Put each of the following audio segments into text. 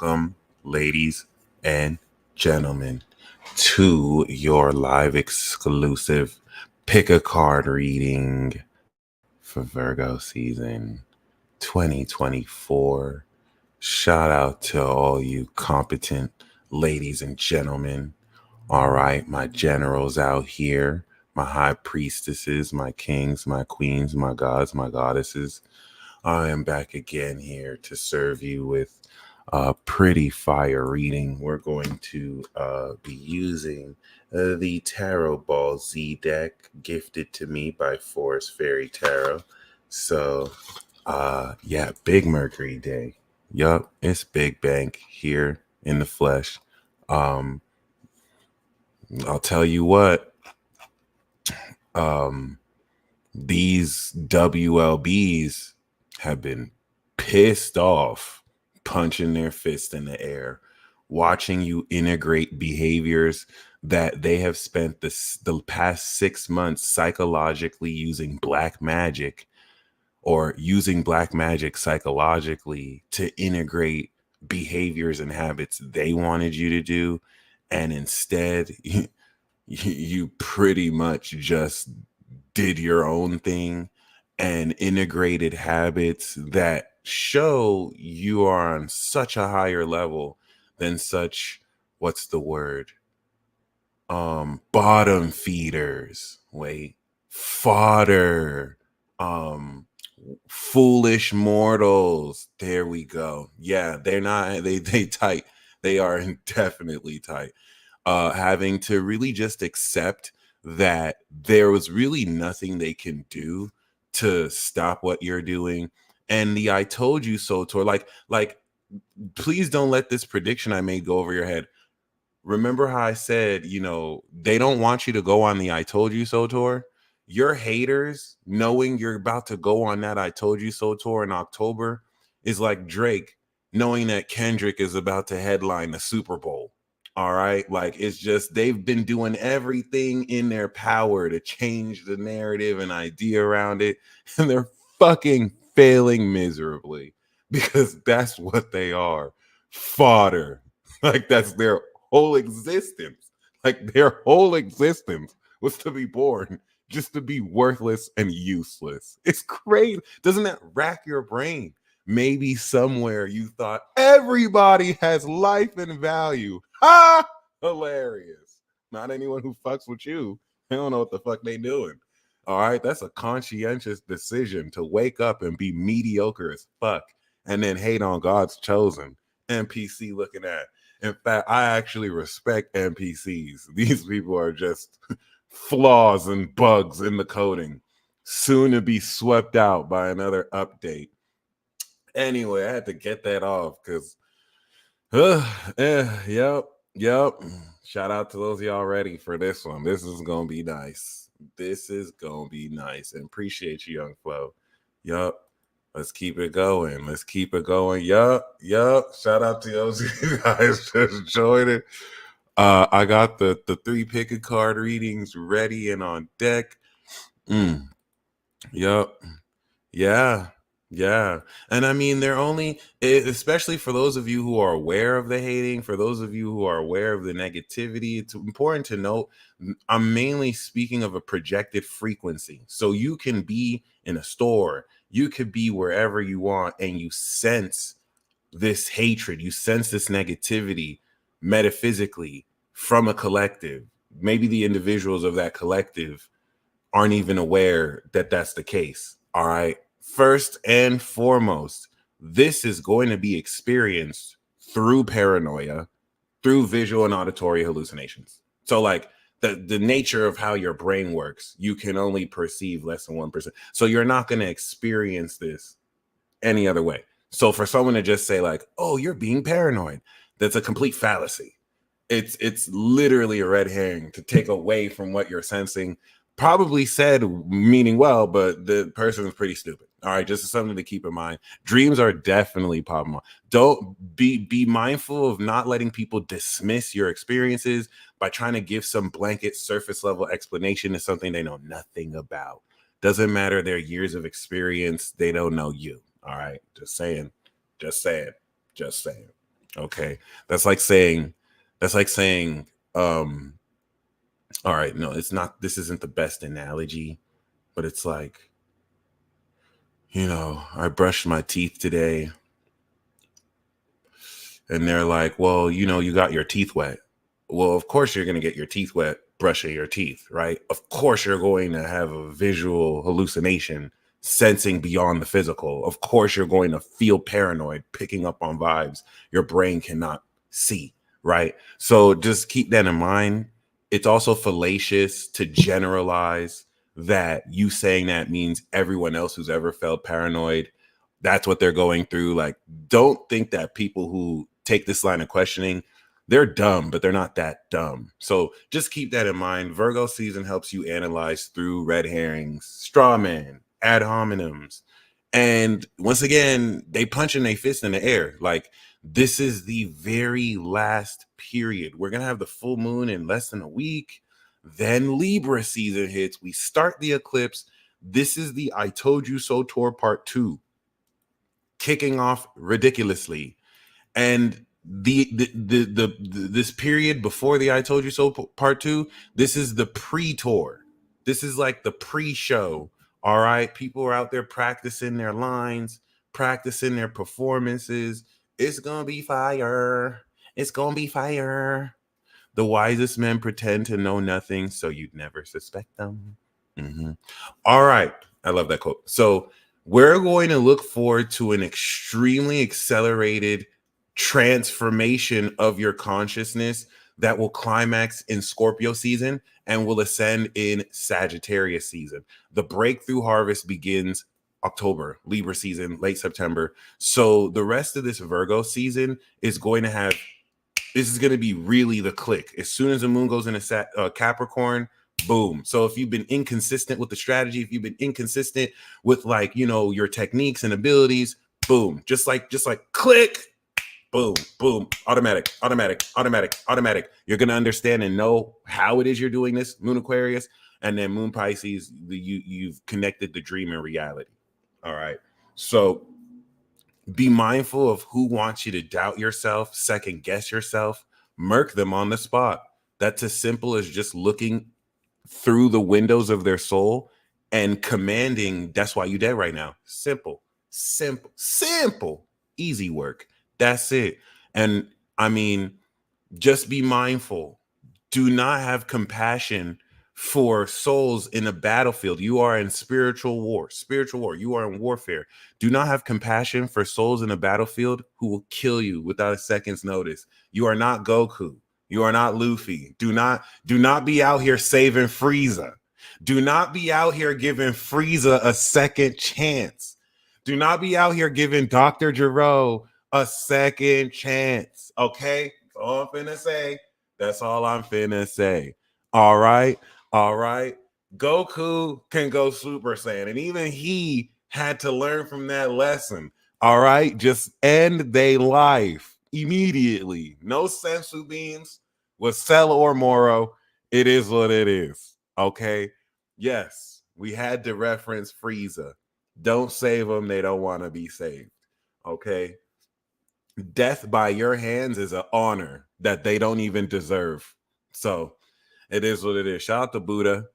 welcome, ladies and gentlemen, to your live exclusive pick a card reading for Virgo season 2024. Shout out to all you competent ladies and gentlemen. All right, my generals out here, my high priestesses, my kings, my queens, my gods, my goddesses. I am back again here to serve you with a pretty fire reading. We're going to be using the Tarot Ball Z deck gifted to me by Forest Fairy Tarot. So, yeah, Big Mercury Day. Yup, it's Big Bang here in the flesh. Um, I'll tell you what, these WLBs have been pissed off, punching their fist in the air, watching you integrate behaviors that they have spent the past 6 months psychologically using black magic, or using black magic psychologically to integrate behaviors and habits they wanted you to do. And instead, you pretty much just did your own thing and integrated habits that show you are on such a higher level than such, what's the word, bottom feeders, wait, fodder, um foolish mortals. There we go. Yeah, they're not, they tight. They are definitely tight. Having to really just accept that there was really nothing they can do to stop what you're doing. And the I told you so tour, like, please don't let this prediction I made go over your head. Remember how I said, they don't want you to go on the I told you so tour? Your haters knowing you're about to go on that I told you so tour in October is like Drake knowing that Kendrick is about to headline the Super Bowl. All right. Like, it's just, they've been doing everything in their power to change the narrative and idea around it. And they're fucking failing miserably, because that's what they are, fodder. Like, that's their whole existence. Like, their whole existence was to be born just to be worthless and useless. It's great. Doesn't that rack your brain? Maybe somewhere you thought everybody has life and value. Ha! Hilarious. Not anyone who fucks with you. They don't know what the fuck they doing. All right, that's a conscientious decision to wake up and be mediocre as fuck and then hate on God's chosen. NPC looking at. In fact, I actually respect NPCs. These people are just flaws and bugs in the coding, soon to be swept out by another update. Anyway, I had to get that off because, yep. Shout out to those of y'all ready for this one. This is gonna be nice. This is gonna be nice, and appreciate you, Young Flo. Yup. Let's keep it going. Let's keep it going. Yup. Shout out to those of you guys just joined it. I got the 3 pick a card readings ready and on deck. Yup. Yeah. And I mean, they're only, especially for those of you who are aware of the hating, for those of you who are aware of the negativity, it's important to note I'm mainly speaking of a projected frequency. So you can be in a store, you could be wherever you want, and you sense this hatred, you sense this negativity metaphysically from a collective. Maybe the individuals of that collective aren't even aware that that's the case. All right. First and foremost, this is going to be experienced through paranoia, through visual and auditory hallucinations. So, like, the nature of how your brain works, you can only perceive less than 1%. So you're not going to experience this any other way. So for someone to just say, like, oh, you're being paranoid, that's a complete fallacy. It's literally a red herring to take away from what you're sensing. Probably said meaning well, but the person is pretty stupid. All right, just something to keep in mind. Dreams are definitely popping up. Don't be mindful of not letting people dismiss your experiences by trying to give some blanket surface level explanation to something they know nothing about. Doesn't matter their years of experience, they don't know you. All right, just saying. Okay. That's like saying, that's like saying, um, all right, no, it's not, this isn't the best analogy, but it's like, I brushed my teeth today, and they're like, well, you got your teeth wet. Well, of course you're going to get your teeth wet brushing your teeth, right? Of course you're going to have a visual hallucination, sensing beyond the physical. Of course you're going to feel paranoid, picking up on vibes your brain cannot see, right? So just keep that in mind. It's also fallacious to generalize that you saying that means everyone else who's ever felt paranoid, that's what they're going through. Like, don't think that people who take this line of questioning, they're dumb, but they're not that dumb. So just keep that in mind. Virgo season helps you analyze through red herrings, straw man, ad hominems. And once again, they punching their fist in the air. Like, this is the very last period. We're going to have the full moon in less than a week. Then Libra season hits. We start the eclipse. This is the I Told You So tour part 2, kicking off ridiculously. And this period before the I Told You So part 2, this is the pre-tour. This is like the pre-show. All right, people are out there practicing their lines, practicing their performances. It's gonna be fire. It's gonna be fire. The wisest men pretend to know nothing, so you'd never suspect them. Mhm. All right. I love that quote. So we're going to look forward to an extremely accelerated transformation of your consciousness that will climax in Scorpio season and will ascend in Sagittarius season. The breakthrough harvest begins October, Libra season, late September. So the rest of this Virgo season is going to have, this is going to be really the click. As soon as the moon goes into Capricorn, boom. So if you've been inconsistent with the strategy, if you've been inconsistent with, like, your techniques and abilities, boom. Just like click, boom, boom, automatic. You're going to understand and know how it is you're doing this, Moon Aquarius, and then Moon Pisces, you've connected the dream and reality. All right. So be mindful of who wants you to doubt yourself, second guess yourself, murk them on the spot. That's as simple as just looking through the windows of their soul and commanding, that's why you dead right now. Simple, easy work. That's it. And I mean, just be mindful. Do not have compassion for souls in a battlefield. You are in spiritual war. You are in warfare. Do not have compassion for souls in a battlefield who will kill you without a second's notice. You are not Goku. You are not Luffy. Do not be out here saving Frieza. Do not be out here giving Frieza a second chance. Do not be out here giving Dr. Gero a second chance. Okay? That's all I'm finna say. That's all I'm finna say. All right. All right. Goku can go Super Saiyan. And even he had to learn from that lesson. All right. Just end their life immediately. No sensu beans with Cell or Moro. It is what it is. Okay. Yes. We had to reference Frieza. Don't save them. They don't want to be saved. Okay. Death by your hands is an honor that they don't even deserve. So it is what it is. Shout out to Buddha.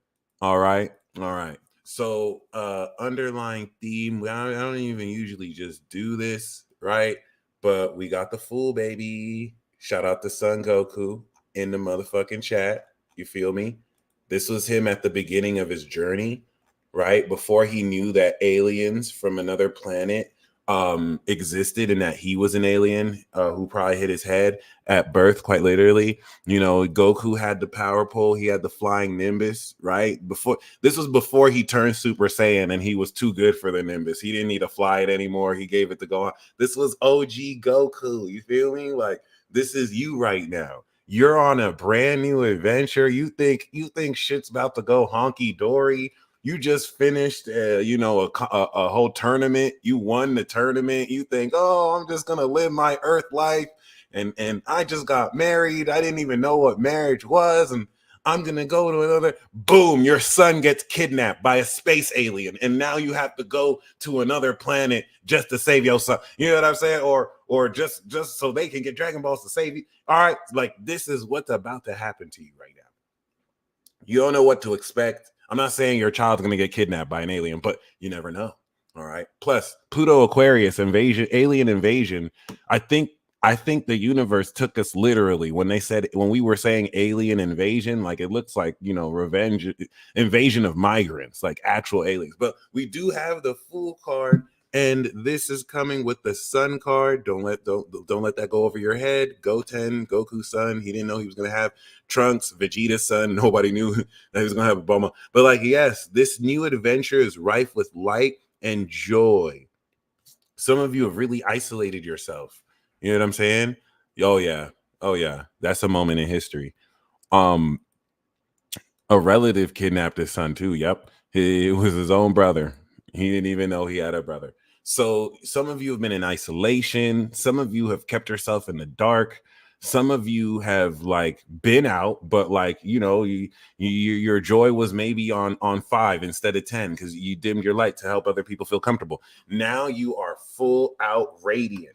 All right. All right. So underlying theme, I don't even usually just do this, right? But we got the fool, baby. Shout out to Son Goku in the motherfucking chat. You feel me? This was him at the beginning of his journey, right? Before he knew that aliens from another planet existed and that he was an alien who probably hit his head at birth, quite literally. Goku had the power pole, he had the flying Nimbus, right? Before he turned Super Saiyan and he was too good for the Nimbus. He didn't need to fly it anymore. He gave it to Gohan. This was OG Goku. You feel me? Like, this is you right now. You're on a brand new adventure. You think shit's about to go honky dory. You just finished, a whole tournament. You won the tournament. You think, oh, I'm just gonna live my Earth life, and I just got married. I didn't even know what marriage was, and I'm going to go to another. Boom, your son gets kidnapped by a space alien. And now you have to go to another planet just to save your son. You know what I'm saying? Or just so they can get Dragon Balls to save you. All right. Like, this is what's about to happen to you right now. You don't know what to expect. I'm not saying your child's going to get kidnapped by an alien, but you never know. All right. Plus, Pluto Aquarius invasion, alien invasion. I think the universe took us literally when we were saying alien invasion, like it looks like, revenge, invasion of migrants, like actual aliens. But we do have the Fool card, and this is coming with the Sun card. Don't let that go over your head. Goten, Goku's son, he didn't know he was going to have Trunks, Vegeta's son. Nobody knew that he was going to have a Bulma. But like, yes, this new adventure is rife with light and joy. Some of you have really isolated yourself. You know what I'm saying? Oh yeah. That's a moment in history. A relative kidnapped his son too. Yep. It was his own brother. He didn't even know he had a brother. So some of you have been in isolation. Some of you have kept yourself in the dark. Some of you have like been out, but like, your joy was maybe on 5 instead of 10 because you dimmed your light to help other people feel comfortable. Now you are full out radiant.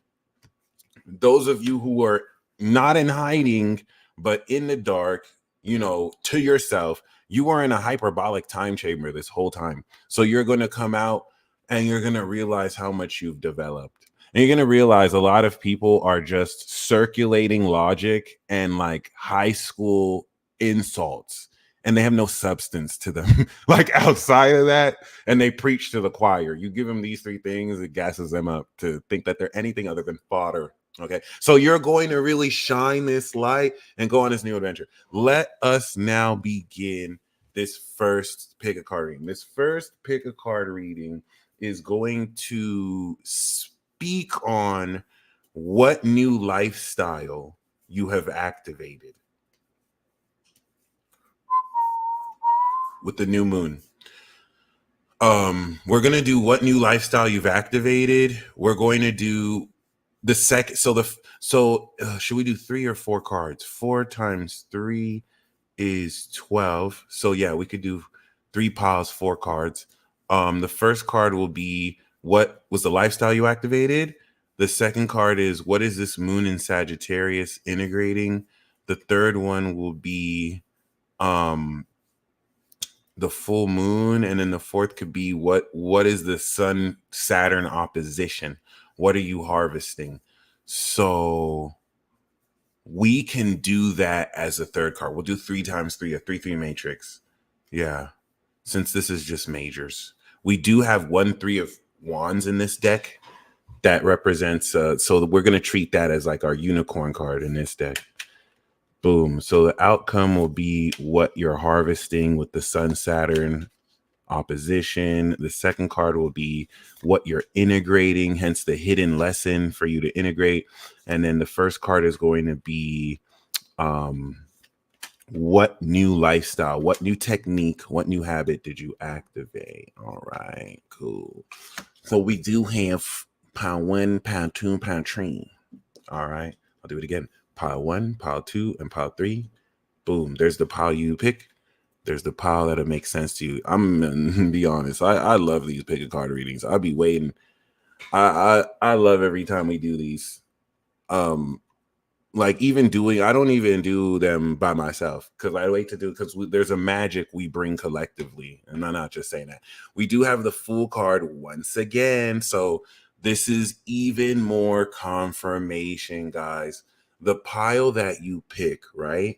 Those of you who are not in hiding, but in the dark, to yourself, you are in a hyperbolic time chamber this whole time. So you're going to come out and you're going to realize how much you've developed. And you're going to realize a lot of people are just circulating logic and like high school insults, and they have no substance to them. Like outside of that, and they preach to the choir. You give them these 3 things, it gasses them up to think that they're anything other than fodder. Okay, so you're going to really shine this light and go on this new adventure. Let us now begin this first pick a card reading. This first pick a card reading is going to speak on what new lifestyle you have activated with the new moon. We're going to do what new lifestyle you've activated. We're going to do the second. Should we do 3 or 4 cards? 4 times 3 is 12. So yeah, we could do 3 piles, 4 cards. The first card will be what was the lifestyle you activated. The second card is what is this moon in Sagittarius integrating. The third one will be the full moon, and then the fourth could be what is the Sun Saturn opposition. What are you harvesting? So we can do that as a third card. We'll do 3 times 3, a 3-3 matrix. Yeah, since this is just majors. We do have 1 3 of wands in this deck that represents so we're going to treat that as like our unicorn card in this deck. Boom. So the outcome will be what you're harvesting with the Sun Saturn opposition. The second card will be what you're integrating, hence the hidden lesson for you to integrate. And then the first card is going to be what new lifestyle, what new technique, what new habit did you activate? All right, cool. So we do have pile 1, pile 2, pile 3. All right, I'll do it again. Pile 1, pile 2, and pile 3. Boom. There's the pile you pick. There's the pile that'll make sense to you. I'm gonna be honest. I love these pick a card readings. I'll be waiting. I love every time we do these. Like I don't even do them by myself because I wait to do because there's a magic we bring collectively, and I'm not just saying that. We do have the Fool card once again, so this is even more confirmation, guys. The pile that you pick, right?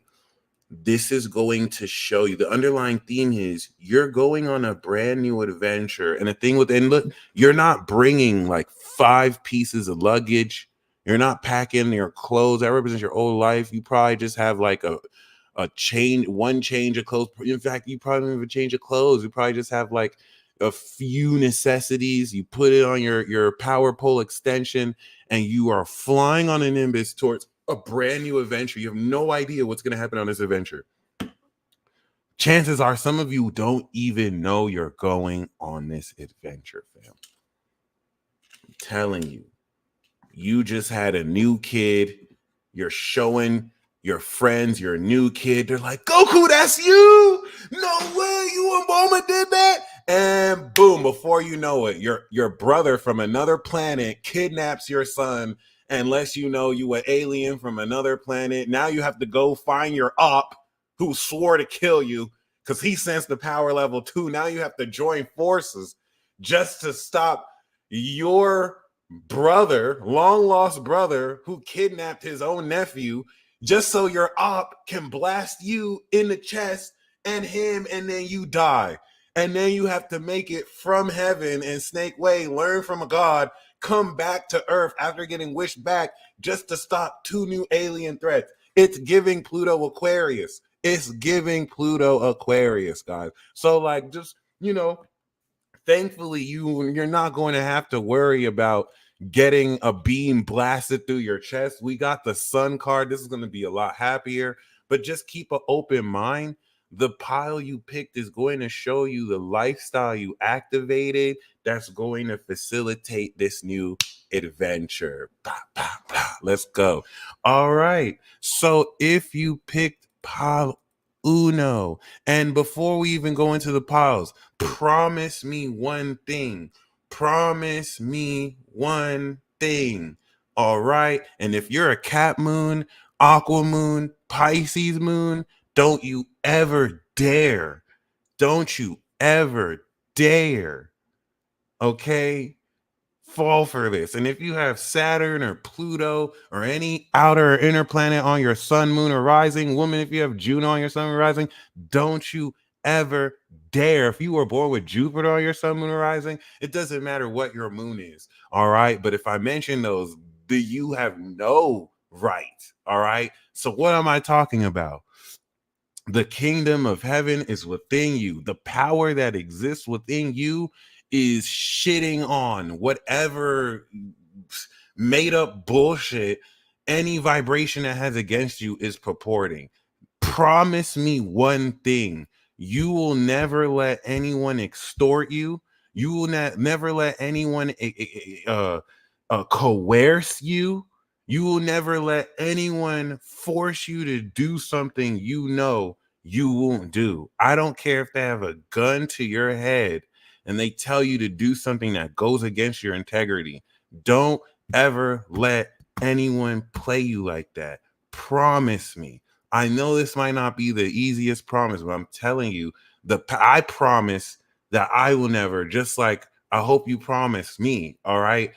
This is going to show you the underlying theme is you're going on a brand new adventure. And the thing look, you're not bringing like 5 pieces of luggage. You're not packing your clothes. That represents your old life. You probably just have like a one change of clothes. In fact, you probably don't even change of clothes. You probably just have like a few necessities. You put it on your power pole extension and you are flying on a Nimbus towards a brand new adventure. You have no idea what's going to happen on this adventure. Chances are some of you don't even know you're going on this adventure, fam. I'm telling you, you just had a new kid. You're showing your friends, your new kid, they're like, Goku, that's you. No way, you and Bulma did that. And boom, before you know it, your brother from another planet kidnaps your son and lets you know you an alien from another planet. Now you have to go find your op who swore to kill you because he sensed the power level 2. Now you have to join forces just to stop your brother, long lost brother, who kidnapped his own nephew, just so your op can blast you in the chest and him, and then you die. And then you have to make it from heaven and Snake Way, learn from a god, come back to Earth after getting wished back just to stop 2 new alien threats. It's giving Pluto Aquarius. It's giving Pluto Aquarius, guys. So, like, just, thankfully you're not going to have to worry about getting a beam blasted through your chest. We got the sun card. This is going to be a lot happier, but just keep an open mind. The pile you picked is going to show you the lifestyle you activated that's going to facilitate this new adventure. Blah, blah, blah. Let's go. All right, so if you picked pile uno, and before we even go into the piles, promise me one thing. Promise me one thing. All right. And if you're a Cat moon, Aqua moon, Pisces moon, don't you ever dare. Don't you ever dare. Okay? Fall for this. And if you have Saturn or Pluto or any outer or inner planet on your sun, moon, or rising, woman, if you have Juno on your sun, moon, or rising, don't you ever dare. If you were born with Jupiter on your sun, moon, or rising, it doesn't matter what your moon is. All right. But if I mention those, you have no right. All right. So what am I talking about? The kingdom of heaven is within you. The power that exists within you is shitting on whatever made up bullshit any vibration that has against you is purporting. Promise me one thing. You will never let anyone extort you. You will never let anyone coerce you. You will never let anyone force you to do something you won't do. I don't care if they have a gun to your head and they tell you to do something that goes against your integrity. Don't ever let anyone play you like that. Promise me. I know this might not be the easiest promise, but I'm telling you, I promise that I will never, just like I hope you promise me. All right.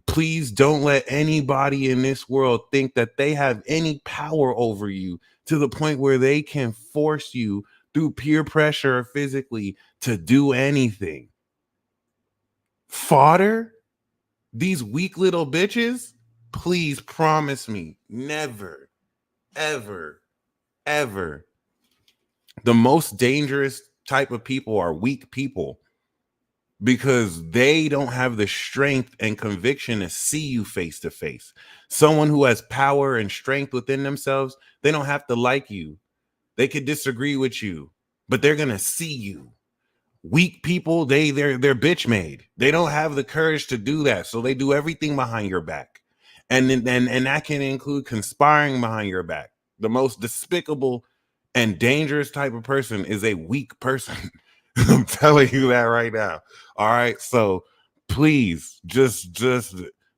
Please don't let anybody in this world think that they have any power over you to the point where they can force you through peer pressure or physically to do anything. Fodder? These weak little bitches? Please promise me never, ever, ever. The most dangerous type of people are weak people, because they don't have the strength and conviction to see you face to face. Someone who has power and strength within themselves, they don't have to like you. They could disagree with you, but they're going to see you. Weak people, they're bitch made. They don't have the courage to do that, so they do everything behind your back. And that can include conspiring behind your back. The most despicable and dangerous type of person is a weak person. I'm telling you that right now. All right. So please, just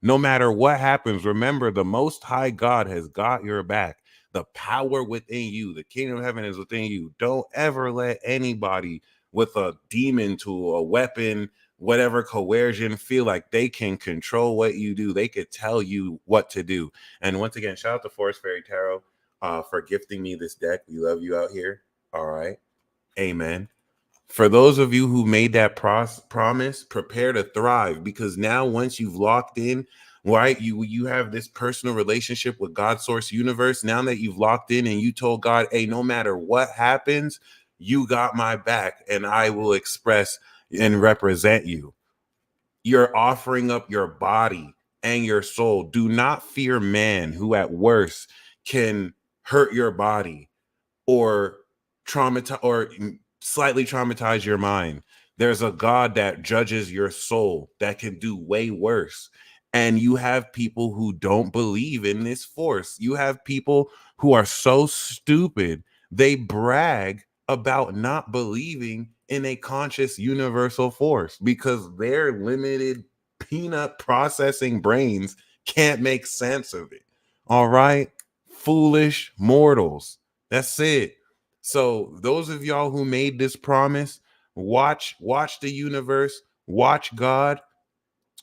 no matter what happens, remember the Most High God has got your back. The power within you, the kingdom of heaven is within you. Don't ever let anybody with a demon tool, a weapon, whatever coercion, feel like they can control what you do. They could tell you what to do. And once again, shout out to Forest Fairy Tarot for gifting me this deck. We love you out here. All right. Amen. For those of you who made that promise, prepare to thrive, because now once you've locked in, right, you have this personal relationship with God, source, universe. Now that you've locked in and you told God, hey, no matter what happens, you got my back and I will express and represent you. You're offering up your body and your soul. Do not fear man, who at worst can hurt your body or traumatize or slightly traumatize your mind. There's a God that judges your soul that can do way worse. And you have people who don't believe in this force. You have people who are so stupid, they brag about not believing in a conscious universal force because their limited peanut processing brains can't make sense of it. All right? Foolish mortals. That's it. So those of y'all who made this promise, watch the universe, watch God.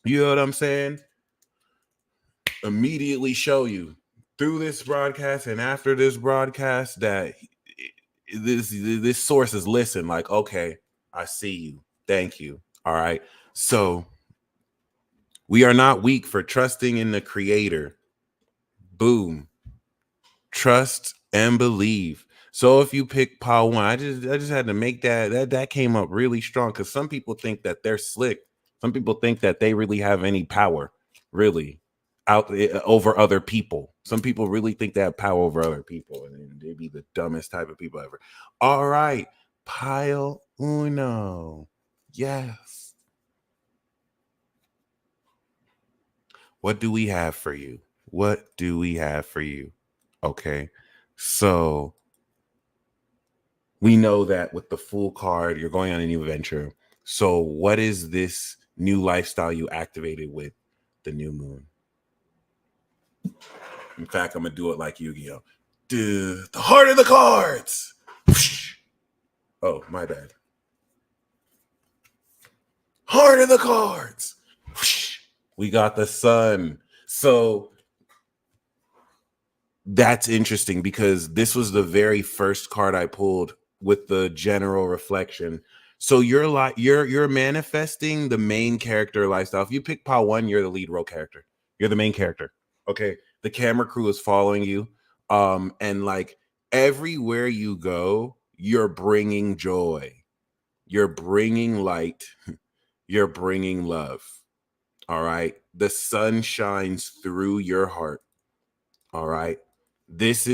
You know what I'm saying? Immediately show you through this broadcast and after this broadcast that this source is listen like, okay, I see you. Thank you. All right. So we are not weak for trusting in the creator. Boom. Trust and believe. So if you pick pile one, I just had to make that came up really strong because some people think that they're slick. Some people think that they really have any power, really, out over other people. Some people really think they have power over other people, and they'd be the dumbest type of people ever. All right, pile uno. Yes. What do we have for you? What do we have for you? Okay. So we know that with the full card, you're going on a new venture. So what is this new lifestyle you activated with the new moon? In fact, I'm going to do it like Yu-Gi-Oh! The heart of the cards. Oh, my bad. Heart of the cards. We got the sun. So that's interesting because this was the very first card I pulled with the general reflection. So you're like you're manifesting the main character lifestyle. If you pick pile one, you're the lead role character. You're the main character. Okay. The camera crew is following you. And like everywhere you go, you're bringing joy. You're bringing light. You're bringing love. All right. The sun shines through your heart. All right. This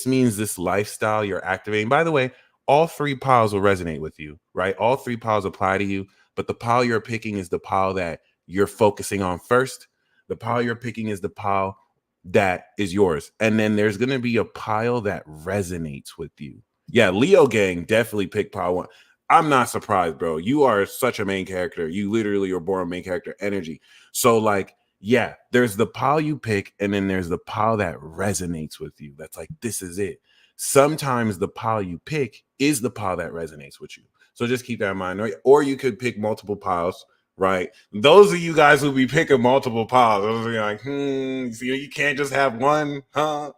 means this lifestyle you're activating. By the way, all three piles will resonate with you, right? All three piles apply to you, but the pile you're picking is the pile that you're focusing on first. The pile you're picking is the pile that is yours. And then there's going to be a pile that resonates with you. Yeah, Leo gang definitely pick pile one. I'm not surprised, bro. You are such a main character. You literally are born main character energy. So like, yeah, there's the pile you pick, and then there's the pile that resonates with you. That's like, this is it. Sometimes the pile you pick is the pile that resonates with you. So just keep that in mind. Or you could pick multiple piles, right? Those of you guys who be picking multiple piles, those are like, you can't just have one, huh?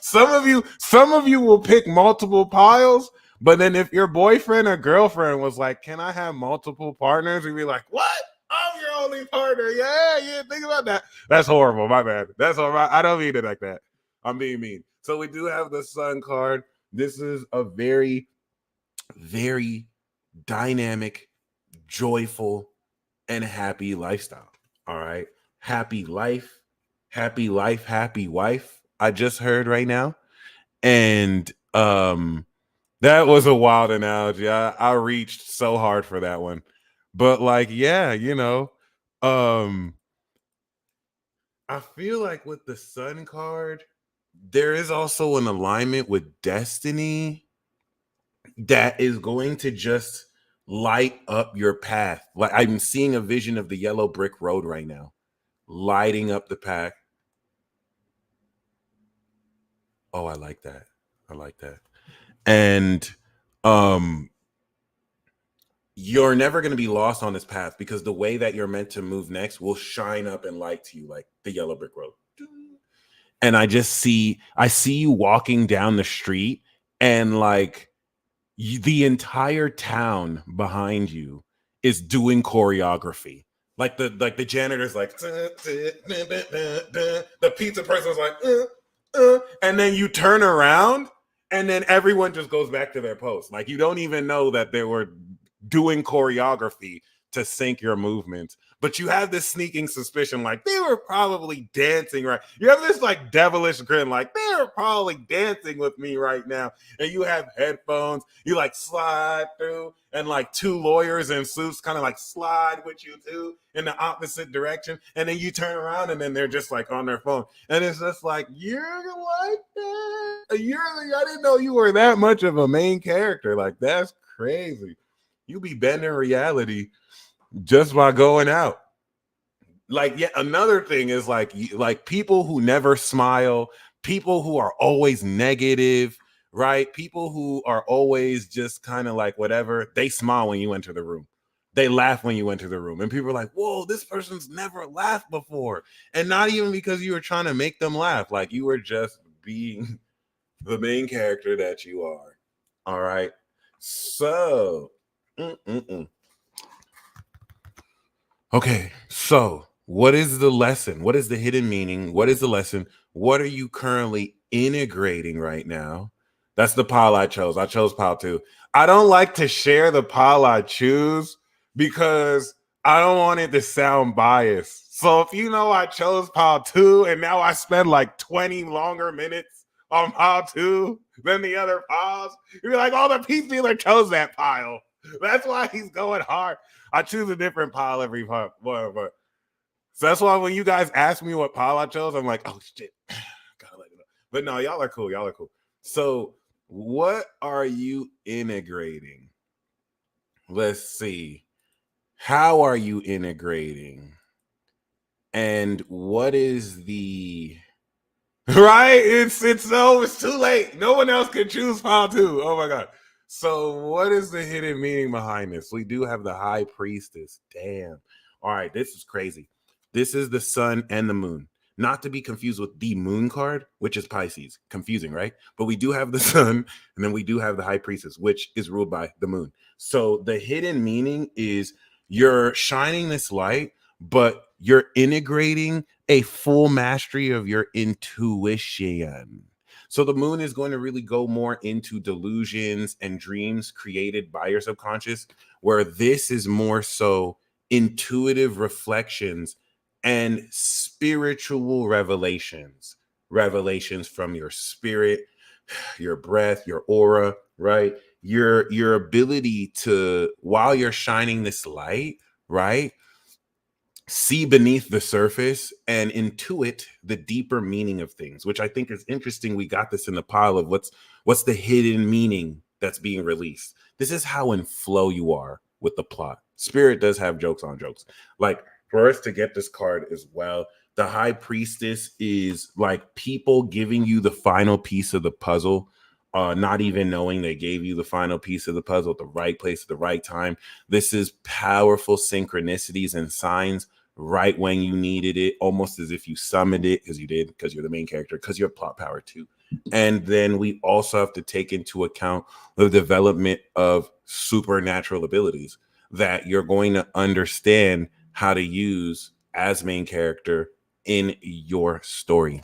Some of you will pick multiple piles, but then if your boyfriend or girlfriend was like, can I have multiple partners? You'd be like, what? I'm your only partner. Yeah, think about that. That's horrible. My bad. That's all right. I don't mean it like that. I'm being mean. So we do have the sun card. This is a very, very dynamic, joyful, and happy lifestyle. All right. Happy life, happy life, happy wife. I just heard right now. And that was a wild analogy. I reached so hard for that one. But like, yeah, I feel like with the sun card, there is also an alignment with destiny that is going to just light up your path. Like I'm seeing a vision of the yellow brick road right now, lighting up the path. Oh, I like that. I like that. And you're never going to be lost on this path because the way that you're meant to move next will shine up and light to you like the yellow brick road. And I see you walking down the street and like the entire town behind you is doing choreography. Like the janitor's like the pizza person's like and then you turn around and then everyone just goes back to their post. Like you don't even know that they were doing choreography to sync your movements. But you have this sneaking suspicion, like they were probably dancing, right? You have this like devilish grin, like they're probably dancing with me right now. And you have headphones, you like slide through, and like two lawyers in suits kind of like slide with you too in the opposite direction. And then you turn around and then they're just like on their phone. And it's just like, you're like that. I didn't know you were that much of a main character. Like, that's crazy. You be bending reality just by going out. Like, yeah, another thing is like people who never smile, people who are always negative, right? People who are always just kind of like whatever, they smile when you enter the room. They laugh when you enter the room. And people are like, whoa, this person's never laughed before. And not even because you were trying to make them laugh. Like, you were just being the main character that you are. All right. So, okay. So, what is the lesson? What is the hidden meaning? What is the lesson? What are you currently integrating right now? That's the pile I chose. I chose pile 2. I don't like to share the pile I choose because I don't want it to sound biased. So if you know I chose pile 2 and now I spend like 20 longer minutes on pile 2 than the other piles, you're like, oh, the peace dealer chose that pile. That's why he's going hard. I choose a different pile every pile. But so that's why when you guys ask me what pile I chose, I'm like, oh shit, gotta let it up. But no, y'all are cool. Y'all are cool. So what are you integrating? Let's see. How are you integrating? And what is the right? It's too late. No one else can choose pile 2. Oh my god. So what is the hidden meaning behind this? We do have the high priestess. Damn. All right, this is crazy. This is the sun and the moon. Not to be confused with the moon card, which is Pisces. Confusing, right? But we do have the sun, and then we do have the high priestess, which is ruled by the moon. So the hidden meaning is you're shining this light, but you're integrating a full mastery of your intuition. So the moon is going to really go more into delusions and dreams created by your subconscious, where this is more so intuitive reflections and spiritual revelations from your spirit, your breath, your aura, right? Your ability to, while you're shining this light, right, see beneath the surface and intuit the deeper meaning of things, which I think is interesting. We got this in the pile of what's the hidden meaning that's being released. This is how in flow you are with the plot. Spirit does have jokes on jokes. Like, for us to get this card as well, the high priestess is like people giving you the final piece of the puzzle, not even knowing they gave you the final piece of the puzzle at the right place at the right time. This is powerful synchronicities and signs right when you needed it, almost as if you summoned it, because you did, because you're the main character, because you have plot power too. And then we also have to take into account the development of supernatural abilities that you're going to understand how to use as main character in your story.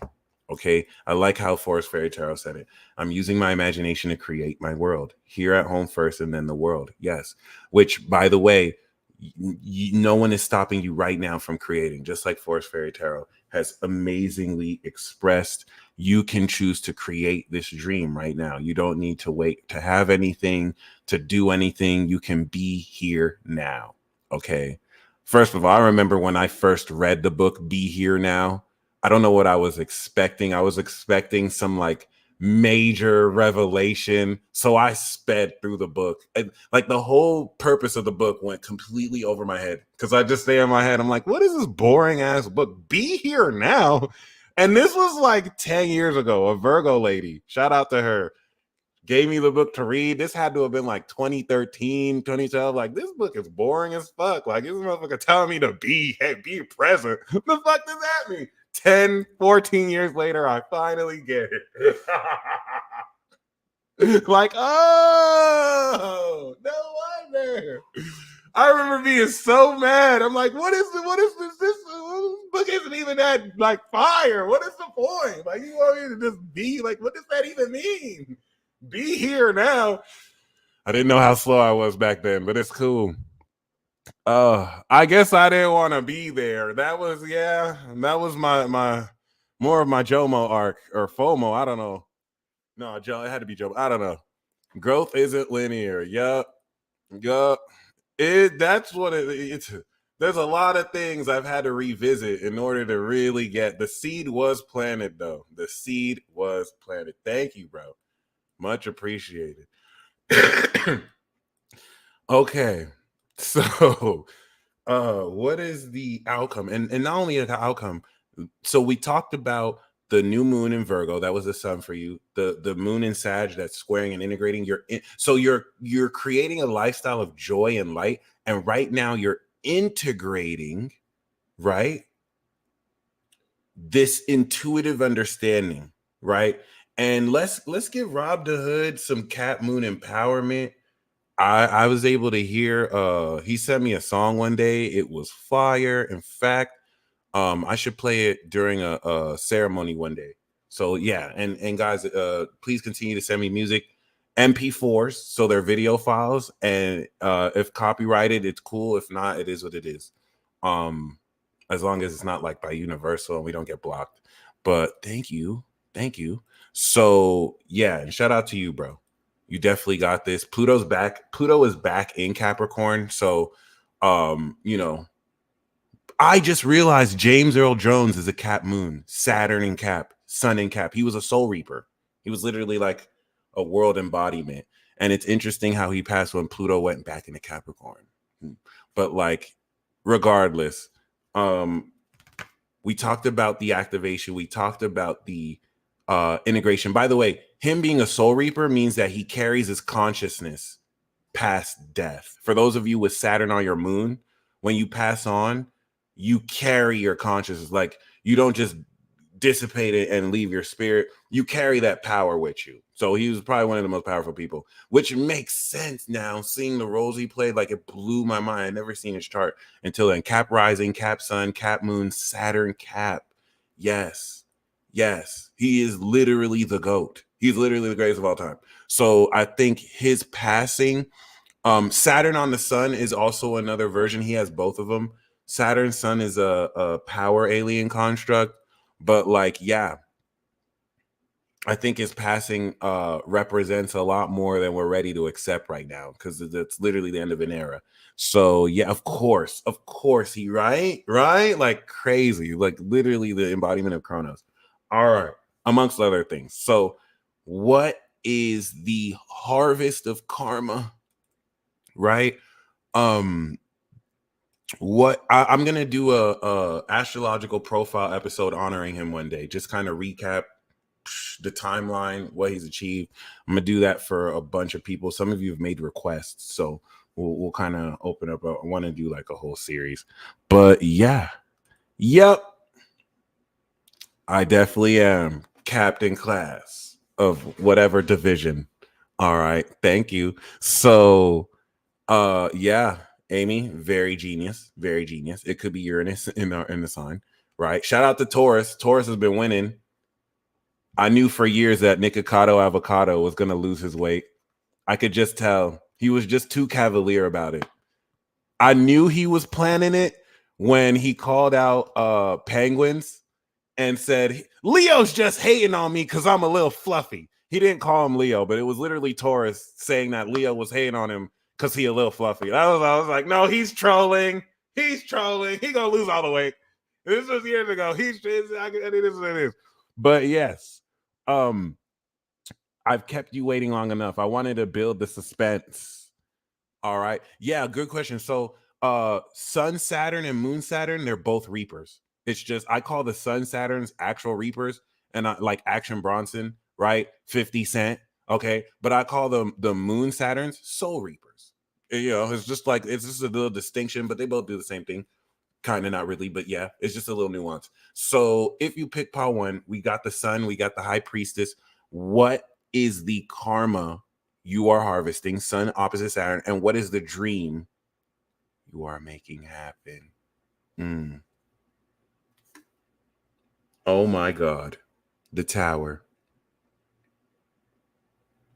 Okay, I like how Forest Fairy Tarot said it. I'm using my imagination to create my world here at home first, and then the world. Yes, which, by the way, no one is stopping you right now from creating. Just like Forest Fairy Tarot has amazingly expressed, you can choose to create this dream right now. You don't need to wait to have anything, to do anything. You can be here now. Okay. First of all, I remember when I first read the book Be Here Now, I don't know what I was expecting. I was expecting some like major revelation. So I sped through the book. And like the whole purpose of the book went completely over my head because I just stay in my head. I'm like, what is this boring ass book? Be Here Now. And this was like 10 years ago. A Virgo lady, shout out to her, gave me the book to read. This had to have been like 2013, 2012. Like, this book is boring as fuck. Like, this motherfucker telling me to be present. What the fuck does that mean? 10, 14 years later, I finally get it. Like, oh, no wonder. I remember being so mad. I'm like, what is this book isn't even that like fire. What is the point? Like, you want me to just be like, what does that even mean? Be here now. I didn't know how slow I was back then, but it's cool. I guess I didn't want to be there. That was my more of my JOMO arc or FOMO. I don't know. No, Joe, it had to be JOMO. I don't know. Growth isn't linear. Yup. Yup. That's what it's there's a lot of things I've had to revisit in order to really get the seed was planted though. The seed was planted. Thank you, bro. Much appreciated. Okay. So what is the outcome? And not only the outcome, so we talked about the new moon in Virgo, that was the sun for you, the moon in Sag that's squaring and integrating so you're creating a lifestyle of joy and light, and right now you're integrating, right, this intuitive understanding, right? And let's give Rob the Hood some Cat Moon empowerment. I was able to hear he sent me a song one day. It was fire. In fact, I should play it during a ceremony one day. So yeah, and guys, please continue to send me music, MP4s, so they're video files, and if copyrighted, it's cool. If not, it is what it is. Um, as long as it's not like by Universal and we don't get blocked. But thank you. So yeah, and shout out to you, bro. You definitely got this. Pluto's back. Pluto is back in Capricorn. So, you know, I just realized James Earl Jones is a Cap moon, Saturn in Cap, Sun in Cap. He was a soul reaper. He was literally like a world embodiment. And it's interesting how he passed when Pluto went back into Capricorn. But like, regardless, um, we talked about the activation. We talked about the integration. By the way, him being a soul reaper means that he carries his consciousness past death. For those of you with Saturn on your moon, when you pass on, you carry your consciousness. Like you don't just dissipate it and leave your spirit. You carry that power with you. So he was probably one of the most powerful people, which makes sense now. Seeing the roles he played, like it blew my mind. I'd never seen his chart until then. Cap rising, Cap sun, Cap moon, Saturn, Cap. Yes. Yes. He is literally the GOAT. He's literally the greatest of all time. So I think his passing, Saturn on the sun is also another version. He has both of them. Saturn sun is a power alien construct, but like, yeah, I think his passing represents a lot more than we're ready to accept right now because it's literally the end of an era. So yeah, of course, he right, like crazy, like literally the embodiment of Kronos. All right, amongst other things. So, what is the harvest of karma? Right. Um, what I'm gonna do a astrological profile episode honoring him one day. Just kind of recap the timeline, what he's achieved. I'm gonna do that for a bunch of people. Some of you have made requests, so we'll kind of open up. I want to do like a whole series, but yeah, yep, I definitely am captain class of whatever division. All right, thank you. So, yeah, Amy, very genius, very genius. It could be Uranus in the sign, right? Shout out to Taurus. Taurus has been winning. I knew for years that Nikocado Avocado was going to lose his weight. I could just tell. He was just too cavalier about it. I knew he was planning it when he called out penguins and said, Leo's just hating on me because I'm a little fluffy. He didn't call him Leo, but it was literally Taurus saying that Leo was hating on him because he a little fluffy. I was like, no, he's trolling. He's trolling. He gonna lose all the weight. This was years ago. It is what it is. But yes, I've kept you waiting long enough. I wanted to build the suspense. All right. Yeah, good question. So Sun Saturn and Moon Saturn, they're both reapers. It's just I call the Sun Saturns actual reapers, and I like Action Bronson, right? 50 Cent. Okay. But I call them the Moon Saturns soul reapers. You know, it's just like it's just a little distinction, but they both do the same thing. Kind of, not really, but yeah, it's just a little nuance. So if you pick part one, we got the sun, we got the high priestess. What is the karma you are harvesting? Sun opposite Saturn. And what is the dream you are making happen? Mm. Oh my God. The tower.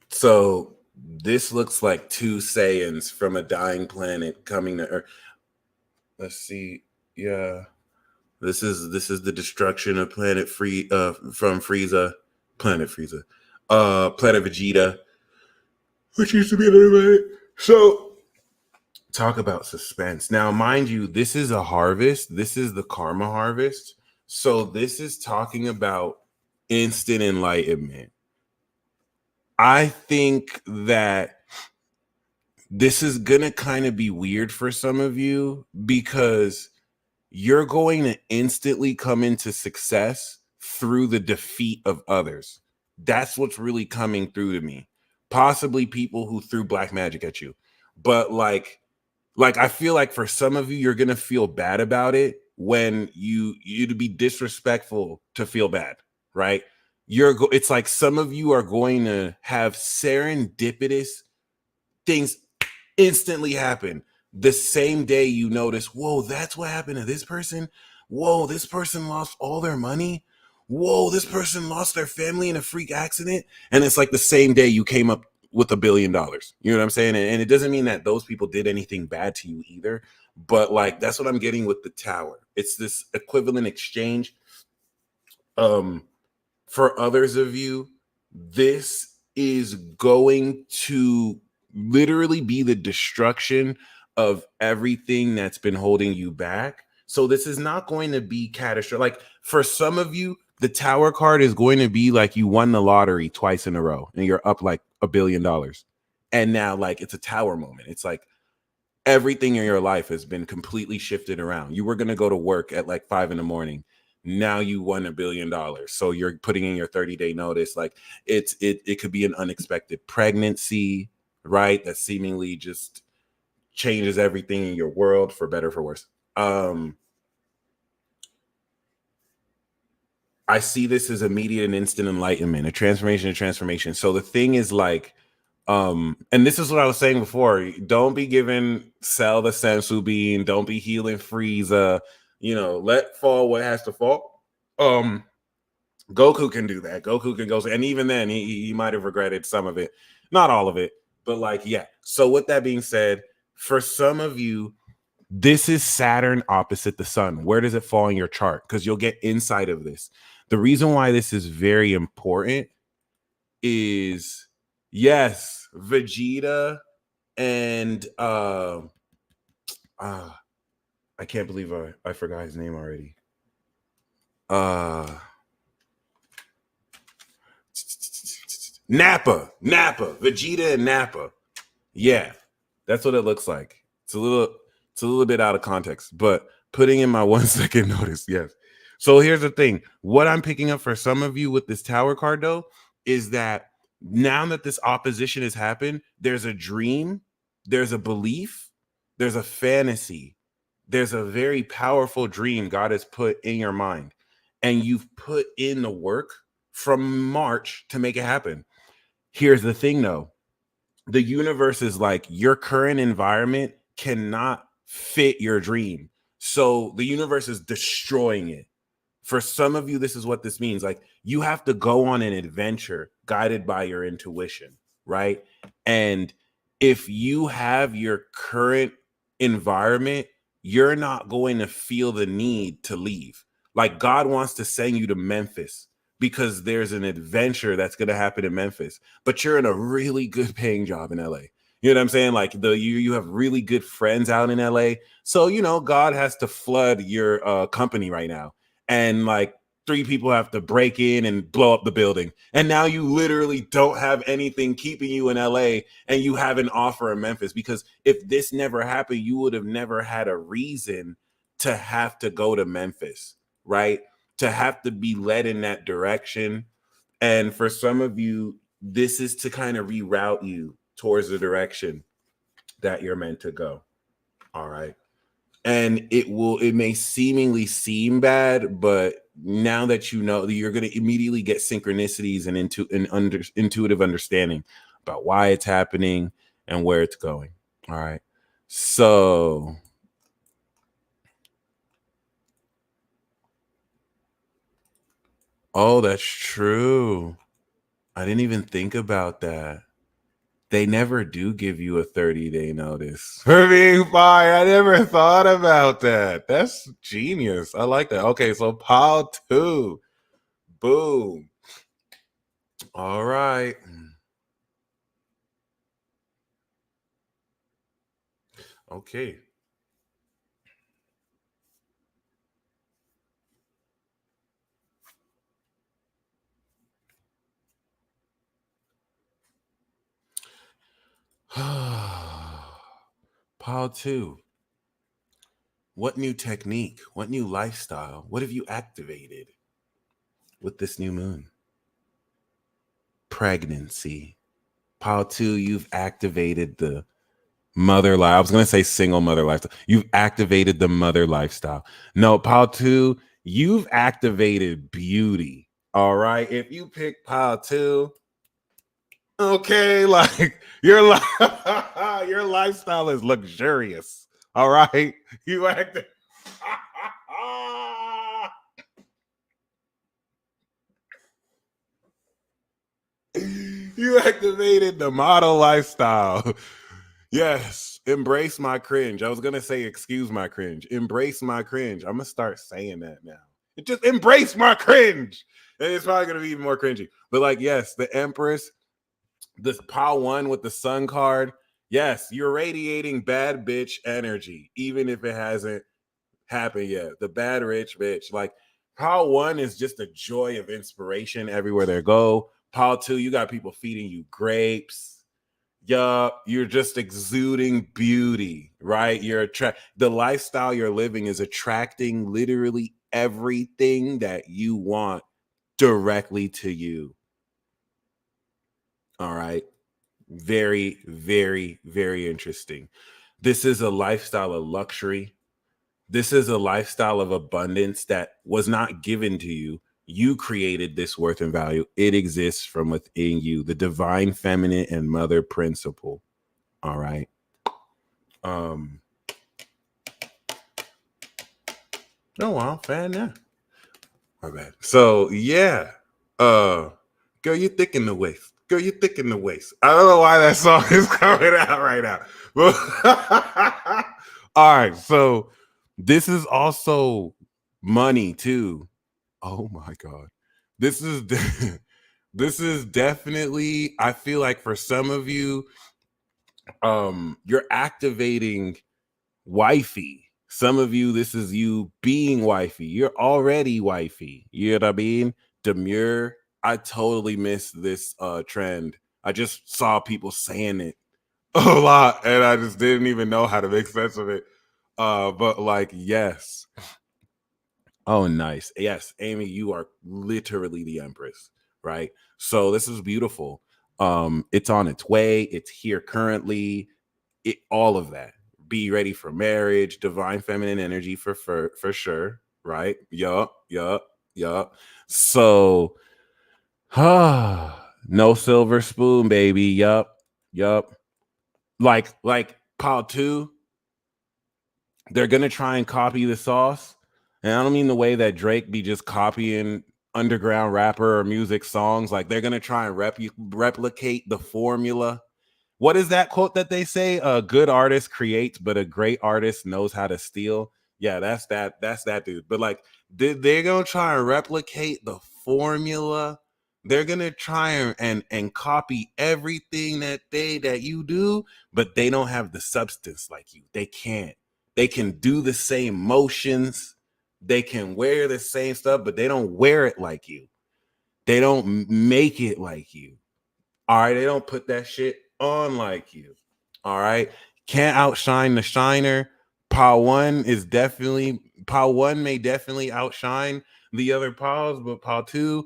So this looks like two Saiyans from a dying planet coming to Earth. Let's see. Yeah. This is the destruction of from Frieza, Planet Frieza, Planet Vegeta, which used to be another planet. So talk about suspense. Now, mind you, this is a harvest. This is the karma harvest. So this is talking about instant enlightenment. I think that this is gonna kind of be weird for some of you because you're going to instantly come into success through the defeat of others. That's what's really coming through to me. Possibly people who threw black magic at you. But like I feel like for some of you you're going to feel bad about it when you to be disrespectful to feel bad, right? It's like some of you are going to have serendipitous things instantly happen the same day you notice, whoa, that's what happened to this person. Whoa, this person lost all their money. Whoa, this person lost their family in a freak accident. And it's like the same day you came up with $1 billion. You know what I'm saying? And it doesn't mean that those people did anything bad to you either. But like that's what I'm getting with the tower. It's this equivalent exchange. Um, for others of you, this is going to literally be the destruction of everything that's been holding you back. So this is not going to be catastrophic. Like for some of you, the tower card is going to be like you won the lottery twice in a row and you're up like $1 billion. And now like it's a tower moment. It's like everything in your life has been completely shifted around. You were going to go to work at like 5 a.m. Now you won $1 billion. So you're putting in your 30-day notice. Like it could be an unexpected pregnancy, right? That seemingly just changes everything in your world for better, for worse. I see this as immediate and instant enlightenment, a transformation. So the thing is like, and this is what I was saying before. Don't be giving Cell the sensu bean. Don't be healing Frieza. Let fall what has to fall. Goku can do that. Goku can go, and even then, he might have regretted some of it, not all of it, but like, yeah. So with that being said, for some of you, this is Saturn opposite the sun. Where does it fall in your chart? Because you'll get insight of this. The reason why this is very important is, yes, Vegeta and I can't believe I forgot his name already. Nappa, Vegeta and Nappa. Yeah, that's what it looks like. It's a little bit out of context, but putting in my 1 second notice, yes. So here's the thing. What I'm picking up for some of you with this tower card though is that now that this opposition has happened, there's a dream, there's a belief, there's a fantasy, there's a very powerful dream God has put in your mind, and you've put in the work from March to make it happen. Here's the thing though. The universe is like your current environment cannot fit your dream. So the universe is destroying it. For some of you, this is what this means. Like you have to go on an adventure guided by your intuition, right? And if you have your current environment, you're not going to feel the need to leave. Like God wants to send you to Memphis because there's an adventure that's going to happen in Memphis, but you're in a really good paying job in LA. You know what I'm saying? Like you have really good friends out in LA. So, God has to flood your company right now. And like 3 people have to break in and blow up the building. And now you literally don't have anything keeping you in LA, and you have an offer in Memphis, because if this never happened, you would have never had a reason to have to go to Memphis, right? To have to be led in that direction. And for some of you, this is to kind of reroute you towards the direction that you're meant to go. All right. And it may seemingly seem bad, but now that you know, you're going to immediately get synchronicities and intuitive understanding about why it's happening and where it's going. All right. So oh, that's true. I didn't even think about that. They never do give you a 30-day notice for being fired. I never thought about that. That's genius. I like that. Okay, so pile 2. Boom. All right. Okay. Pile 2. What new technique? What new lifestyle? What have you activated with this new moon? Pregnancy. Pile 2, you've activated the mother life. I was going to say single mother lifestyle. You've activated the mother lifestyle. No, pile 2, you've activated beauty. All right. If you pick pile 2, okay, like your lifestyle is luxurious. All right. You acted. You activated the model lifestyle. Yes, embrace my cringe. I was gonna say excuse my cringe. Embrace my cringe. I'm gonna start saying that now. Just embrace my cringe. And it's probably gonna be even more cringy. But like, yes, the Empress, this pile 1 with the sun card. Yes, you're radiating bad bitch energy, even if it hasn't happened yet. The bad rich bitch. Like pile 1 is just a joy of inspiration everywhere they go. Pile 2, you got people feeding you grapes. Yup, you're just exuding beauty, right? The lifestyle you're living is attracting literally everything that you want directly to you. All right. Very, very, very interesting. This is a lifestyle of luxury. This is a lifestyle of abundance that was not given to you. You created this worth and value. It exists from within you. The divine feminine and mother principle. All right. Um, oh wow, fan, yeah. My bad. So yeah. Girl, you thick in the waist. Girl, you thick in the waist. I don't know why that song is coming out right now. But all right, so this is also money too. Oh my god. This is this is definitely, I feel like for some of you, you're activating wifey. Some of you, this is you being wifey. You're already wifey. You know what I mean? Demure. I totally missed this trend. I just saw people saying it a lot and I just didn't even know how to make sense of it. But like, yes. Oh, nice. Yes, Amy, you are literally the Empress, right? So this is beautiful. It's on its way, it's here currently, all of that. Be ready for marriage, divine feminine energy for sure, right? Yup, yup, yup. So no silver spoon, baby. Yup, yup. Like pile 2, they're gonna try and copy the sauce. And I don't mean the way that Drake be just copying underground rapper or music songs. Like they're gonna try and replicate the formula. What is that quote that they say? A good artist creates, but a great artist knows how to steal. Yeah, that's that. That's that dude. But like, they're gonna try and replicate the formula. They're gonna try and copy everything that you do, but they don't have the substance like you. They can't. They can do the same motions. They can wear the same stuff, but they don't wear it like you. They don't make it like you. All right, they don't put that shit on like you. All right, can't outshine the shiner. Pile 1 may definitely outshine the other piles, but pile 2,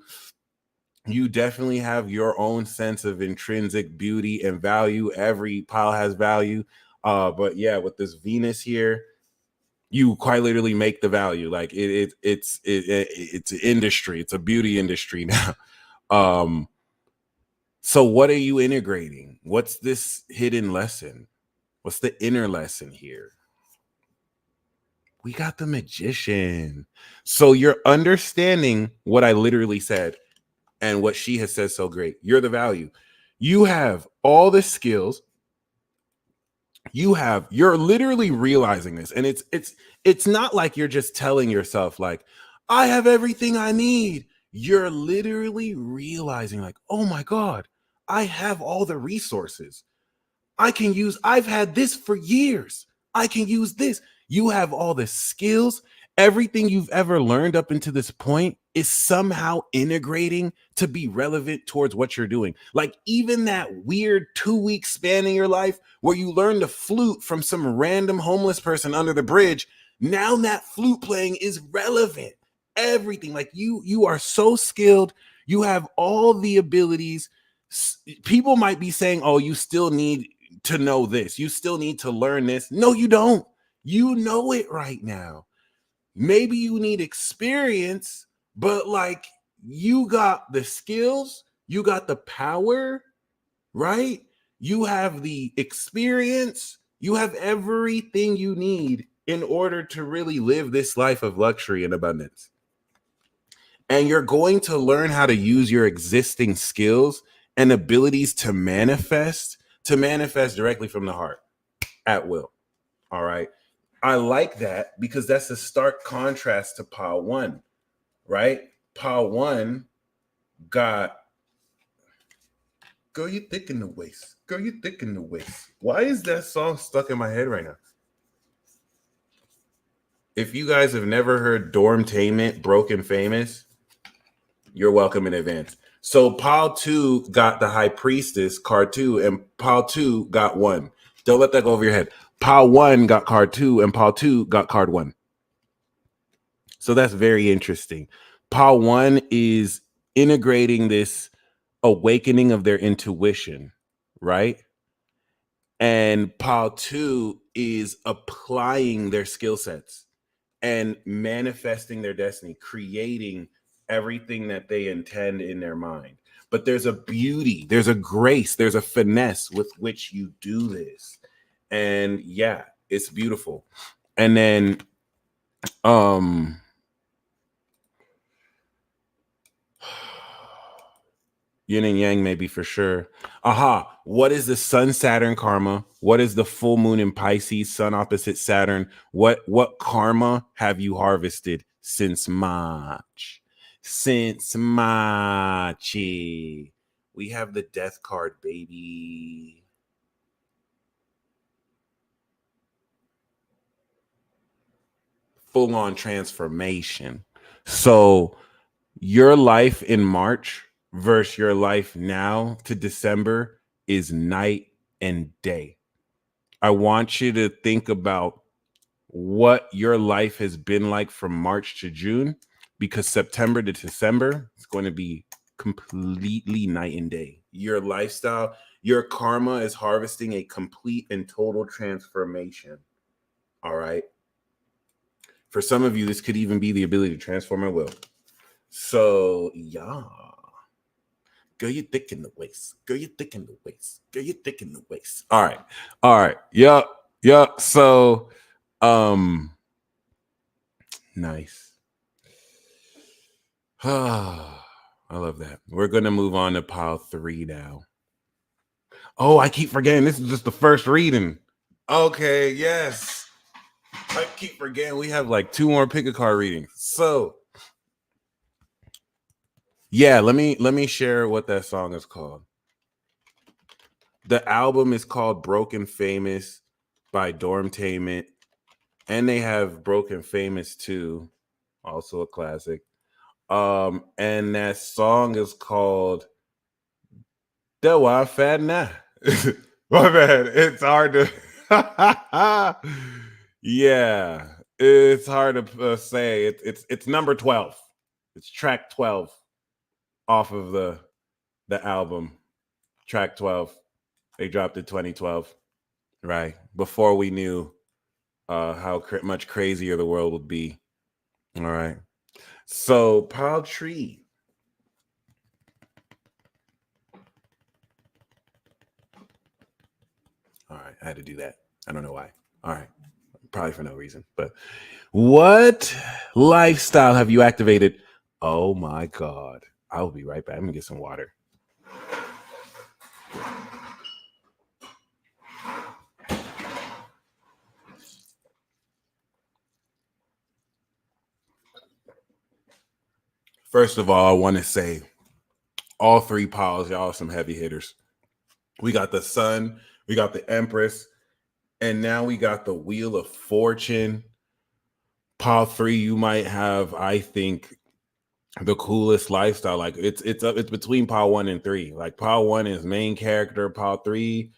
you definitely have your own sense of intrinsic beauty and value. Every pile has value. But yeah, with this Venus here, you quite literally make the value. Like it's an industry. It's a beauty industry now. So what are you integrating? What's this hidden lesson? What's the inner lesson here? We got the Magician. So you're understanding what I literally said and what she has said so great. You're the value. You have all the skills. You're literally realizing this, and it's not like you're just telling yourself like, I have everything I need. You're literally realizing like, oh my God, I have all the resources. I've had this for years. I can use this. You have all the skills. Everything you've ever learned up until this point is somehow integrating to be relevant towards what you're doing. Like even that weird 2-week span in your life where you learned the flute from some random homeless person under the bridge. Now that flute playing is relevant. Everything, like you are so skilled. You have all the abilities. People might be saying, oh, you still need to know this. You still need to learn this. No, you don't. You know it right now. Maybe you need experience, but like you got the skills, you got the power, right? You have the experience, you have everything you need in order to really live this life of luxury and abundance. And you're going to learn how to use your existing skills and abilities to manifest directly from the heart at will. All right. I like that because that's a stark contrast to pile one, right? Pile one got, girl, you thick in the waist. Girl, you thick in the waist. Why is that song stuck in my head right now? If you guys have never heard Dormtainment, Broken Famous, you're welcome in advance. So pile 2 got the High Priestess, card 2, and pile 2 got 1. Don't let that go over your head. Pile 1 got card 2, and pile 2 got card 1. So that's very interesting. Pile 1 is integrating this awakening of their intuition, right? And pile 2 is applying their skill sets and manifesting their destiny, creating everything that they intend in their mind. But there's a beauty, there's a grace, there's a finesse with which you do this. And yeah, it's beautiful. And then yin and yang maybe for sure. Aha, what is the sun Saturn karma? What is the full moon in Pisces, sun opposite Saturn? What karma have you harvested since March? Since March. We have the death card, baby. Full on transformation. So your life in March versus your life now to December is night and day. I want you to think about what your life has been like from March to June, because September to December is going to be completely night and day. Your lifestyle, your karma is harvesting a complete and total transformation. All right. For some of you, this could even be the ability to transform at will. So, yeah. Girl, you thick in the waist. Girl, you thick in the waist. Girl, you thick in the waist. All right. All right. Yup. So, nice. I love that. We're going to move on to pile 3 now. Oh, I keep forgetting. This is just the first reading. Okay. Yes. I keep forgetting. We have like 2 more pick a card readings. So, yeah, let me share what that song is called. The album is called Broken Famous by Dormtainment, and they have Broken Famous 2, also a classic. And that song is called The Wild Fat Now. My bad. It's hard to yeah, it's hard to say. It's number 12. It's track 12 off of the album. Track 12. They dropped it 2012, right? Before we knew how much crazier the world would be. All right. So, pile tree. All right. I had to do that. I don't know why. All right. Probably for no reason. But what lifestyle have you activated? Oh, my God. I'll be right back. I'm going to get some water. First of all, I want to say all three piles, y'all are some heavy hitters. We got the Sun, we got the Empress, and now we got the Wheel of Fortune. Pile three, you might have, I think, the coolest lifestyle. Like it's between pile one and three. Like pile one is main character, pile three,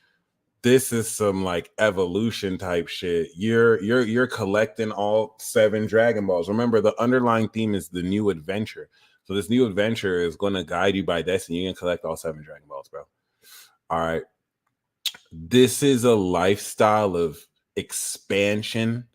this is some like evolution type shit. You're collecting all 7 Dragon Balls. Remember, the underlying theme is the new adventure. So this new adventure is going to guide you by destiny. You can collect all 7 Dragon Balls, bro. All right. This is a lifestyle of expansion,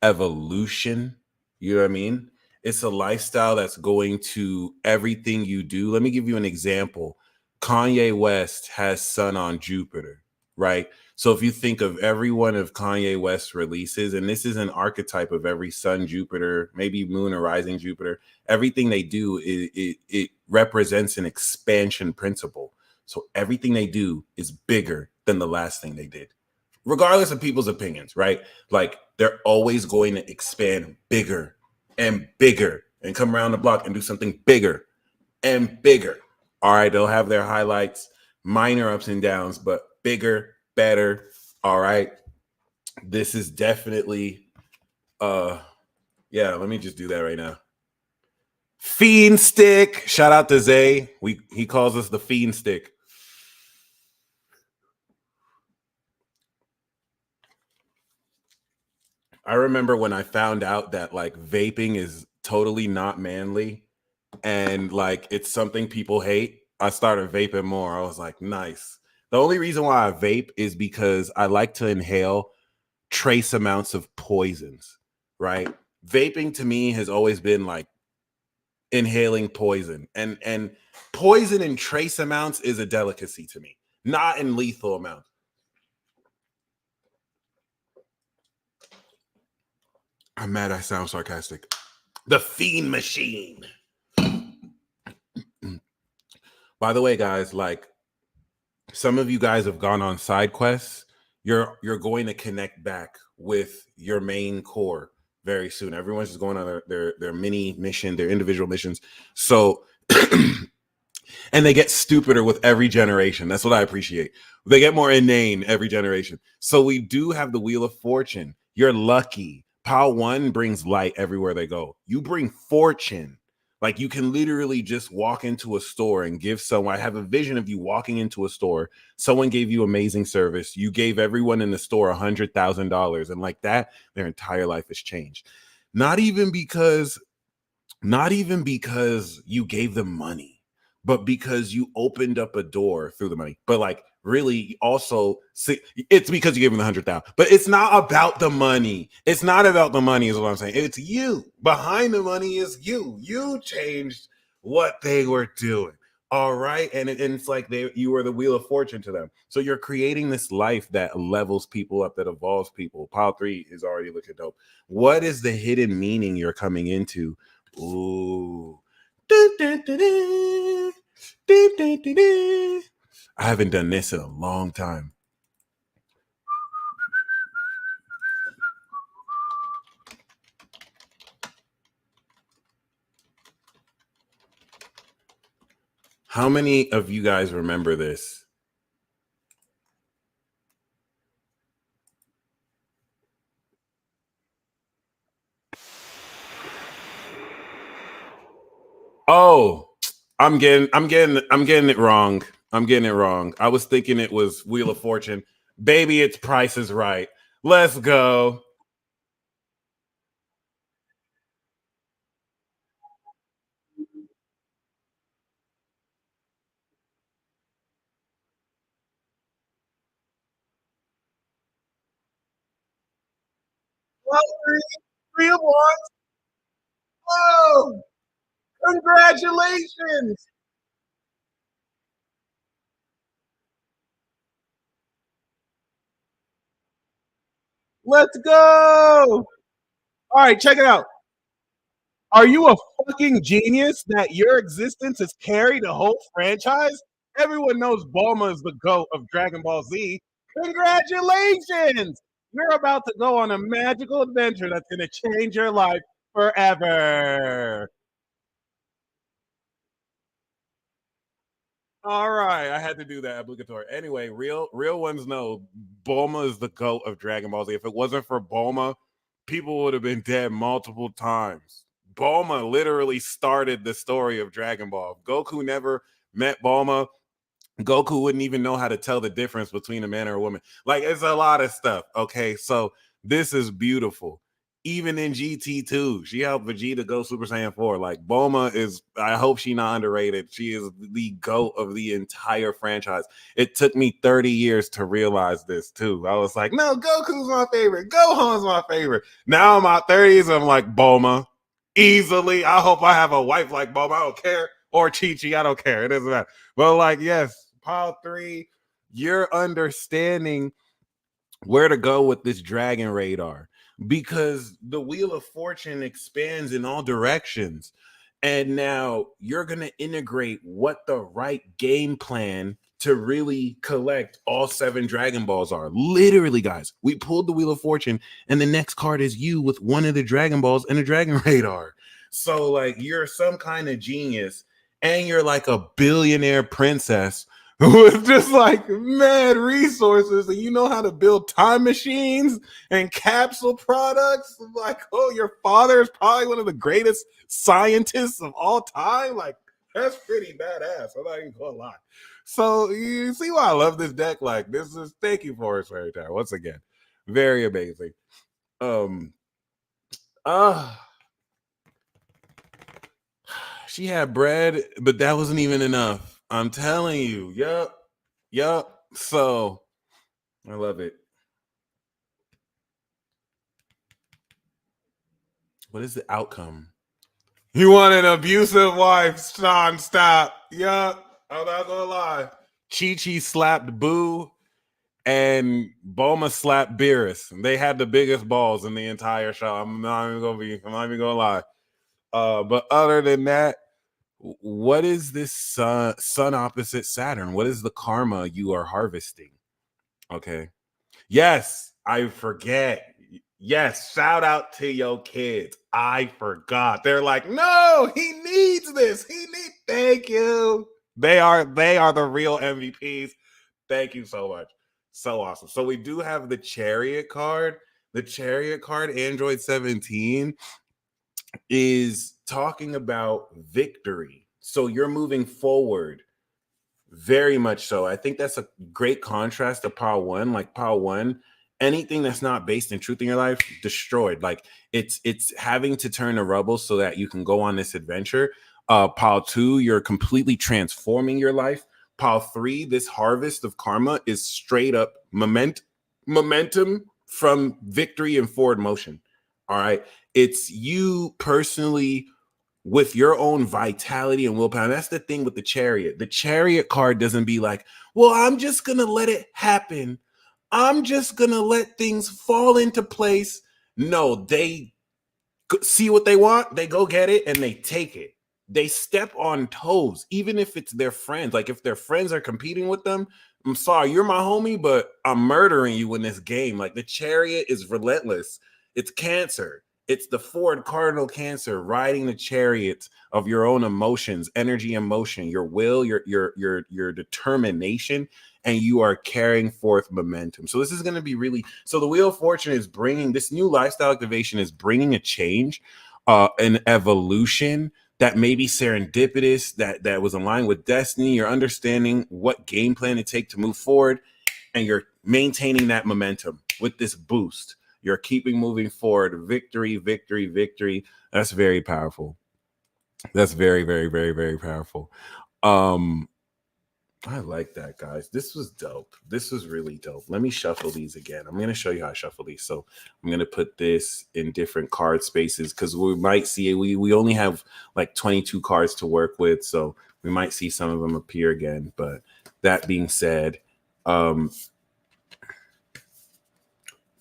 evolution. You know what I mean? It's a lifestyle that's going to everything you do. Let me give you an example. Kanye West has Sun on Jupiter, right? So if you think of every one of Kanye West's releases, and this is an archetype of every Sun, Jupiter, maybe Moon or Rising Jupiter, everything they do, it represents an expansion principle. So everything they do is bigger than the last thing they did, regardless of people's opinions, right? Like they're always going to expand bigger and come around the block and do something bigger and bigger. All right, they'll have their highlights, minor ups and downs, but bigger, better. All right. This is definitely yeah, let me just do that right now. Fiend stick. Shout out to Zay. He calls us the fiend stick. I remember when I found out that like vaping is totally not manly and like it's something people hate, I started vaping more. I was like, nice. The only reason why I vape is because I like to inhale trace amounts of poisons, right? Vaping to me has always been like inhaling poison, and poison in trace amounts is a delicacy to me, not in lethal amounts. I'm mad I sound sarcastic. The fiend machine. By the way, guys, like some of you guys have gone on side quests. You're going to connect back with your main core very soon. Everyone's just going on their mini mission, their individual missions. So and they get stupider with every generation. That's what I appreciate. They get more inane every generation. So we do have the Wheel of Fortune. You're lucky. Pile one brings light everywhere they go. You bring fortune. Like you can literally just walk into a store and give someone. I have a vision of you walking into a store. Someone gave you amazing service. You gave everyone in the store $100,000, and like that, their entire life has changed. Not even because you gave them money, but because you opened up a door through the money. But like really also it's because you gave them the 100,000. But it's not about the money. It's not about the money is what I'm saying. It's you. Behind the money is you. You changed what they were doing. All right. And it's like you were the Wheel of Fortune to them. So you're creating this life that levels people up, that evolves people. Pile three is already looking dope. What is the hidden meaning you're coming into? Ooh. I haven't done this in a long time. How many of you guys remember this? Oh, I'm getting it wrong. I'm getting it wrong. I was thinking it was Wheel of Fortune. Baby, it's Price is Right. Let's go. Well, three awards. Oh, congratulations. Let's go. All right, check it out. Are you a fucking genius that your existence has carried a whole franchise? Everyone knows Bulma is the GOAT of Dragon Ball Z. Congratulations! You're about to go on a magical adventure that's going to change your life forever. All right, I had to do that obligatory. Anyway, real ones know Bulma is the goat of Dragon Ball Z. If it wasn't for Bulma, people would have been dead multiple times. Bulma literally started the story of Dragon Ball. If Goku never met Bulma, Goku wouldn't even know how to tell the difference between a man or a woman. Like, it's a lot of stuff. Okay, so this is beautiful. Even in GT2, she helped Vegeta go Super Saiyan 4. Like, Bulma is, I hope she not underrated. She is the GOAT of the entire franchise. It took me 30 years to realize this too. I was like, no, Goku's my favorite. Gohan's my favorite. Now in my 30s, I'm like, Bulma. Easily. I hope I have a wife like Bulma. I don't care. Or Chi-Chi, I don't care. It doesn't matter. But like, yes, pile 3, you're understanding where to go with this dragon radar, because the wheel of fortune expands in all directions, and now you're going to integrate what the right game plan to really collect all 7 Dragon Balls are. Literally, guys, we pulled the wheel of fortune and the next card is you with one of the Dragon Balls and a dragon radar. So like, you're some kind of genius, and you're like a billionaire princess with just like mad resources, and you know how to build time machines and capsule products. Like, oh, your father is probably one of the greatest scientists of all time. Like, that's pretty badass. I'm not even gonna lie. So you see why I love this deck. Like, this is, thank you, Forest Fairy Tower, once again. Very amazing. Um uh she had bread, but that wasn't even enough. I'm telling you. Yup. So I love it. What is the outcome? You want an abusive wife, Sean? Stop. Yup. I'm not gonna lie. Chi Chi slapped Boo, and Bulma slapped Beerus. They had the biggest balls in the entire show. I'm not even gonna lie. But other than that, what is this sun opposite Saturn? What is the karma you are harvesting? Okay. Yes, I forget. Yes, shout out to your kids. I forgot. They're like, no, he needs this. He needs. Thank you. They are the real MVPs. Thank you so much. So awesome. So we do have the Chariot card. The Chariot card, Android 17, is talking about victory. So you're moving forward. Very much so. I think that's a great contrast to Power One. Like, Power One, anything that's not based in truth in your life, destroyed. Like, it's having to turn to rubble so that you can go on this adventure. Power 2, you're completely transforming your life. Power 3, this harvest of karma is straight up momentum from victory and forward motion. All right. It's you personally with your own vitality and willpower. And that's the thing with the Chariot. The Chariot card doesn't be like, well, I'm just going to let it happen. I'm just going to let things fall into place. No, they see what they want, they go get it, and they take it. They step on toes, even if it's their friends. Like, if their friends are competing with them, I'm sorry, you're my homie, but I'm murdering you in this game. Like, the Chariot is relentless. It's Cancer. It's the Ford Cardinal Cancer riding the chariot of your own emotions, energy, emotion, your will, your determination, and you are carrying forth momentum. So this is going to be really, so the Wheel of Fortune is bringing, this new lifestyle activation is bringing a change, an evolution that may be serendipitous, that was aligned with destiny. You're understanding what game plan to take to move forward, and you're maintaining that momentum with this boost. You're keeping moving forward. Victory, victory, victory. That's very powerful. That's very, very, very, very powerful. I like that, guys. This was dope. This was really dope. Let me shuffle these again. I'm going to show you how I shuffle these. So I'm going to put this in different card spaces, because we might see, we only have like 22 cards to work with. So we might see some of them appear again. But that being said,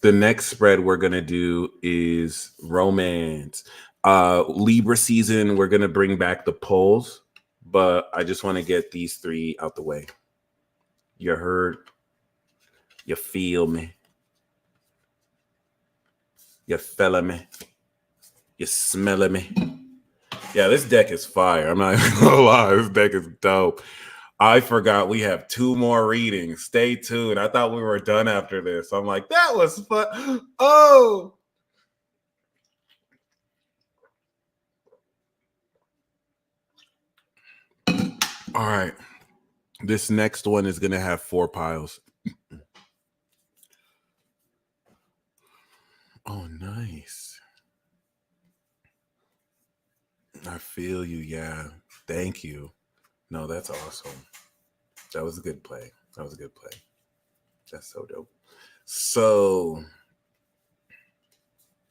the next spread we're going to do is romance. Libra season, we're going to bring back the polls, but I just want to get these 3 out the way. You heard? You feel me? You feeling me? You smelling me? Yeah, this deck is fire. I'm not even gonna lie. This deck is dope. I forgot we have 2 more readings. Stay tuned. I thought we were done after this. I'm like, that was fun. Oh. All right. This next one is going to have 4 piles. Oh, nice. I feel you. Yeah. Thank you. No, that's awesome. That was a good play. That was a good play. That's so dope. So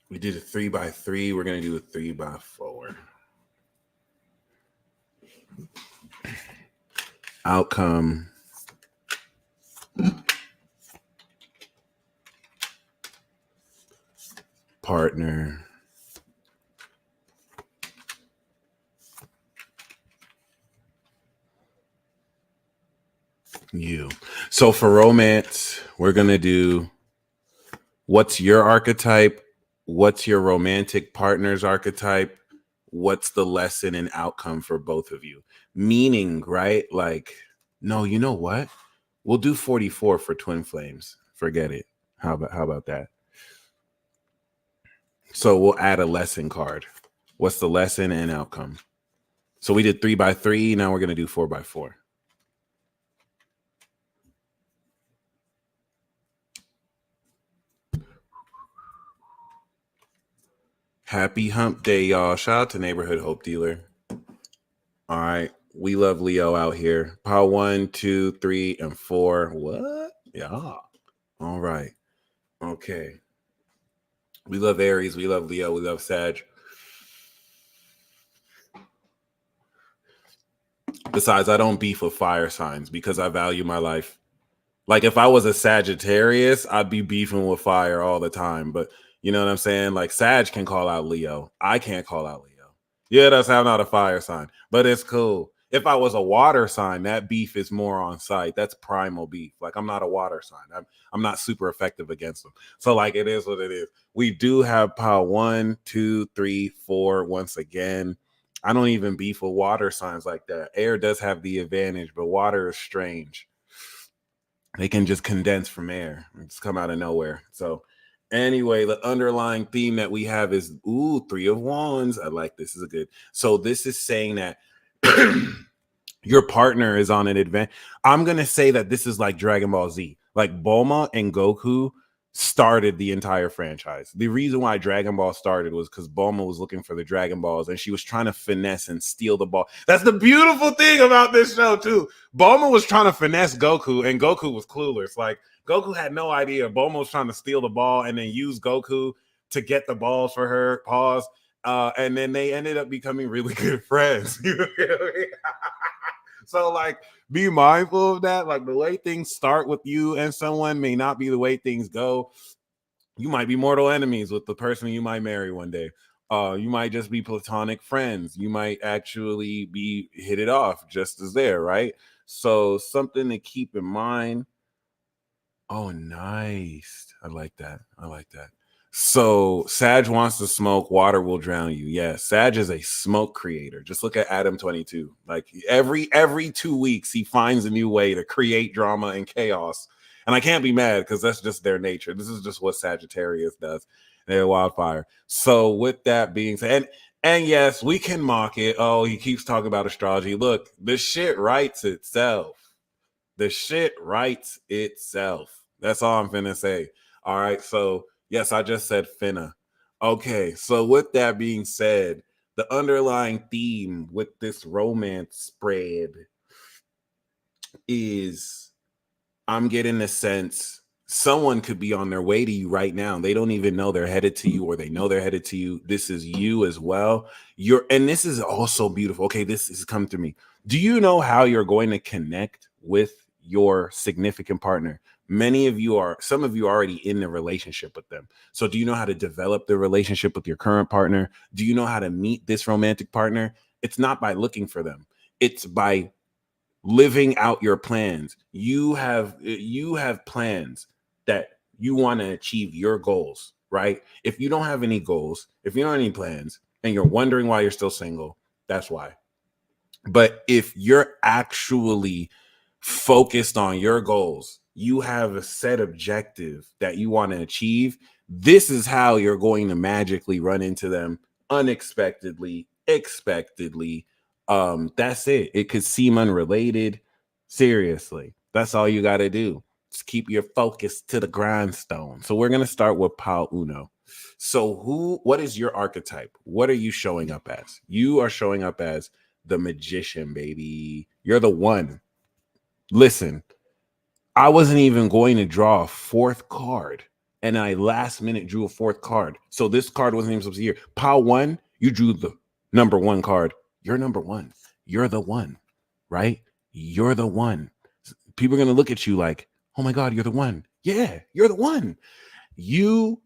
we did a 3x3. We're going to do a 3x4. Outcome. Partner. You. So for romance, we're going to do what's your archetype? What's your romantic partner's archetype? What's the lesson and outcome for both of you? Meaning, right? Like, no, you know what? We'll do 44 for twin flames. Forget it. How about that? So we'll add a lesson card. What's the lesson and outcome? So we did 3x3. Now we're going to do 4x4. Happy hump day, y'all. Shout out to Neighborhood Hope Dealer. All right. We love Leo out here. Pile 1, 2, 3, and 4. What? Yeah. All right. Okay. We love Aries. We love Leo. We love Sag. Besides, I don't beef with fire signs because I value my life. Like if I was a Sagittarius, I'd be beefing with fire all the time. But you know what I'm saying? Like Sag can call out Leo. I can't call out Leo. Yeah, that's how I'm not a fire sign, but it's cool. If I was a water sign, that beef is more on site. That's primal beef. Like I'm not a water sign. I'm not super effective against them. So like it is what it is. We do have pile 1, 2, 3, 4 once again. I don't even beef with water signs like that. Air does have the advantage, but water is strange. They can just condense from air and just come out of nowhere. So anyway, the underlying theme that we have is 3 of wands. I like this. Is a good. So this is saying that your partner is on an advance. I'm gonna say that this is like Dragon Ball Z. Like Bulma and Goku started the entire franchise. The reason why Dragon Ball started was because Bulma was looking for the Dragon Balls and she was trying to finesse and steal the ball. That's the beautiful thing about this show, too. Bulma was trying to finesse Goku, and Goku was clueless. Like, Goku had no idea. Bulma was trying to steal the ball and then use Goku to get the balls for her. Pause. And then they ended up becoming really good friends. So, like, be mindful of that. Like, the way things start with you and someone may not be the way things go. You might be mortal enemies with the person you might marry one day. You might just be platonic friends. You might actually be hit it off just as there, right? So something to keep in mind. Oh, nice. I like that. I like that. So Sag wants to smoke, water will drown you. Yeah, Sag is a smoke creator. Just look at Adam 22. Like every 2 weeks, he finds a new way to create drama and chaos. And I can't be mad because that's just their nature. This is just what Sagittarius does. They're wildfire. So with that being said, and yes, we can mock it. Oh, he keeps talking about astrology. Look, this shit writes itself. The shit writes itself. That's all I'm finna say. All right. So, yes, I just said finna. Okay. So, with that being said, the underlying theme with this romance spread is I'm getting the sense someone could be on their way to you right now. They don't even know they're headed to you, or they know they're headed to you. This is you as well. And this is also beautiful. Okay, this has come to me. Do you know how you're going to connect with your significant partner? Some of you are already in the relationship with them. So do you know how to develop the relationship with your current partner? Do you know how to meet this romantic partner? It's not by looking for them. It's by living out your plans. You have plans that you want to achieve your goals, right? If you don't have any goals, if you don't have any plans, and you're wondering why you're still single, that's why. But if you're actually focused on your goals, you have a set objective that you want to achieve, this is how you're going to magically run into them unexpectedly, expectedly. That's it. It could seem unrelated. Seriously, that's all you got to do. Just keep your focus to the grindstone. So we're gonna start with Pal Uno. So what is your archetype? What are you showing up as? You are showing up as the magician, baby. You're the one. Listen, I wasn't even going to draw a fourth card, and I last minute drew a fourth card. So this card wasn't even supposed to be here. Pile one, you drew the number one card. You're number one. You're the one, right? You're the one. People are going to look at you like, oh my God, you're the one. Yeah, you're the one. You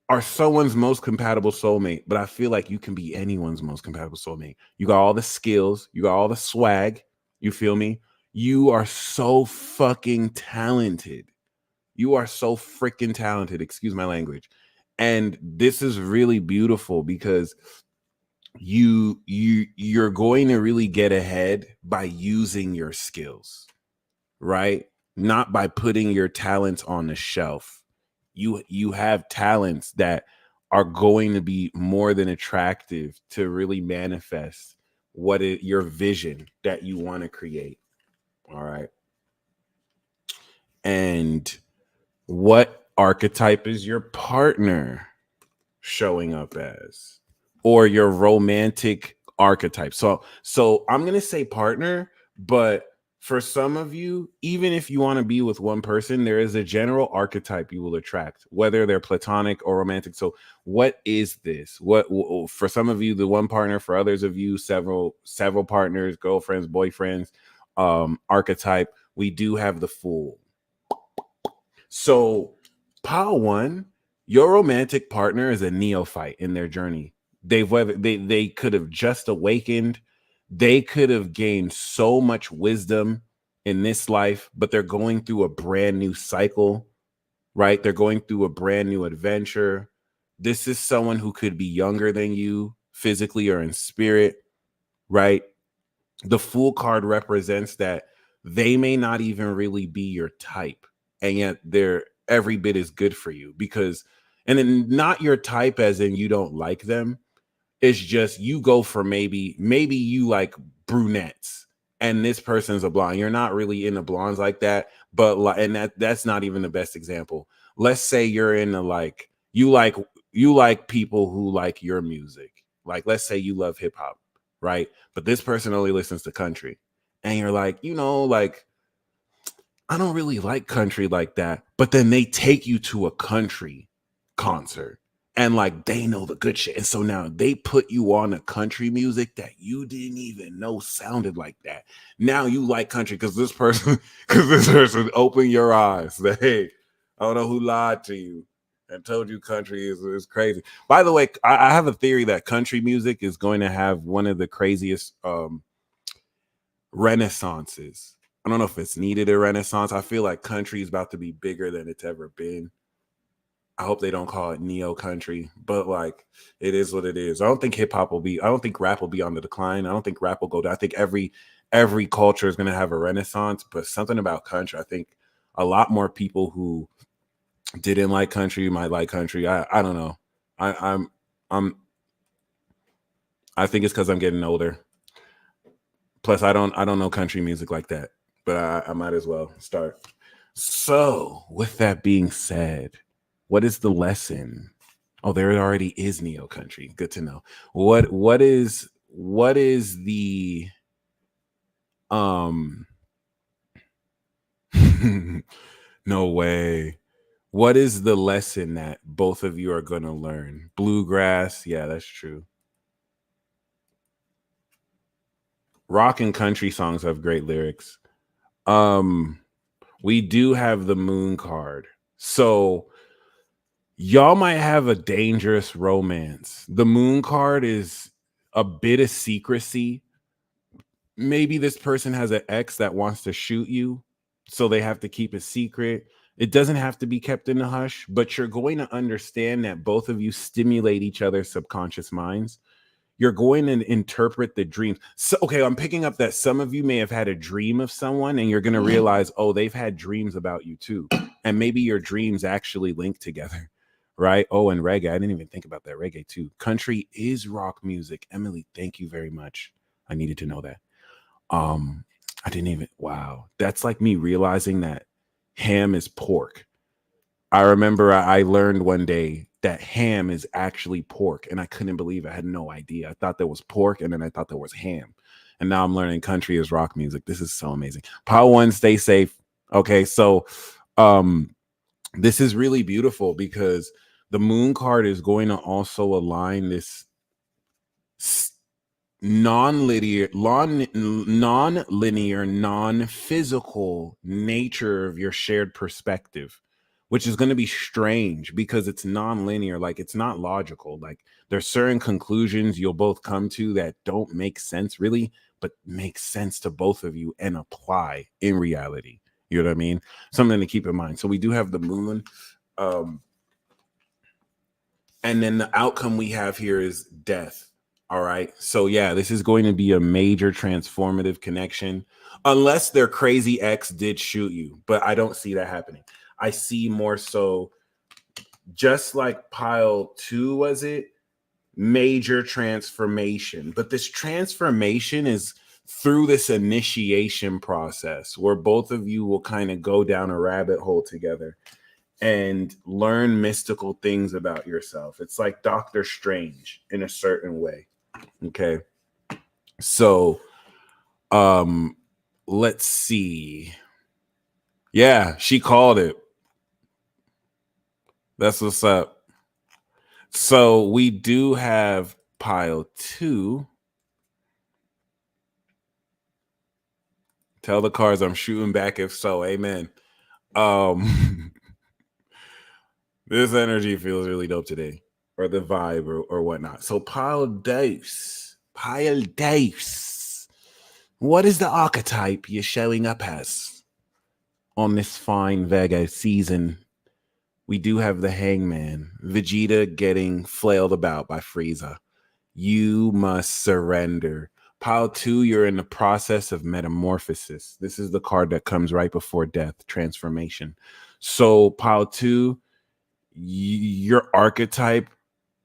are someone's most compatible soulmate, but I feel like you can be anyone's most compatible soulmate. You got all the skills, you got all the swag. You feel me? You are so fucking talented. You are so freaking talented. Excuse my language. And this is really beautiful because you're going to really get ahead by using your skills, right? Not by putting your talents on the shelf. You have talents that are going to be more than attractive to really manifest your vision that you want to create. All right. And what archetype is your partner showing up as, or your romantic archetype? So I'm going to say partner, but for some of you, even if you want to be with one person, there is a general archetype you will attract, whether they're platonic or romantic. So what is this? What for some of you, the one partner, for others of you, several partners, girlfriends, boyfriends, archetype. We do have the Fool. So, pile one, your romantic partner is a neophyte in their journey. They could have just awakened. They could have gained so much wisdom in this life, but they're going through a brand new cycle, right? They're going through a brand new adventure. This is someone who could be younger than you physically or in spirit, right? The Fool card represents that they may not even really be your type, and yet they're every bit as good for you, because and then not your type as in you don't like them. It's just you go for maybe you like brunettes and this person's a blonde. You're not really into blondes like that, but like, and that's not even the best example. Let's say you're into like you like people who like your music. Like, let's say you love hip hop, right? But this person only listens to country. And you're like, like, I don't really like country like that. But then they take you to a country concert and like they know the good shit. And so now they put you on a country music that you didn't even know sounded like that. Now you like country because this person opened your eyes. That, hey, I don't know who lied to you and told you country is crazy. By the way, I have a theory that country music is going to have one of the craziest renaissances. I don't know if it's needed a renaissance. I feel like country is about to be bigger than it's ever been. I hope they don't call it neo country, but like it is what it is. I don't think rap will be on the decline. I don't think rap will go down. I think every culture is going to have a renaissance, but something about country, I think a lot more people who didn't like country might like country. I don't know. I'm I think it's because I'm getting older. Plus, I don't know country music like that, but I might as well start. So, with that being said, what is the lesson? Oh, there already is neo country. Good to know. What is the um no way. What is the lesson that both of you are going to learn? Bluegrass, yeah, that's true. Rock and country songs have great lyrics. Um we do have the Moon card. So y'all might have a dangerous romance. The Moon card is a bit of secrecy. Maybe this person has an ex that wants to shoot you, so they have to keep a secret. It doesn't have to be kept in a hush, but you're going to understand that both of you stimulate each other's subconscious minds. You're going to interpret the dreams. So, okay, I'm picking up that some of you may have had a dream of someone and you're going to realize, oh, they've had dreams about you too. And maybe your dreams actually link together, right? Oh, and reggae. I didn't even think about that. Reggae too. Country is rock music. Emily, thank you very much. I needed to know that. I didn't even, wow. That's like me realizing that ham is pork. I remember I learned one day that ham is actually pork, and I couldn't believe it. I had no idea. I thought there was pork, and then I thought there was ham. And now I'm learning country is rock music. This is so amazing. Power one, stay safe. Okay, so this is really beautiful because the moon card is going to also align this non-linear, non-physical nature of your shared perspective, which is going to be strange because it's non-linear. Like, it's not logical. Like, there's certain conclusions you'll both come to that don't make sense really, but make sense to both of you and apply in reality. You know what I mean? Something to keep in mind. So we do have the moon. And then the outcome we have here is death. All right. So yeah, this is going to be a major transformative connection, unless their crazy ex did shoot you. But I don't see that happening. I see more so, just like pile 2, was it? Major transformation. But this transformation is through this initiation process where both of you will kind of go down a rabbit hole together and learn mystical things about yourself. It's like Doctor Strange in a certain way. Okay. So let's see. Yeah, she called it. That's what's up. So we do have pile 2. Tell the cards I'm shooting back if so. Amen. This energy feels really dope today, or the vibe or whatnot. So pile dose. What is the archetype you're showing up as on this fine Virgo season? We do have the Hangman, Vegeta getting flailed about by Frieza. You must surrender. Pile 2, you're in the process of metamorphosis. This is the card that comes right before death, transformation. So pile 2, your archetype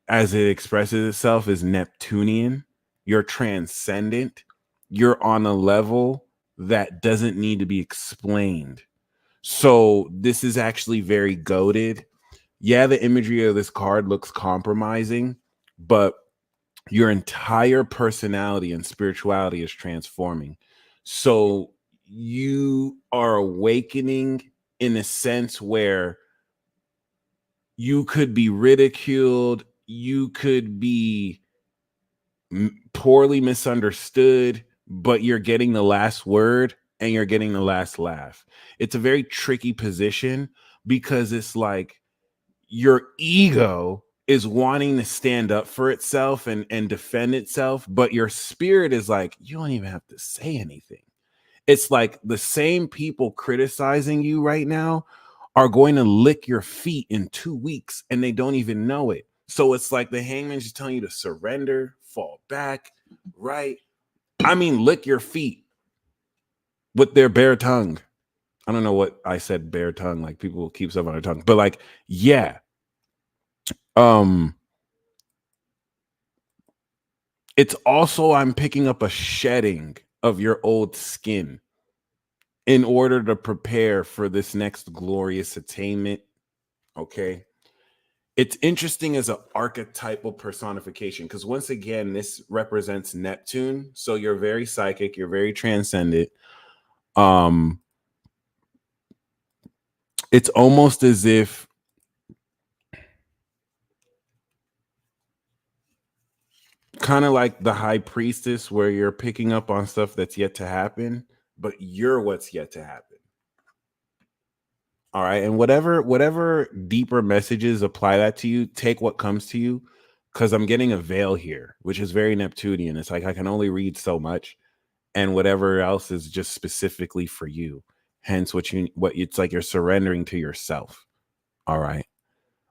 as it expresses itself is Neptunian. You're transcendent. You're on a level that doesn't need to be explained. So this is actually very goated. Yeah, the imagery of this card looks compromising, but your entire personality and spirituality is transforming. So you are awakening in a sense where you could be ridiculed, you could be poorly misunderstood, but you're getting the last word and you're getting the last laugh. It's a very tricky position because it's like your ego is wanting to stand up for itself and defend itself, but your spirit is like, you don't even have to say anything. It's like the same people criticizing you right now are going to lick your feet in 2 weeks and they don't even know it. So it's like the Hangman's just telling you to surrender, fall back, right? I mean, lick your feet with their bare tongue. I don't know what I said, bare tongue, like people keep stuff on their tongue, but like, yeah. It's also, I'm picking up a shedding of your old skin in order to prepare for this next glorious attainment. Okay. It's interesting as an archetypal personification because once again, this represents Neptune. So you're very psychic, you're very transcendent. It's almost as if kind of like the high priestess, where you're picking up on stuff that's yet to happen, but you're what's yet to happen. All right. And whatever deeper messages apply that to you, take what comes to you. Because I'm getting a veil here, which is very Neptunian. It's like I can only read so much, and whatever else is just specifically for you. Hence, what it's like you're surrendering to yourself. All right.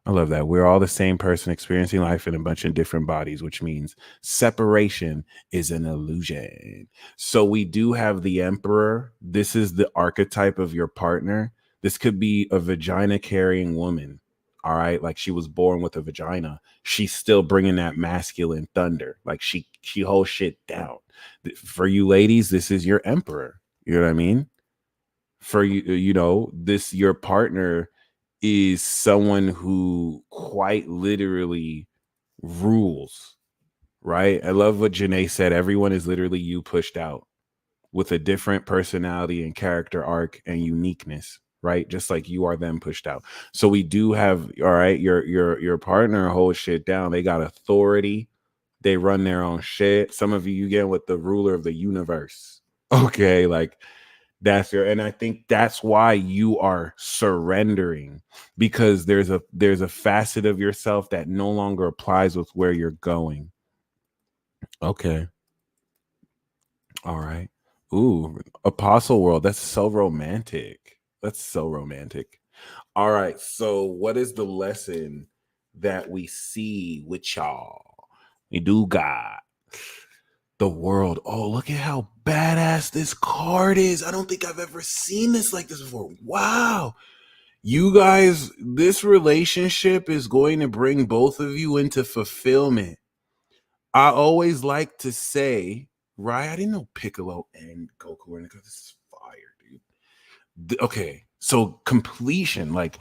I love that. We're all the same person experiencing life in a bunch of different bodies, which means separation is an illusion. So we do have the Emperor. This is the archetype of your partner. This could be a vagina carrying woman. All right. Like she was born with a vagina. She's still bringing that masculine thunder. Like she holds shit down. For you ladies, this is your Emperor. You know what I mean? For you, this your partner is someone who quite literally rules, right? I love what Janae said. Everyone is literally you pushed out with a different personality and character arc and uniqueness, right? Just like you are them pushed out. So we do have, all right, your partner holds shit down. They got authority. They run their own shit. Some of you get with the ruler of the universe. Okay, like and I think that's why you are surrendering, because there's a facet of yourself that no longer applies with where you're going. Okay. All right. Ooh, Apostle World. That's so romantic. That's so romantic. All right. So what is the lesson that we see with y'all? We do got the world. Oh, look at how badass this card is. I don't think I've ever seen this like this before. Wow. You guys, this relationship is going to bring both of you into fulfillment. I always like to say, right? I didn't know Piccolo and Goku were in it because this is fire, dude. Okay. So completion, like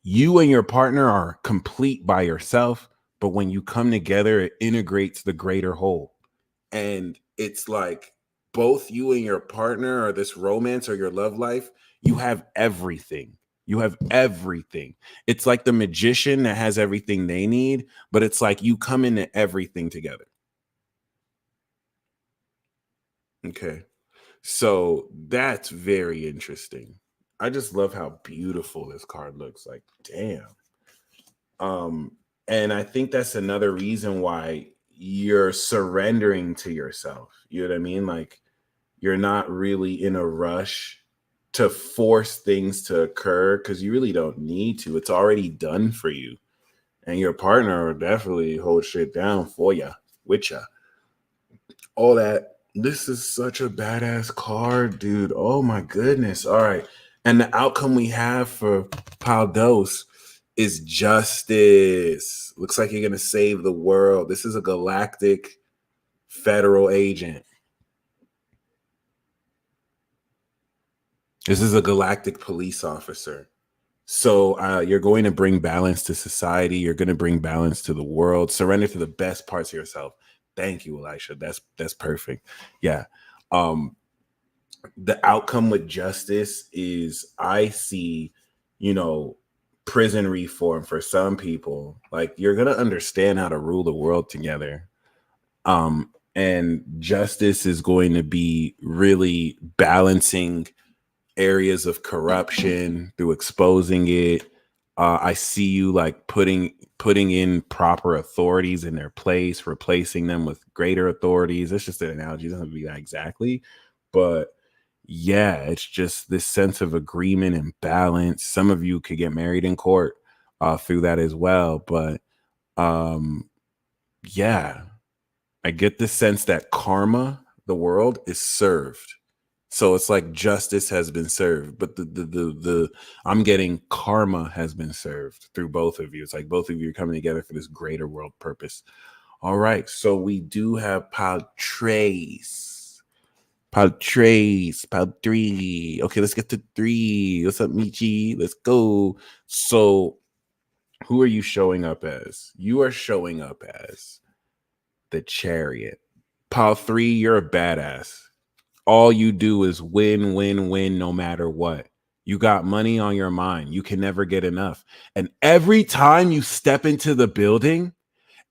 you and your partner are complete by yourself, but when you come together, it integrates the greater whole. And it's like both you and your partner or this romance or your love life, you have everything. You have everything. It's like the magician that has everything they need, but it's like you come into everything together. Okay. So that's very interesting. I just love how beautiful this card looks. Like, damn. And I think that's another reason why you're surrendering to yourself. You know what I mean? Like you're not really in a rush to force things to occur because you really don't need to. It's already done for you. And your partner will definitely hold shit down for you, with you. All that. This is such a badass card, dude. Oh my goodness. All right. And the outcome we have for Paldos is justice. Looks like you're going to save the world. This is a galactic federal agent. This is a galactic police officer. So you're going to bring balance to society. You're going to bring balance to the world. Surrender to the best parts of yourself. Thank you, Elisha. That's perfect. Yeah. The outcome with justice is I see, prison reform for some people. Like you're going to understand how to rule the world together. And justice is going to be really balancing areas of corruption through exposing it. I see you like putting in proper authorities in their place, replacing them with greater authorities. It's just an analogy. It doesn't have to be that exactly, but yeah, it's just this sense of agreement and balance. Some of you could get married in court through that as well, but yeah, I get the sense that karma, the world, is served. So it's like justice has been served, but the I'm getting karma has been served through both of you. It's like both of you are coming together for this greater world purpose. All right, so we do have Paltrace. Pal 3. Okay, let's get to 3. What's up, Michi? Let's go. So who are you showing up as? You are showing up as the Chariot. Pal 3, you're a badass. All you do is win, win, win, no matter what. You got money on your mind. You can never get enough. And every time you step into the building,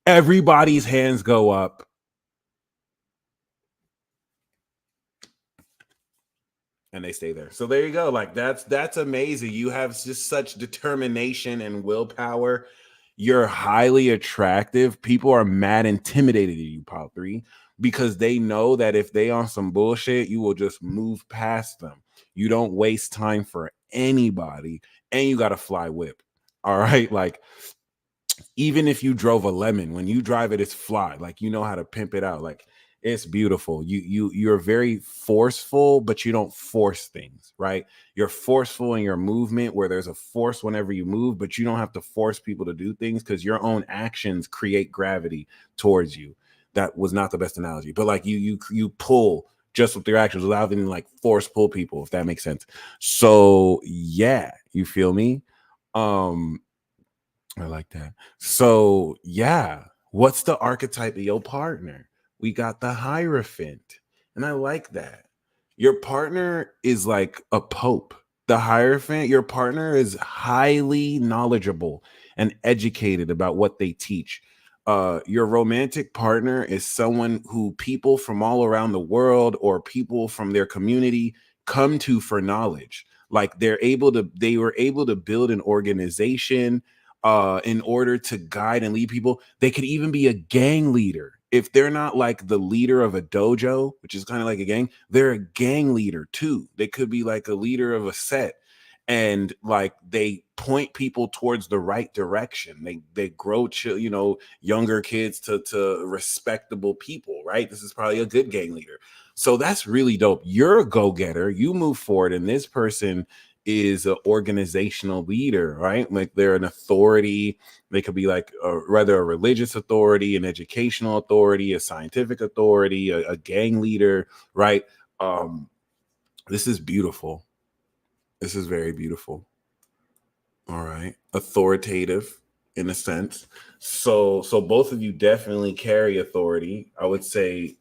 everybody's hands go up. And they stay there. So there you go. Like that's amazing. You have just such determination and willpower. You're highly attractive. People are mad intimidated at you, Pop 3, because they know that if they on some bullshit, you will just move past them. You don't waste time for anybody, and you got a fly whip. All right. Like, even if you drove a lemon, when you drive it, it's fly. Like, you know how to pimp it out. Like, it's beautiful. You're very forceful, but you don't force things, right? You're forceful in your movement, where there's a force whenever you move, but you don't have to force people to do things, because your own actions create gravity towards you. That was not the best analogy, but like, you pull just with your actions without having to like force pull people, if that makes sense. So yeah, you feel me? Um, I like that. So, yeah, what's the archetype of your partner? We got the Hierophant, and I like that. Your partner is like a pope. The Hierophant, your partner is highly knowledgeable and educated about what they teach. Your romantic partner is someone who people from all around the world or people from their community come to for knowledge. Like, they were able to build an organization in order to guide and lead people. They could even be a gang leader. If they're not like the leader of a dojo, which is kind of like a gang, they're a gang leader too. They could be like a leader of a set, and like they point people towards the right direction. They grow younger kids to respectable people, right? This is probably a good gang leader. So that's really dope. You're a go-getter. You move forward, and this person is an organizational leader, right? Like, they're an authority. They could be like rather a religious authority, an educational authority, a scientific authority, a gang leader, right? Um, this is beautiful. This is very beautiful. All right. Authoritative in a sense. So both of you definitely carry authority. I would say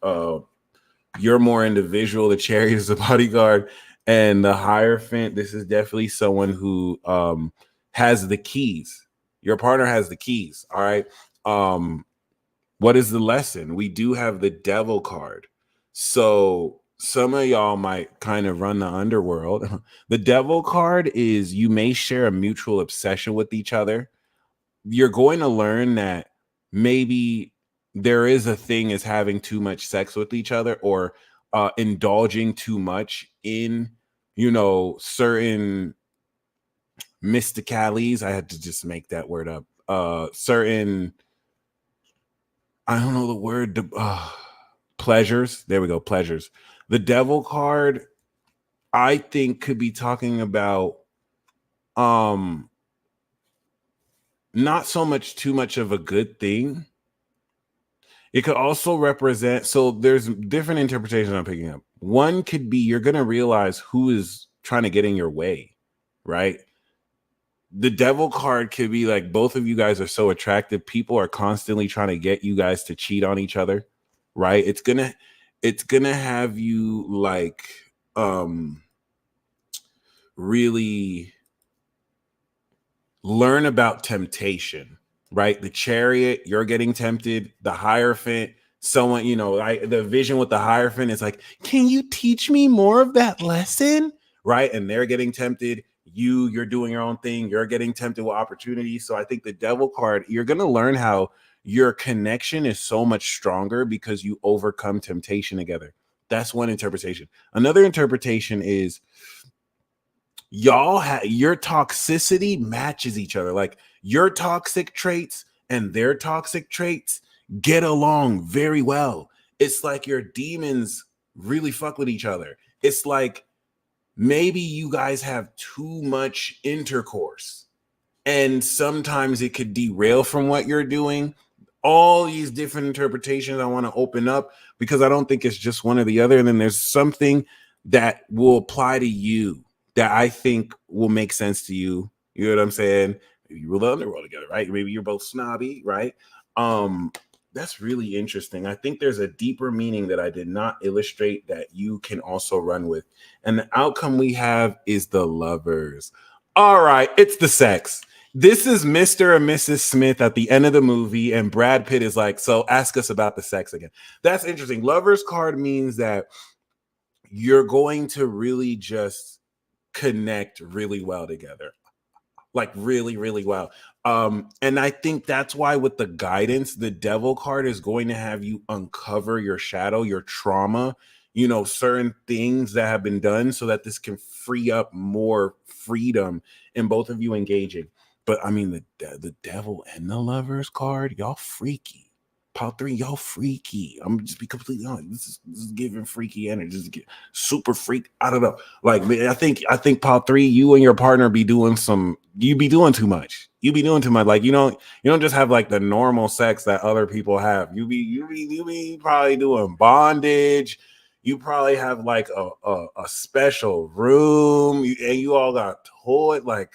you're more individual. The Chariot is a bodyguard, and the Hierophant, this is definitely someone who has the keys. Your partner has the keys. All right. Um, what is the lesson? We do have the Devil card. So some of y'all might kind of run the underworld. The Devil card is, you may share a mutual obsession with each other. You're going to learn that maybe there is a thing as having too much sex with each other, or indulging too much in, certain mysticalities. I had to just make that word up. Certain, I don't know the word, pleasures. There we go, pleasures. The Devil card, I think, could be talking about um not so much too much of a good thing. It could also represent, so there's different interpretations I'm picking up. One could be, you're going to realize who is trying to get in your way, right? The Devil card could be like, both of you guys are so attractive. People are constantly trying to get you guys to cheat on each other, right? It's gonna have you like really learn about temptation, right? The Chariot, you're getting tempted. The Hierophant, someone, the vision with the Hierophant is like, can you teach me more of that lesson? Right. And they're getting tempted. You're doing your own thing. You're getting tempted with opportunities. So I think the Devil card, you're going to learn how your connection is so much stronger because you overcome temptation together. That's one interpretation. Another interpretation is, your toxicity matches each other. Like, your toxic traits and their toxic traits get along very well. It's like your demons really fuck with each other. It's like maybe you guys have too much intercourse, and sometimes it could derail from what you're doing. All these different interpretations I want to open up, because I don't think it's just one or the other. And then there's something that will apply to you that I think will make sense to you. You know what I'm saying? Maybe you rule the underworld together, right? Maybe you're both snobby, right? Um, that's really interesting. I think there's a deeper meaning that I did not illustrate that you can also run with. And the outcome we have is the Lovers. All right, it's the sex. This is Mr. and Mrs. Smith at the end of the movie, and Brad Pitt is like, so ask us about the sex again. That's interesting. Lover's card means that you're going to really just connect really well together, like really, really well. And I think that's why with the guidance, the Devil card is going to have you uncover your shadow, your trauma, certain things that have been done, so that this can free up more freedom in both of you engaging. But I mean, the devil and the lovers card, y'all freaky. Pile 3, y'all freaky. I'm just be completely honest. This is giving freaky energy. Just get super freak. I don't know. Like, man, I think Pile 3, you and your partner be doing you be doing too much. You be doing too much. Like, you don't just have like the normal sex that other people have. You be probably doing bondage. You probably have like a special room, and you all got toy. Like,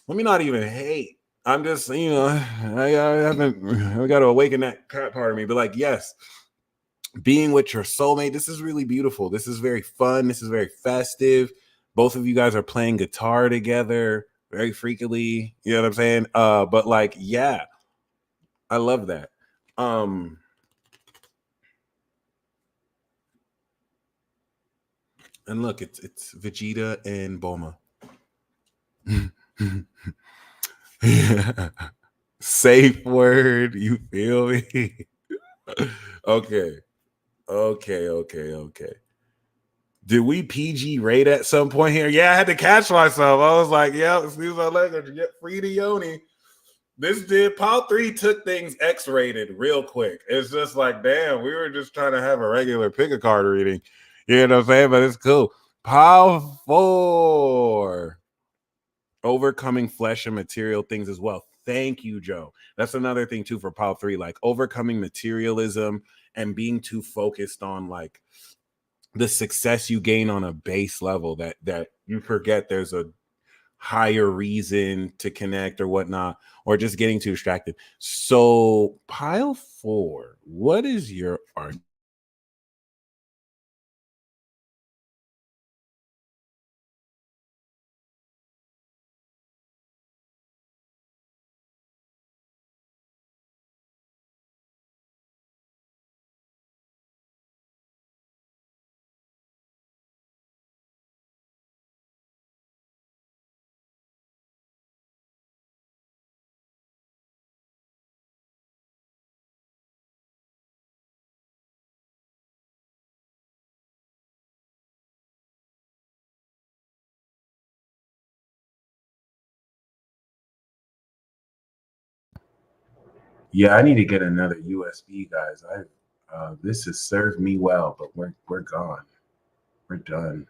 let me not even hate. I'm just, I got to awaken that cat part of me. But like, yes, being with your soulmate, this is really beautiful. This is very fun. This is very festive. Both of you guys are playing guitar together very freakily. You know what I'm saying? But like, yeah, I love that. And look, it's Vegeta and Bulma. Safe word, you feel me? Okay. Did we PG rate at some point here? Yeah, I had to catch myself. I was like, yeah, as soon as I let her get free to Yoni. This Pile 3 took things X-rated real quick. It's just like, damn, we were just trying to have a regular pick a card reading. You know what I'm saying? But it's cool. Pile 4. Overcoming flesh and material things as well. Thank you, Joe. That's another thing too for Pile 3, like overcoming materialism and being too focused on like the success you gain on a base level that you forget there's a higher reason to connect or whatnot, or just getting too distracted. So Pile 4, what is your art? Yeah, I need to get another USB, guys. This has served me well, but we're gone. We're done.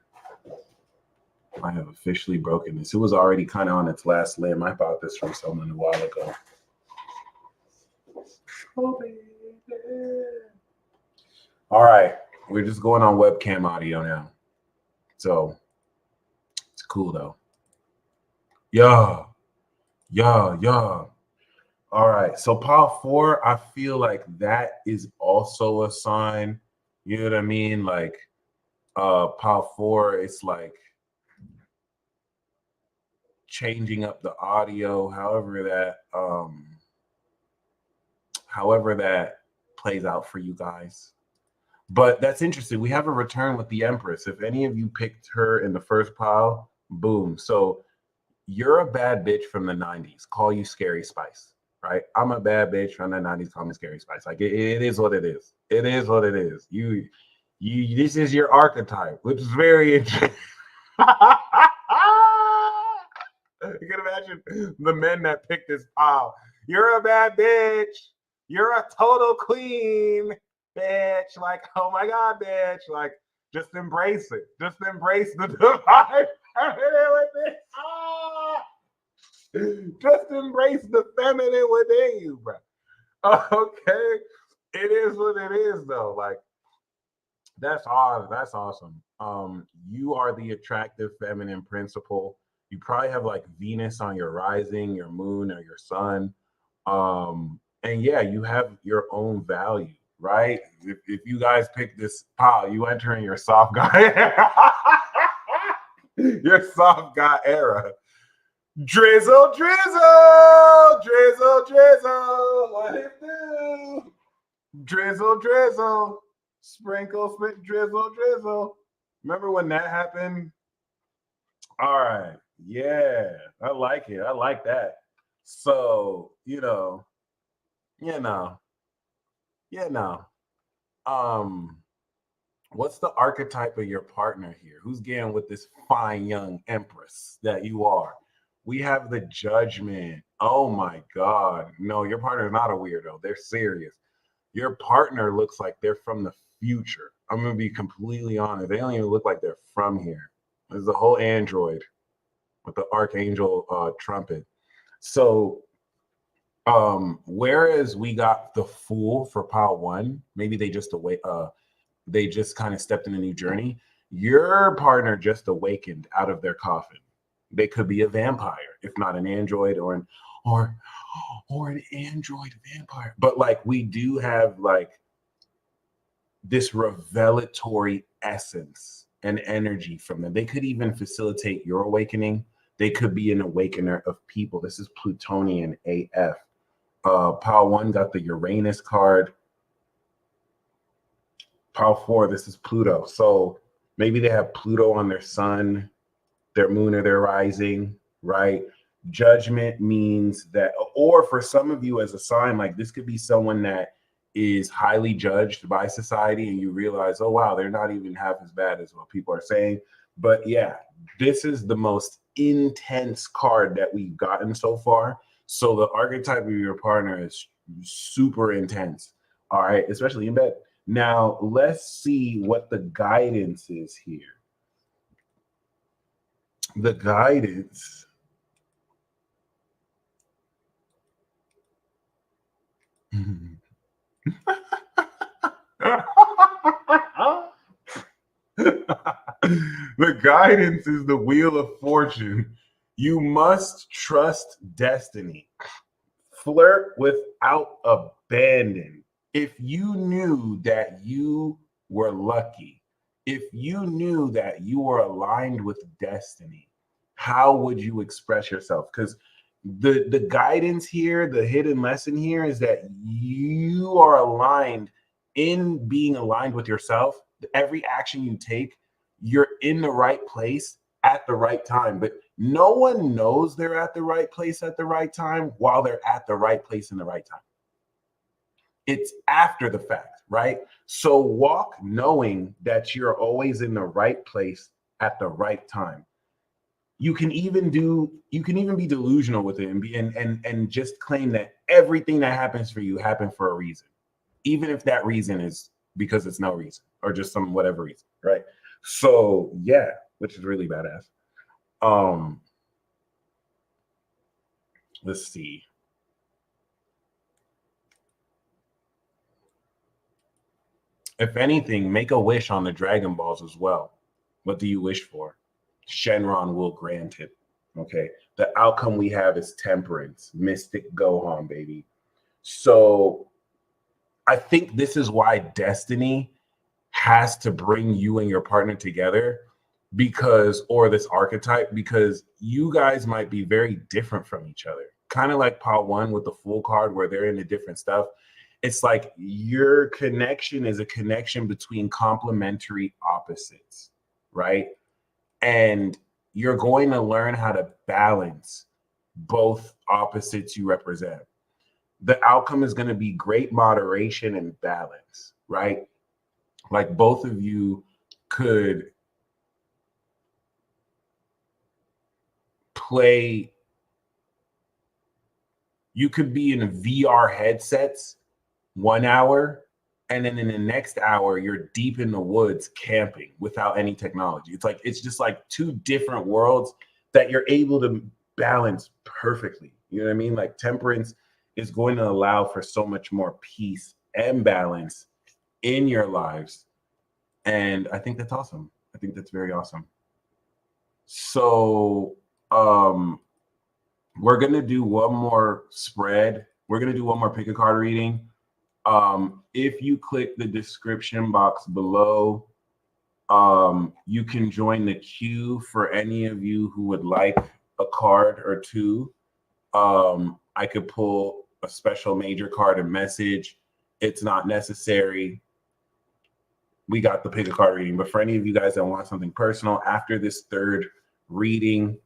I have officially broken this. It was already kind of on its last limb. I bought this from someone a while ago. Oh, baby. All right, we're just going on webcam audio now. So it's cool though. Yeah. All right. So Pile 4, I feel like that is also a sign. You know what I mean? Like Pile 4, it's like changing up the audio, however that plays out for you guys. But that's interesting. We have a return with the Empress. If any of you picked her in the first pile, boom. So you're a bad bitch from the 90s. Call you Scary Spice, right? I'm a bad bitch from the 90s. Call me Scary Spice. Like it is what it is. It is what it is. You this is your archetype, which is very interesting. You can imagine the men that picked this pile. You're a bad bitch. You're a total queen, bitch. Like, oh my God, bitch. Like, just embrace it. Just embrace the divine feminine within. Just embrace the feminine within you, bro. Okay. It is what it is, though. Like, that's awesome. That's awesome. You are the attractive feminine principle. You probably have like Venus on your rising, your moon, or your sun. And yeah, you have your own value, right? If you guys pick this pile, you enter in your soft guy, your soft guy era. Drizzle, drizzle, drizzle, drizzle. What it do? Drizzle, drizzle. Sprinkle, drizzle, drizzle. Remember when that happened? All right. Yeah, I like it. I like that. So, you know, you know. Um, what's the archetype of your partner here? Who's getting with this fine young empress that you are? We have the Judgment. Oh my God. No, your partner's not a weirdo. They're serious. Your partner looks like they're from the future. I'm gonna be completely honest. They don't even look like they're from here. There's the whole android with the archangel trumpet. So whereas we got the Fool for pile one, maybe they just kind of stepped in a new journey. Your partner just awakened out of their coffin. They could be a vampire, if not an android or or an android vampire. But like we do have like this revelatory essence and energy from them. They could even facilitate your awakening. They could be an awakener of people. This is Plutonian AF. Pile one got the Uranus card. Pile four, this is Pluto. So maybe they have Pluto on their sun, their moon, or their rising, right? Judgment means that, or for some of you as a sign, like this could be someone that is highly judged by society and you realize, oh, wow, they're not even half as bad as what people are saying. But yeah, this is the most intense card that we've gotten so far. So the archetype of your partner is super intense, all right, especially in bed. Now, let's see what the guidance is here. The guidance. The guidance is the Wheel of Fortune. You must trust destiny. Flirt without abandon. If you knew that you were lucky, if you knew that you were aligned with destiny, how would you express yourself? Because the guidance here, the hidden lesson here is that you are aligned. In being aligned with yourself, every action you take, you're in the right place at the right time. But no one knows they're at the right place at the right time while they're at the right place in the right time. It's after the fact, right? So walk knowing that you're always in the right place at the right time. You can even be delusional with it and be and just claim that everything that happens for you happened for a reason, even if that reason is because it's no reason or just some whatever reason, right? So yeah, which is really badass. Um, let's see. If anything, make a wish on the Dragon Balls as well. What do you wish for? Shenron will grant it. Okay. The outcome we have is temperance, mystic Gohan, baby. So I think this is why destiny has to bring you and your partner together or this archetype, because you guys might be very different from each other. Kind of like Pile One with the Fool card where they're into different stuff. It's like your connection is a connection between complementary opposites, right? And you're going to learn how to balance both opposites you represent. The outcome is going to be great moderation and balance, right? Like both of you could play, you could be in VR headsets 1 hour, and then in the next hour you're deep in the woods camping without any technology. It's just like two different worlds that you're able to balance perfectly. You know what I mean? Like temperance is going to allow for so much more peace and balance in your lives. And I think that's awesome. I think that's very awesome. So we're gonna do one more spread. We're gonna do one more pick a card reading. If you click the description box below, you can join the queue for any of you who would like a card or two. I could pull a special major card and message. It's not necessary. We got the pick a card reading, but for any of you guys that want something personal after this third reading,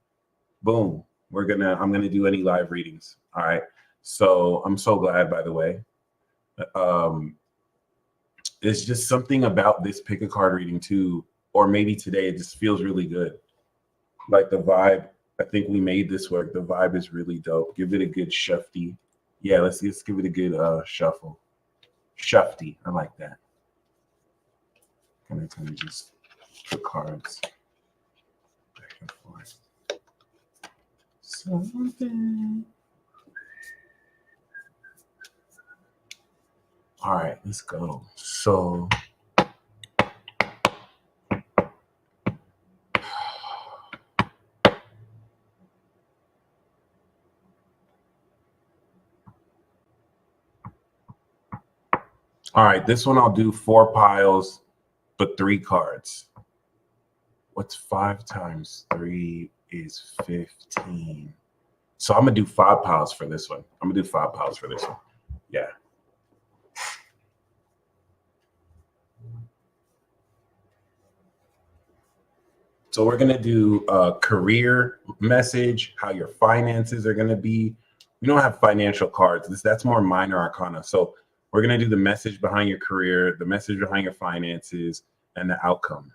boom, I'm gonna do any live readings. All right. So I'm so glad, by the way. It's just something about this pick a card reading too, or maybe today it just feels really good. Like the vibe I think we made this work. The vibe is really dope. Give it a good shufty. Yeah, let's give it a good shuffle. Shufty. I like that. Kind of just put cards back and forth. Something. All right, let's go. So all right, this one I'll do 4 piles, but 3 cards. What's 5 times 3 is 15. So I'm gonna do 5 piles for this one. Yeah. So we're gonna do a career message, how your finances are gonna be. We don't have financial cards. That's more minor arcana. So we're gonna do the message behind your career, the message behind your finances, and the outcome.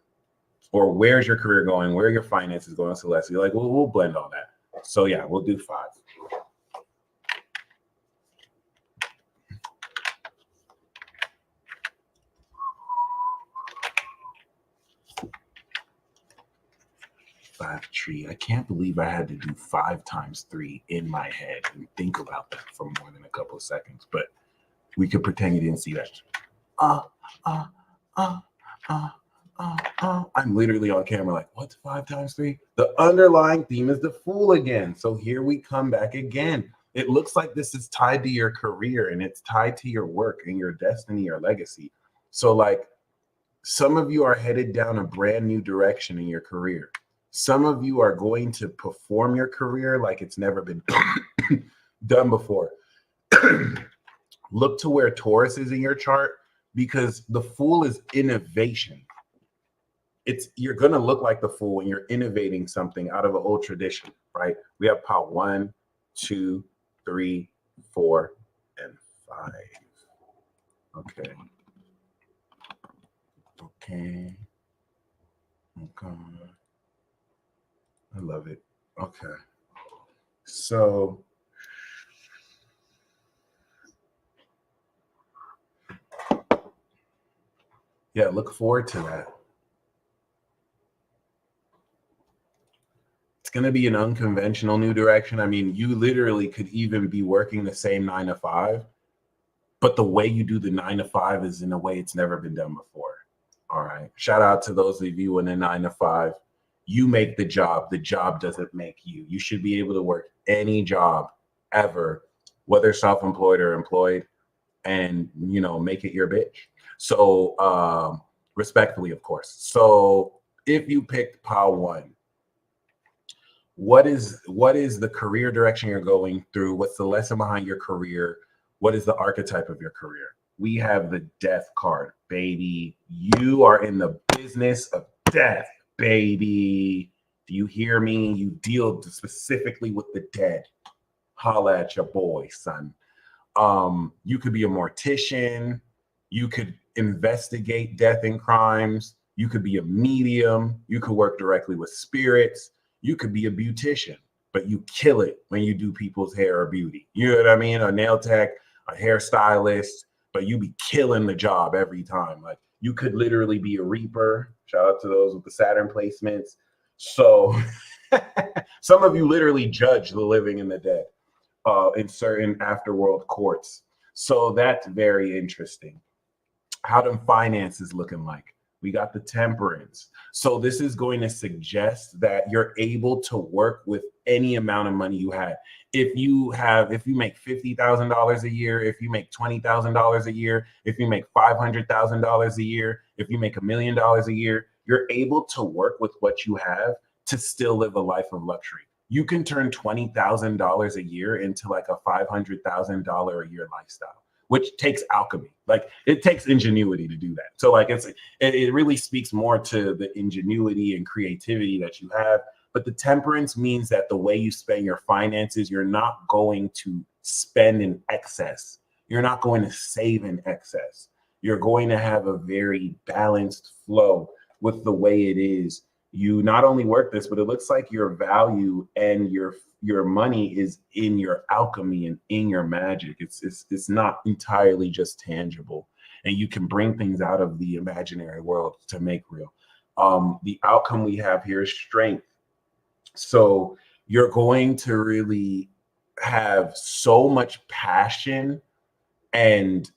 Or where's your career going? Where are your finances going? So let's be like, we'll blend all that. So yeah, we'll do 5. Tree. I can't believe I had to do 5 times 3 in my head and think about that for more than a couple of seconds. But we could pretend you didn't see that. I'm literally on camera like, what's 5 times 3? The underlying theme is the Fool again. So here we come back again. It looks like this is tied to your career and it's tied to your work and your destiny, your legacy. So like some of you are headed down a brand new direction in your career. Some of you are going to perform your career like it's never been done before. Look to where Taurus is in your chart because the Fool is innovation. You're going to look like the Fool when you're innovating something out of an old tradition, right? We have pile 1, 2, 3, 4, and 5. Okay. I love it. Okay. So yeah, look forward to that. It's going to be an unconventional new direction. I mean, you literally could even be working the same 9 to 5, but the way you do the 9 to 5 is in a way it's never been done before. All right. Shout out to those of you in a 9 to 5. You make the job doesn't make you. You should be able to work any job ever, whether self-employed or employed, and make it your bitch. So respectfully, of course. So if you picked pile 1, what is the career direction you're going through? What's the lesson behind your career? What is the archetype of your career? We have the Death card, baby. You are in the business of death, baby. Do you hear me? You deal specifically with the dead. Holla at your boy, son. You could be a mortician. You could investigate death and crimes. You could be a medium. You could work directly with spirits. You could be a beautician, but you kill it when you do people's hair or beauty. You know what I mean? A nail tech, a hairstylist, but you be killing the job every time. Like you could literally be a reaper. Shout out to those with the Saturn placements. So some of you literally judge the living and the dead in certain afterworld courts. So that's very interesting. How do finances looking like? We got the Temperance. So this is going to suggest that you're able to work with any amount of money you have. If you make $50,000 a year, if you make $20,000 a year, if you make $500,000 a year, if you make $1 million a year, you're able to work with what you have to still live a life of luxury. You can turn $20,000 a year into like a $500,000 a year lifestyle, which takes alchemy. Like it takes ingenuity to do that. So like it really speaks more to the ingenuity and creativity that you have. But the Temperance means that the way you spend your finances, you're not going to spend in excess. You're not going to save in excess. You're going to have a very balanced flow with the way it is, You not only work this, but it looks like your value and your money is in your alchemy and in your magic. It's not entirely just tangible, and you can bring things out of the imaginary world to make real. The outcome we have here is strength. So you're going to really have so much passion and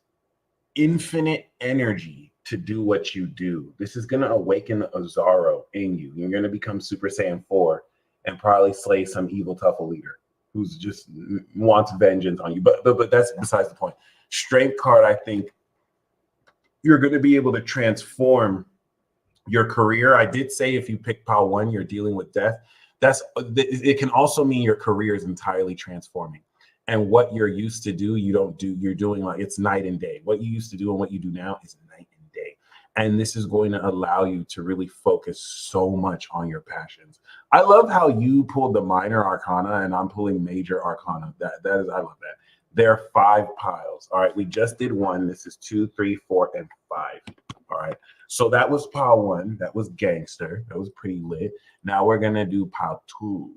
infinite energy to do what you do. This is going to awaken a Zaro in you. You're going to become Super Saiyan 4 and probably slay some evil Tuffle leader who's just wants vengeance on you. But that's besides the point. Strength card, I think you're going to be able to transform your career. I did say if you pick pile 1, you're dealing with death. It can also mean your career is entirely transforming. And what you're used to do, you don't do. You're doing like it's night and day. What you used to do and what you do now is night and day. And this is going to allow you to really focus so much on your passions. I love how you pulled the minor arcana and I'm pulling major arcana. That is, I love that. There are 5 piles. All right, we just did 1. This is 2, 3, 4, and 5. All right. So that was pile 1. That was gangster. That was pretty lit. Now we're gonna do pile 2,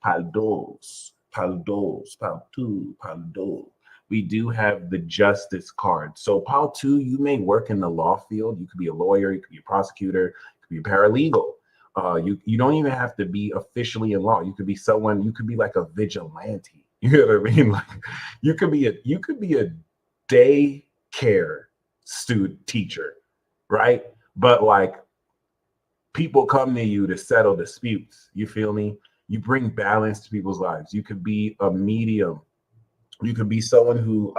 pile dos, pile dos, pile 2, pile dos. We do have the justice card. So pile 2, you may work in the law field. You could be a lawyer. You could be a prosecutor. You could be a paralegal. You don't even have to be officially in law. You could be someone. You could be like a vigilante. You know what I mean? Like you could be a daycare student teacher, right? But like people come to you to settle disputes. You feel me? You bring balance to people's lives. You could be a medium. You could be someone who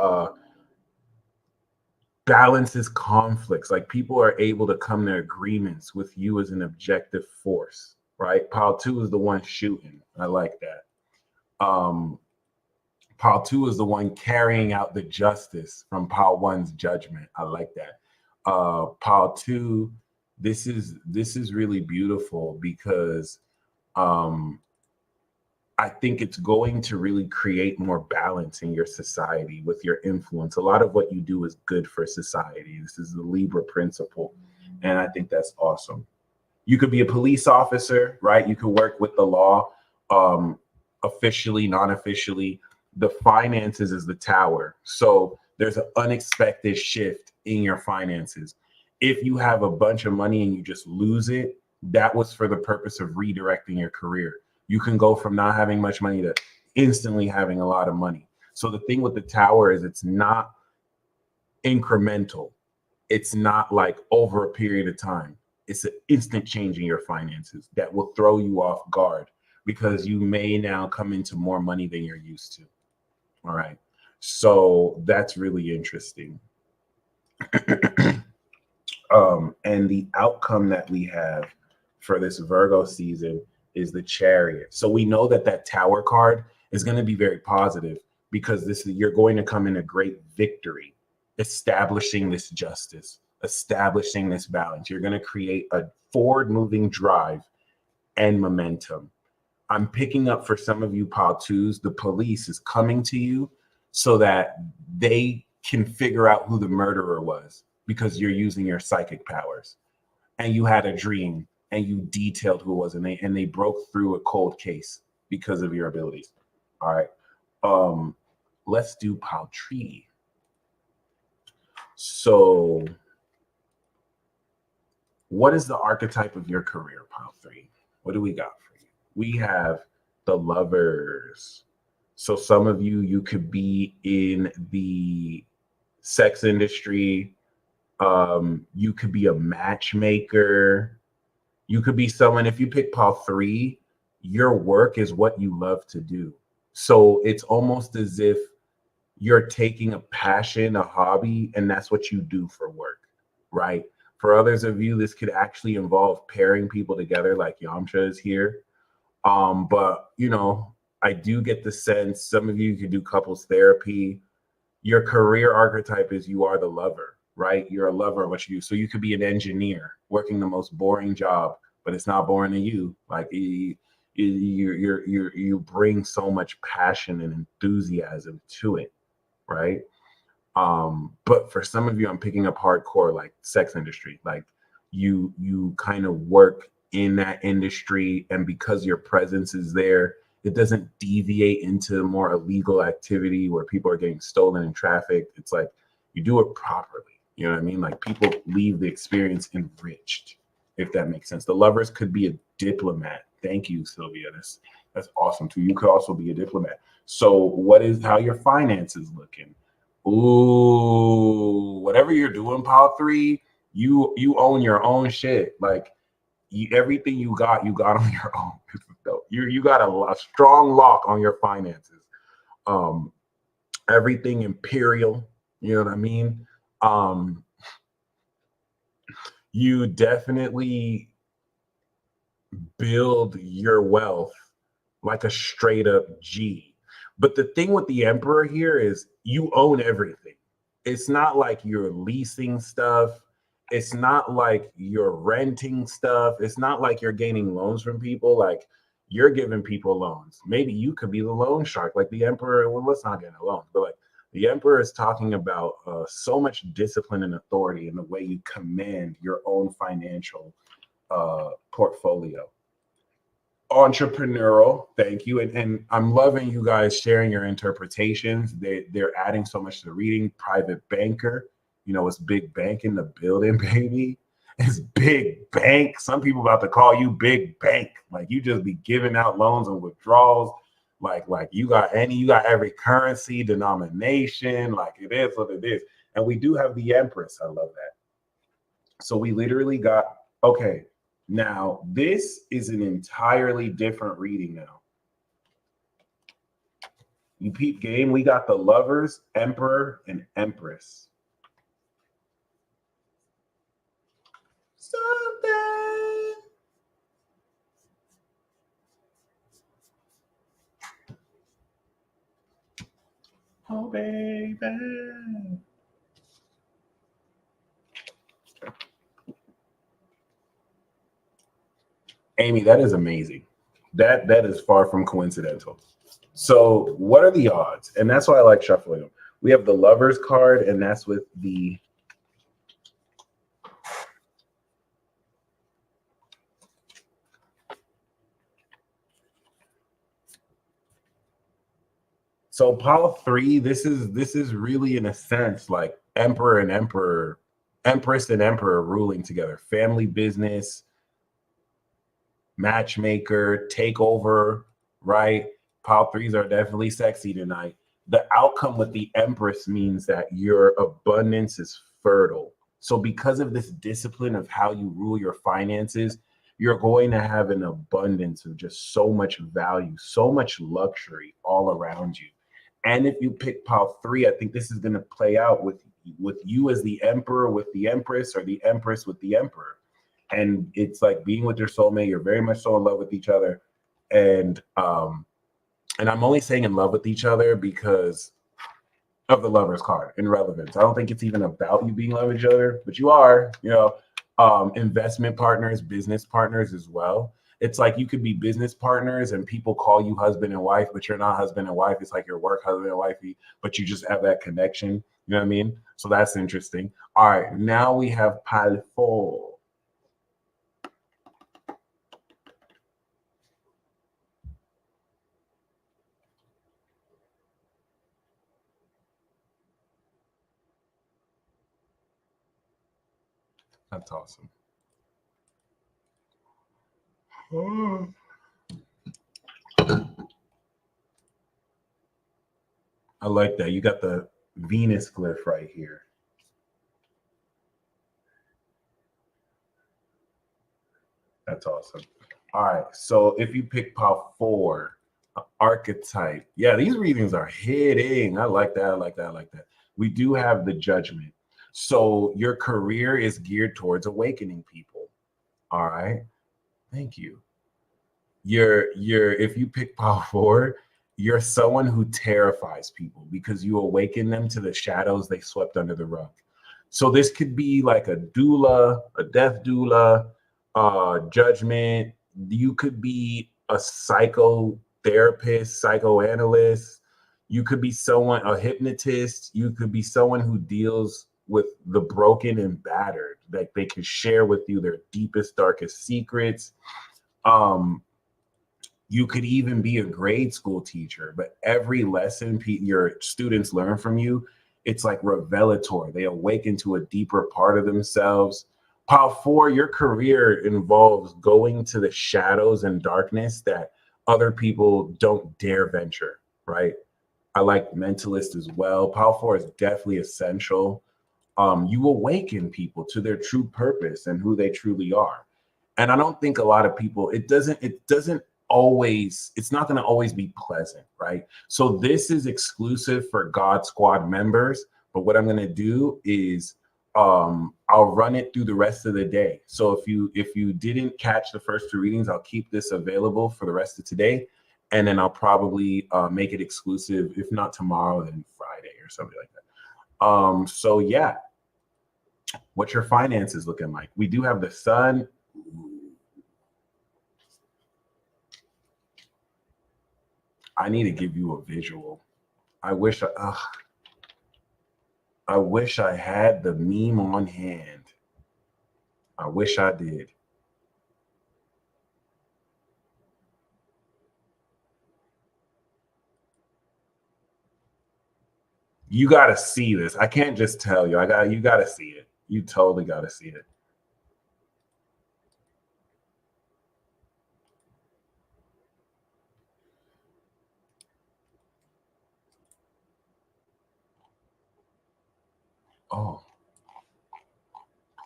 balances conflicts. Like people are able to come to agreements with you as an objective force, right? Pile 2 is the one shooting. I like that. Pile 2 is the one carrying out the justice from Pile 1's judgment. I like that. Pile 2, this is really beautiful because I think it's going to really create more balance in your society with your influence. A lot of what you do is good for society. This is the Libra principle, and I think that's awesome. You could be a police officer, right? You could work with the law, officially, non-officially. The finances is the tower. So there's an unexpected shift in your finances. If you have a bunch of money and you just lose it, that was for the purpose of redirecting your career. You can go from not having much money to instantly having a lot of money. So the thing with the tower is it's not incremental. It's not like over a period of time. It's an instant change in your finances that will throw you off guard because you may now come into more money than you're used to. All right. So that's really interesting. And the outcome that we have for this Virgo season is the Chariot. So we know that that Tower card is going to be very positive because you're going to come in a great victory, establishing this justice, establishing this balance. You're going to create a forward-moving drive and momentum. I'm picking up for some of you pile 2s, the police is coming to you so that they can figure out who the murderer was because you're using your psychic powers. And you had a dream and you detailed who it was, and they broke through a cold case because of your abilities. All right. Let's do pile 3. So what is the archetype of your career, pile 3? What do we got for you? We have the Lovers. So some of you could be in the sex industry. You could be a matchmaker. You could be someone, if you pick pile 3, your work is what you love to do. So it's almost as if you're taking a passion, a hobby, and that's what you do for work, right? For others of you, this could actually involve pairing people together like Yamcha is here. But, you know, I do get the sense some of you could do couples therapy. Your career archetype is you are the lover, right? You're a lover of what you do. So you could be an engineer working the most boring job, but it's not boring to you. Like you bring so much passion and enthusiasm to it, right? But for some of you, I'm picking up hardcore like sex industry. Like you kind of work in that industry, and because your presence is there, it doesn't deviate into more illegal activity where people are getting stolen and trafficked. It's like you do it properly. You know what I mean? Like people leave the experience enriched, if that makes sense. The lovers could be a diplomat. Thank you, Sylvia. That's awesome too. You could also be a diplomat. So how your finances looking? Ooh, whatever you're doing, pile three, you own your own shit. Like everything you got on your own. You got a strong lock on your finances. Um, everything imperial. You know what I mean? Um, you definitely build your wealth like a straight up G. But the thing with the emperor here is you own everything. It's not like you're leasing stuff. It's not like you're renting stuff. It's not like you're gaining loans from people. Like you're giving people loans. Maybe you could be the loan shark, like the emperor. Well, let's not get a loan, but like the emperor is talking about so much discipline and authority in the way you command your own financial portfolio. Entrepreneurial, thank you. And I'm loving you guys sharing your interpretations. They're adding so much to the reading. Private banker, it's big bank in the building, baby. It's big bank. Some people about to call you big bank. Like you just be giving out loans and withdrawals. Like you got every currency denomination. Like it is what it is. And we do have the Empress. I love that. So we literally got, okay, now this is an entirely different reading now. You peep game, we got the Lovers, Emperor, and Empress. Something. Oh, baby. Amy, that is amazing. That is far from coincidental. So what are the odds? And that's why I like shuffling them. We have the Lovers card, and that's with the so pile 3, this is really in a sense like Emperor and Emperor, Empress and Emperor ruling together. Family business, matchmaker, takeover, right? Pile 3s are definitely sexy tonight. The outcome with the Empress means that your abundance is fertile. So because of this discipline of how you rule your finances, you're going to have an abundance of just so much value, so much luxury all around you. And if you pick pile 3, I think this is going to play out with you as the emperor with the empress, or the empress with the emperor. And it's like being with your soulmate. You're very much so in love with each other. And I'm only saying in love with each other because of the Lover's card in relevance. I don't think it's even about you being in love with each other, but you are, investment partners, business partners as well. It's like you could be business partners and people call you husband and wife, but you're not husband and wife. It's like your work husband and wifey, but you just have that connection. You know what I mean? So that's interesting. All right, now we have pile 4. That's awesome. I like that. You got the Venus glyph right here. That's awesome. All right. So if you pick pile 4, archetype. Yeah, these readings are hitting. I like that. I like that. I like that. We do have the Judgment. So your career is geared towards awakening people. All right. Thank you. You're if you pick pile 4, you're someone who terrifies people because you awaken them to the shadows they swept under the rug. So this could be like a doula, a death doula, Judgment. You could be a psychotherapist, psychoanalyst. You could be someone, a hypnotist. You could be someone who deals with the broken and battered. Like they can share with you their deepest, darkest secrets. You could even be a grade school teacher, but every lesson your students learn from you, it's like revelatory. They awaken to a deeper part of themselves. Pile 4, your career involves going to the shadows and darkness that other people don't dare venture, right? I like mentalist as well. Pile 4 is definitely essential. You awaken people to their true purpose and who they truly are. And I don't think a lot of people, it doesn't always, it's not going to always be pleasant, right? So this is exclusive for God Squad members. But what I'm going to do is I'll run it through the rest of the day. So if you didn't catch the first 2 readings, I'll keep this available for the rest of today. And then I'll probably make it exclusive, if not tomorrow, then Friday or something like that. So yeah, what's your finances looking like? We do have the sun. I need to give you a visual. I wish I had the meme on hand. I wish I did. You got to see this. I can't just tell you. You got to see it. You totally got to see it. Oh,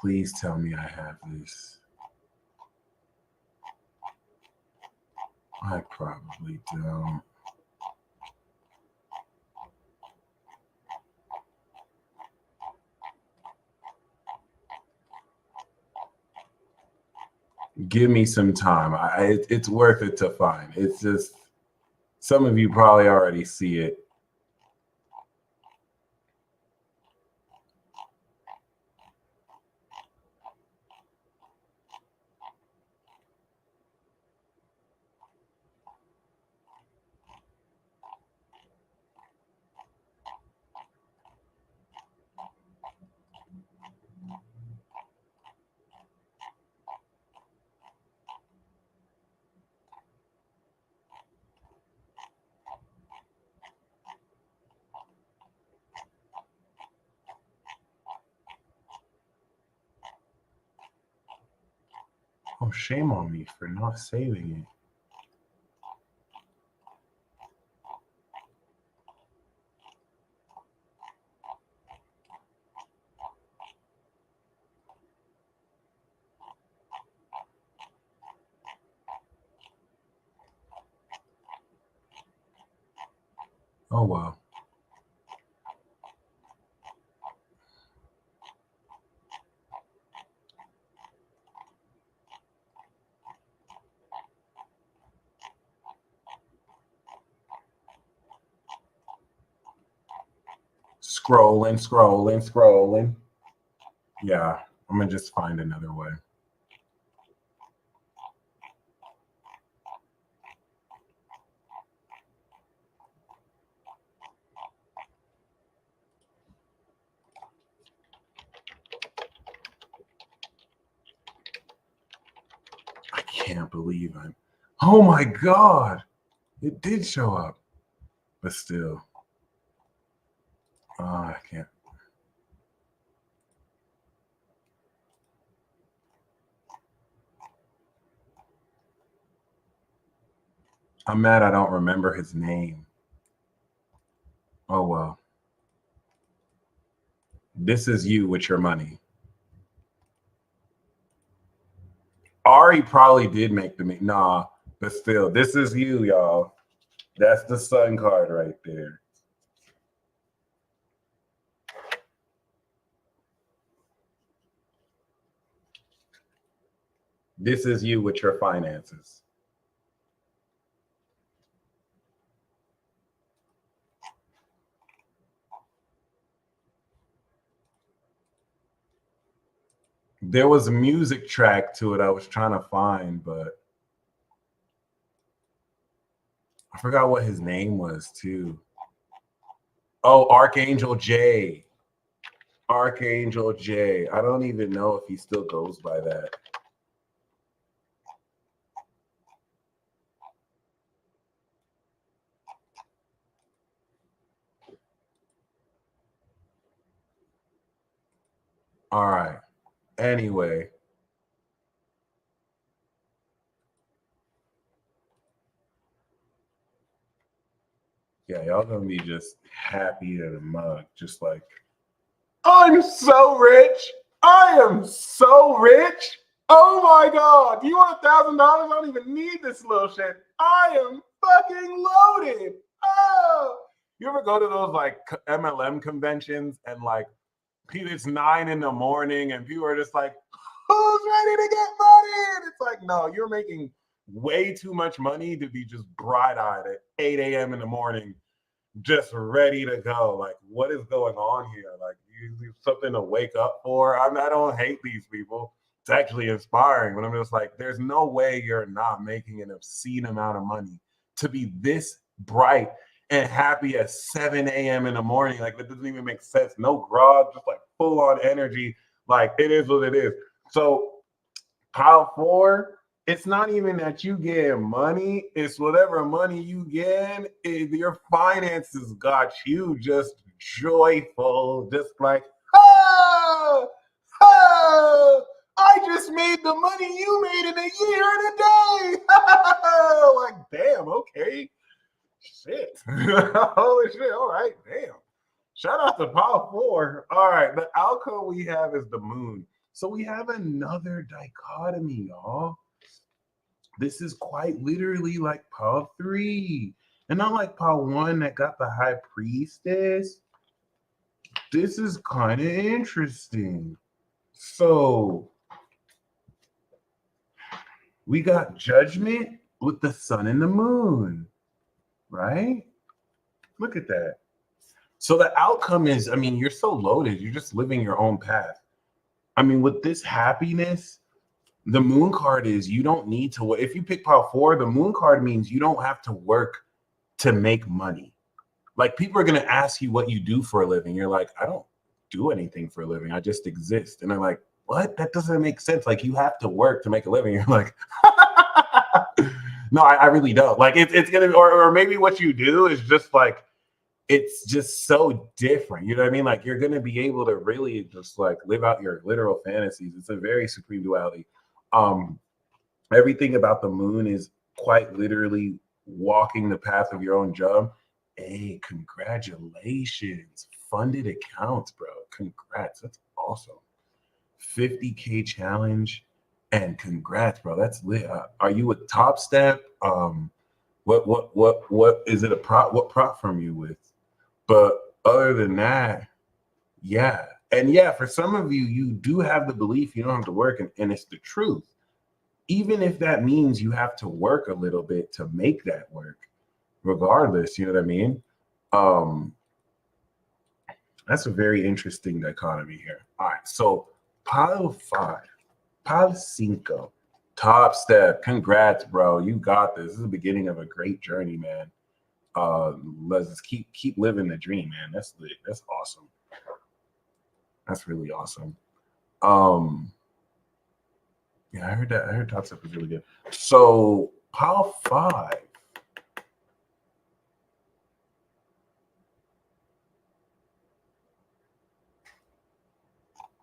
please tell me I have this. I probably don't. Give me some time. It's worth it to find. It's just some of you probably already see it. Oh, shame on me for not saving it. Oh, wow. Scrolling. Yeah, I'm gonna just find another way. I can't believe it. Oh my God. It did show up. But still. Oh, I can't. I'm mad I don't remember his name. Oh well. This is you with your money. Ari probably did make the nah, but still, this is you, y'all. That's the sun card right there. This is you with your finances. There was a music track to it I was trying to find, but I forgot what his name was too. Oh, Archangel J. Archangel J. I don't even know if he still goes by that. All right. Anyway. Yeah, y'all gonna be just happy in a mug, just like, I'm so rich. I am so rich. Oh my God. Do you want $1,000? I don't even need this little shit. I am fucking loaded. Oh. You ever go to those like MLM conventions and like it's 9 in the morning and people are just like, who's ready to get money? And it's like, no, you're making way too much money to be just bright-eyed at 8 a.m. in the morning, just ready to go. Like, what is going on here? Like, you something to wake up for. I don't hate these people. It's actually inspiring, but I'm just like, there's no way you're not making an obscene amount of money to be this bright and happy at 7 a.m. in the morning. Like, that doesn't even make sense. No grog, just like full on energy. Like, it is what it is. So, pile 4, it's not even that you get money, it's whatever money you get, your finances got you just joyful, just like, oh, oh, I just made the money you made in a year and a day. Like, damn, okay. Shit. Holy shit. All right, damn. Shout out to Power 4. All right, the outcome we have is the moon. So we have another dichotomy, y'all. This is quite literally like Power 3. And not like Power 1 that got the High Priestess. This is kind of interesting. So we got Judgment with the sun and the moon, right? Look at that. So the outcome is, I mean, you're so loaded. You're just living your own path. I mean, with this happiness, the moon card is you don't need to work. If you pick Power 4, the moon card means you don't have to work to make money. Like, people are going to ask you what you do for a living. You're like, I don't do anything for a living. I just exist. And they're like, what? That doesn't make sense. Like, you have to work to make a living. You're like, no, I really don't. Like, it's going to, or maybe what you do is just like, it's just so different. You know what I mean? Like, you're going to be able to really just like live out your literal fantasies. It's a very supreme duality. Everything about the moon is quite literally walking the path of your own job. Hey, congratulations. Funded accounts, bro. Congrats. That's awesome. 50K challenge and congrats, bro. That's lit. Are you a Top Step? What is it a prop? What prop from you with? But other than that, yeah. And yeah, for some of you, you do have the belief you don't have to work, and it's the truth. Even if that means you have to work a little bit to make that work, regardless, you know what I mean? That's a very interesting dichotomy here. All right, so pile 5, pile 5, Top Step. Congrats, bro. You got this. This is the beginning of a great journey, man. Let's just keep living the dream, man. That's lit. That's awesome. That's really awesome. Yeah, I heard that. I heard Top Step was really good. So pile 5.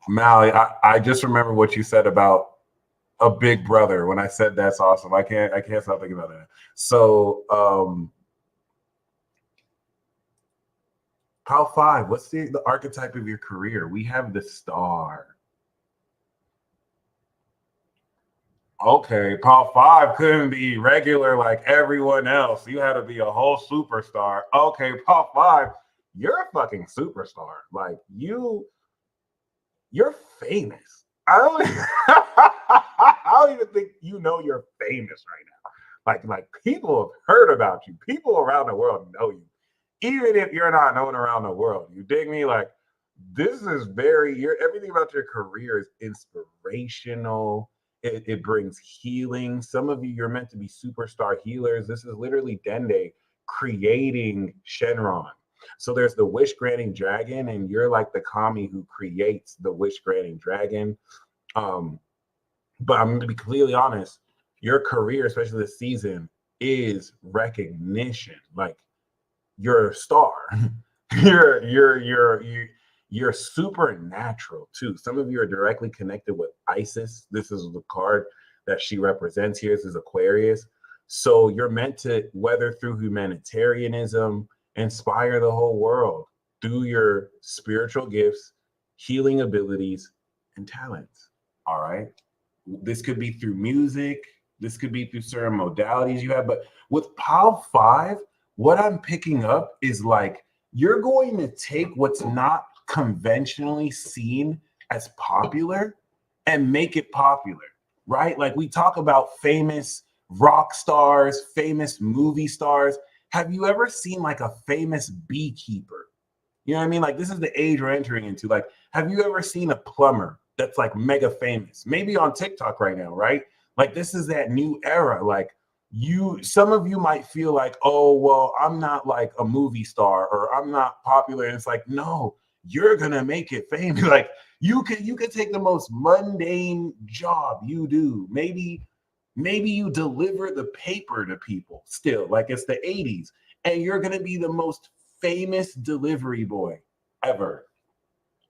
Mally, I just remember what you said about a big brother when I said that's awesome. I can't stop thinking about that. So pile 5, what's the archetype of your career? We have the star. Okay, pile 5 couldn't be regular like everyone else. You had to be a whole superstar. Okay, pile 5, you're a fucking superstar. Like, you're famous. I don't, I don't even think you know you're famous right now. Like people have heard about you. People around the world know you, even if you're not known around the world. You dig me? Like, this is everything about your career is inspirational. It brings healing. Some of you're meant to be superstar healers. This is literally Dende creating Shenron. So there's the wish granting dragon, and you're like the kami who creates the wish granting dragon. Um, but I'm going to be completely honest, your career, especially this season, is recognition. Like you're a star. You're supernatural too. Some of you are directly connected with Isis. This is the card that she represents here. This is Aquarius. So you're meant to weather through humanitarianism, inspire the whole world through your spiritual gifts, healing abilities, and talents. All right. This could be through music. This could be through certain modalities you have. But with Pile 5, what I'm picking up is like you're going to take what's not conventionally seen as popular and make it popular, right? Like we talk about famous rock stars, famous movie stars. Have you ever seen like a famous beekeeper? You know what I mean? Like this is the age we're entering into. Like, have you ever seen a plumber that's like mega famous? Maybe on TikTok right now, right? Like this is that new era. Like some of you might feel like, oh, well, I'm not like a movie star or I'm not popular. And it's like, no, you're gonna make it famous. Like you could take the most mundane job you do. Maybe you deliver the paper to people still, like it's the 80s, and you're gonna be the most famous delivery boy ever,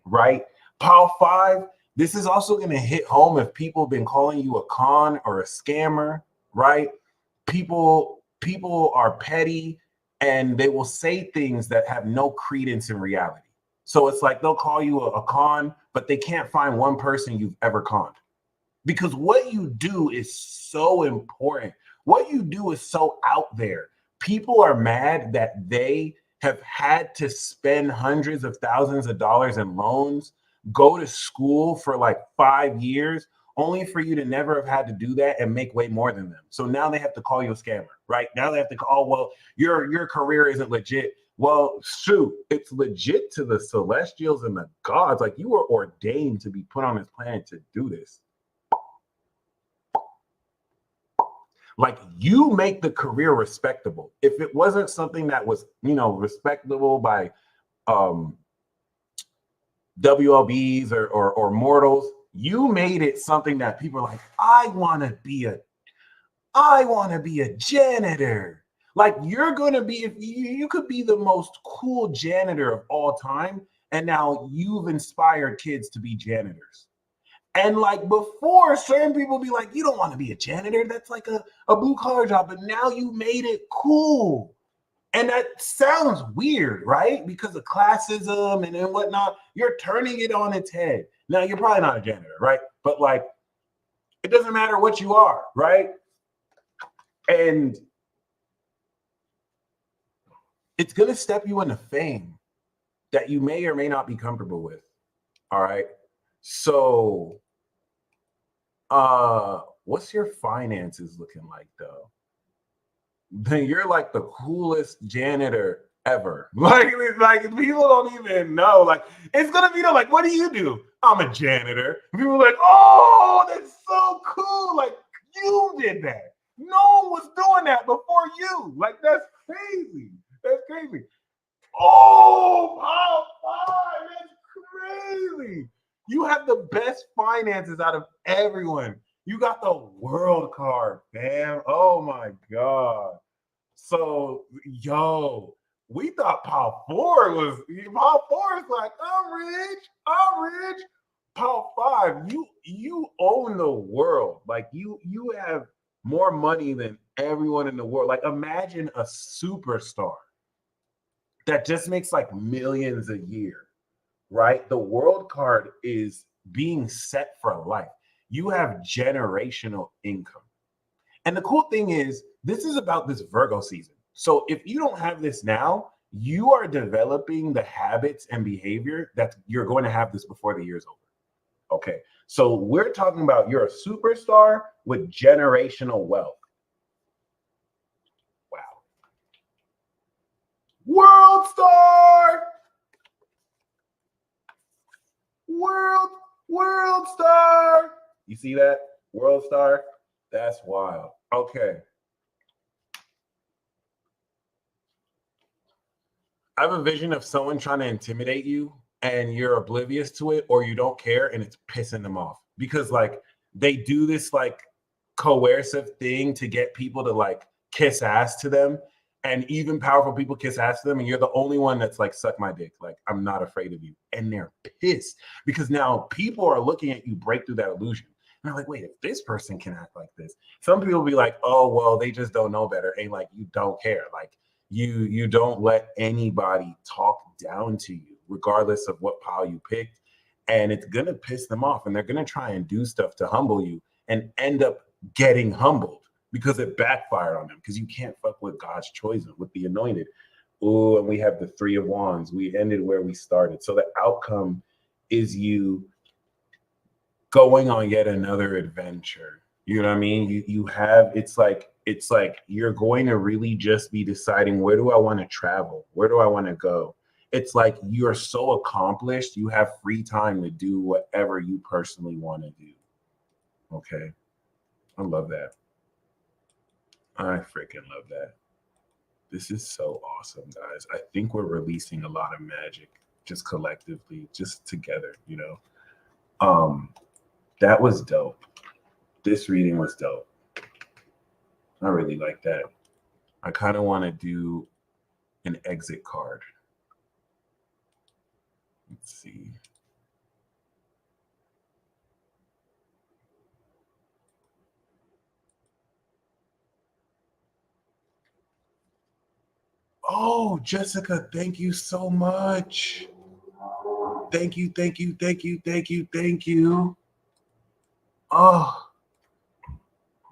right? Pile 5, this is also going to hit home if people have been calling you a con or a scammer, right? People are petty and they will say things that have no credence in reality. So it's like they'll call you a con, but they can't find one person you've ever conned. Because what you do is so important. What you do is so out there. People are mad that they have had to spend hundreds of thousands of dollars in loans, go to school for like 5 years, only for you to never have had to do that and make way more than them. So now they have to call you a scammer, right? Now they have to call, oh, well, your career isn't legit. Well, shoot, it's legit to the celestials and the gods. Like you were ordained to be put on this planet to do this. Like you make the career respectable. If it wasn't something that was, respectable by WLBs or mortals, you made it something that people are like, I want to be a janitor. Like you're going to be, if you could be the most cool janitor of all time. And now you've inspired kids to be janitors. And like before, certain people be like, you don't want to be a janitor. That's like a blue collar job. But now you made it cool. And that sounds weird, right? Because of classism and whatnot. You're turning it on its head. Now, you're probably not a janitor, right? But like, it doesn't matter what you are, right? And it's going to step you into fame that you may or may not be comfortable with. All right. So, what's your finances looking like though? Then you're like the coolest janitor ever. Like people don't even know. Like it's gonna be like, what do you do? I'm a janitor. People are like, oh, that's so cool. Like you did that. No one was doing that before you. Like that's crazy. That's crazy. Oh, Pile 5, that's crazy. You have the best finances out of everyone. You got the world card, fam. Oh my God. So, we thought Pile 4 is like, I'm rich. Pile 5, you own the world. Like you have more money than everyone in the world. Like imagine a superstar that just makes like millions a year, right? The world card is being set for life. You have generational income. And the cool thing is, this is about this Virgo season. So if you don't have this now, you are developing the habits and behavior that you're going to have this before the year's over. Okay. So we're talking about you're a superstar with generational wealth. Wow. World star. World star. You see that? World star. That's wild. Okay. I have a vision of someone trying to intimidate you and you're oblivious to it or you don't care and it's pissing them off because like they do this like coercive thing to get people to like kiss ass to them, and even powerful people kiss ass to them and you're the only one that's like suck my dick, like I'm not afraid of you, and they're pissed because now people are looking at you break through that illusion and they're like, wait, if this person can act like this, some people will be like, oh well, they just don't know better, and like you don't care, like you don't let anybody talk down to you regardless of what pile you picked, and it's gonna piss them off and they're gonna try and do stuff to humble you and end up getting humbled because it backfired on them because you can't fuck with God's chosen, with the anointed. Oh, and we have the 3 of Wands. We ended where we started. So the outcome is you going on yet another adventure. You know what I mean? You have, it's like you're going to really just be deciding, where do I want to travel? Where do I want to go? It's like you're so accomplished, you have free time to do whatever you personally want to do. Okay. I love that. I freaking love that. This is so awesome, guys. I think we're releasing a lot of magic just collectively, just together, you know. That was dope. This reading was dope. I really like that. I kind of want to do an exit card. Let's see. Oh, Jessica, thank you so much. Thank you, thank you, thank you, thank you, thank you. Oh,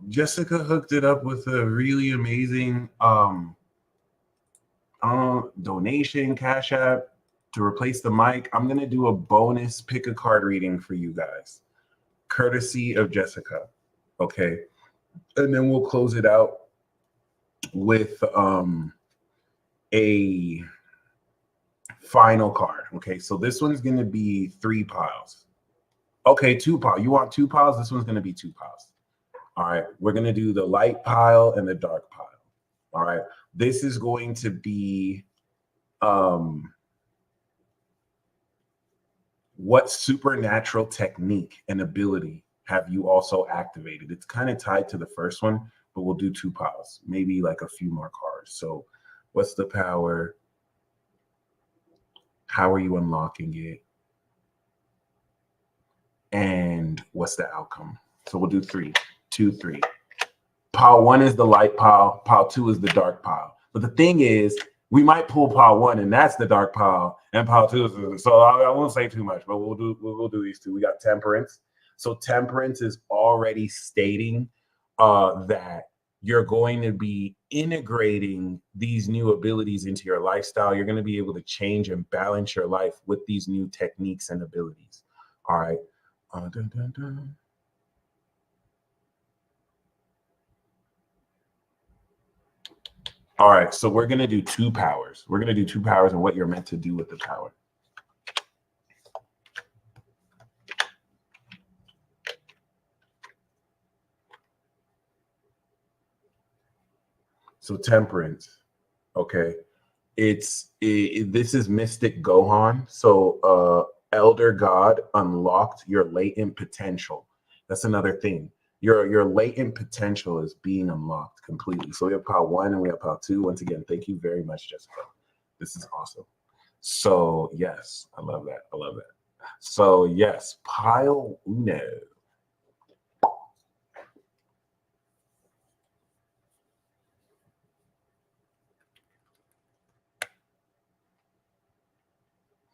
Jessica hooked it up with a really amazing donation, Cash App to replace the mic. I'm gonna do a bonus pick a card reading for you guys, courtesy of Jessica. Okay, and then we'll close it out with a final card. Okay, so this one's gonna be 3 piles. Okay, 2 piles. You want 2 piles? This one's gonna be 2 piles. All right, we're gonna do the light pile and the dark pile. All right, this is going to be what supernatural technique and ability have you also activated? It's kind of tied to the first one, but we'll do 2 piles, maybe like a few more cards. So what's the power? How are you unlocking it? And what's the outcome? So we'll do 3, 2, 3. Pile 1 is the light pile. Pile 2 is the dark pile. But the thing is, we might pull pile 1 and that's the dark pile, and pile 2 is the, so I won't say too much, but we'll do these 2. We got temperance. So temperance is already stating that you're going to be integrating these new abilities into your lifestyle. You're going to be able to change and balance your life with these new techniques and abilities. All right. Dun, dun, dun. All right, so we're going to do 2 powers. We're going to do 2 powers and what you're meant to do with the power. So temperance, okay. This is Mystic Gohan. So Elder God unlocked your latent potential. That's another thing. Your latent potential is being unlocked completely. So we have pile 1 and we have pile 2. Once again, thank you very much, Jessica. This is awesome. So yes, I love that. I love that. So yes, pile uno.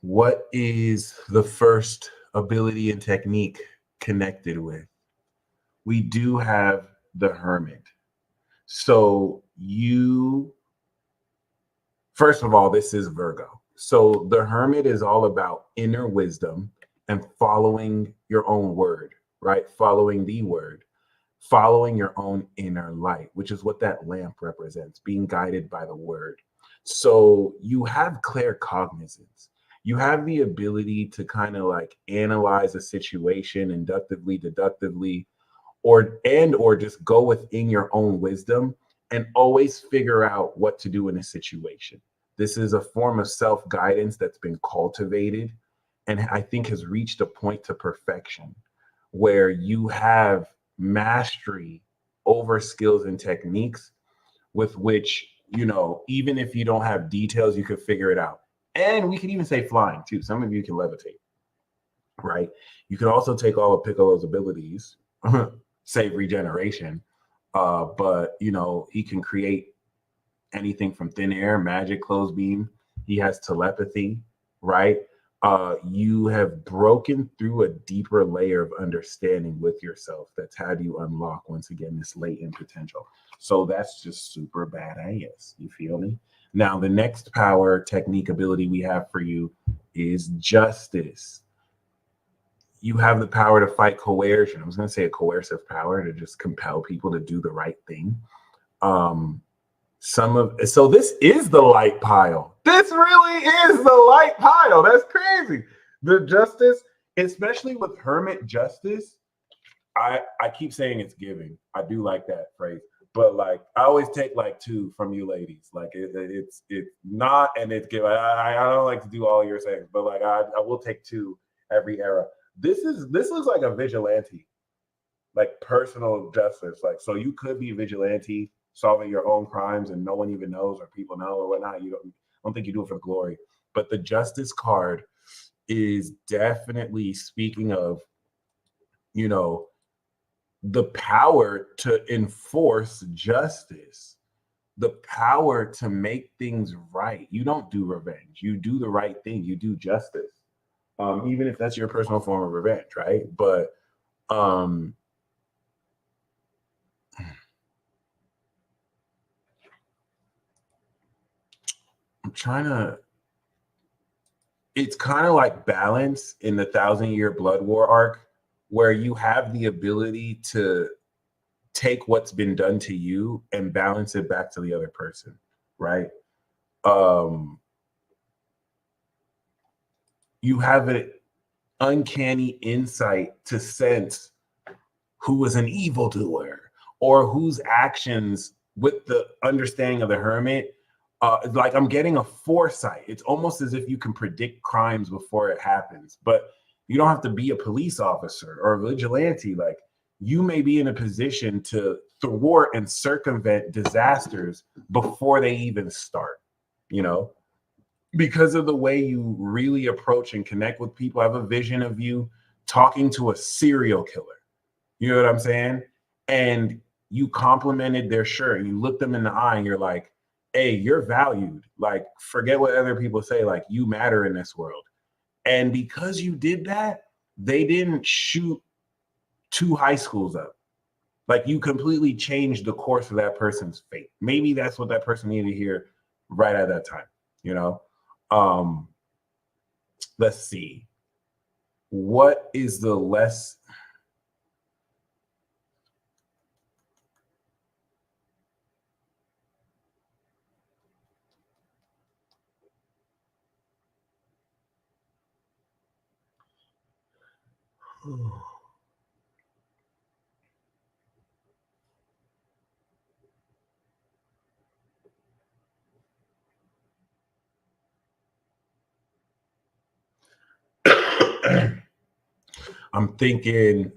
What is the first ability and technique connected with? We do have the Hermit. So first of all, this is Virgo. So the Hermit is all about inner wisdom and following your own word, right? Following the word, following your own inner light, which is what that lamp represents, being guided by the word. So you have claircognizance. You have the ability to kind of like analyze a situation inductively, deductively, or just go within your own wisdom and always figure out what to do in a situation. This is a form of self-guidance that's been cultivated and I think has reached a point to perfection where you have mastery over skills and techniques with which, even if you don't have details, you could figure it out. And we could even say flying too. Some of you can levitate, right? You can also take all of Piccolo's abilities, save regeneration, but he can create anything from thin air, magic, clothes beam. He has telepathy, right? You have broken through a deeper layer of understanding with yourself that's had you unlock, once again, this latent potential. So that's just super badass. You feel me? Now, the next power, technique, ability we have for you is justice. You have the power to fight coercion. I was going to say a coercive power to just compel people to do the right thing. So this is the light pile. This really is the light pile. That's crazy. The justice, especially with hermit justice, I keep saying it's giving. I do like that phrase, but like I always take like 2 from you ladies. Like it's not, and it's give. I don't like to do all your sayings, but like I will take 2 every era. This looks like a vigilante, like personal justice. Like, so you could be vigilante, solving your own crimes, and no one even knows, or people know, or whatnot. I don't think you do it for glory. But the justice card is definitely speaking of, the power to enforce justice, the power to make things right. You don't do revenge. You do the right thing. You do justice. Even if that's your personal form of revenge, right? But I'm trying to, it's kind of like balance in the 1,000-Year Blood War arc, where you have the ability to take what's been done to you and balance it back to the other person, right? You have an uncanny insight to sense who is an evildoer or whose actions, with the understanding of the hermit, like I'm getting a foresight. It's almost as if you can predict crimes before it happens, but you don't have to be a police officer or a vigilante. Like, you may be in a position to thwart and circumvent disasters before they even start, because of the way you really approach and connect with people. I have a vision of you talking to a serial killer. You know what I'm saying? And you complimented their shirt and you look them in the eye and you're like, hey, you're valued. Like, forget what other people say. Like, you matter in this world. And because you did that, they didn't shoot 2 high schools up. Like, you completely changed the course of that person's fate. Maybe that's what that person needed to hear right at that time, Let's see. What is the less... I'm thinking,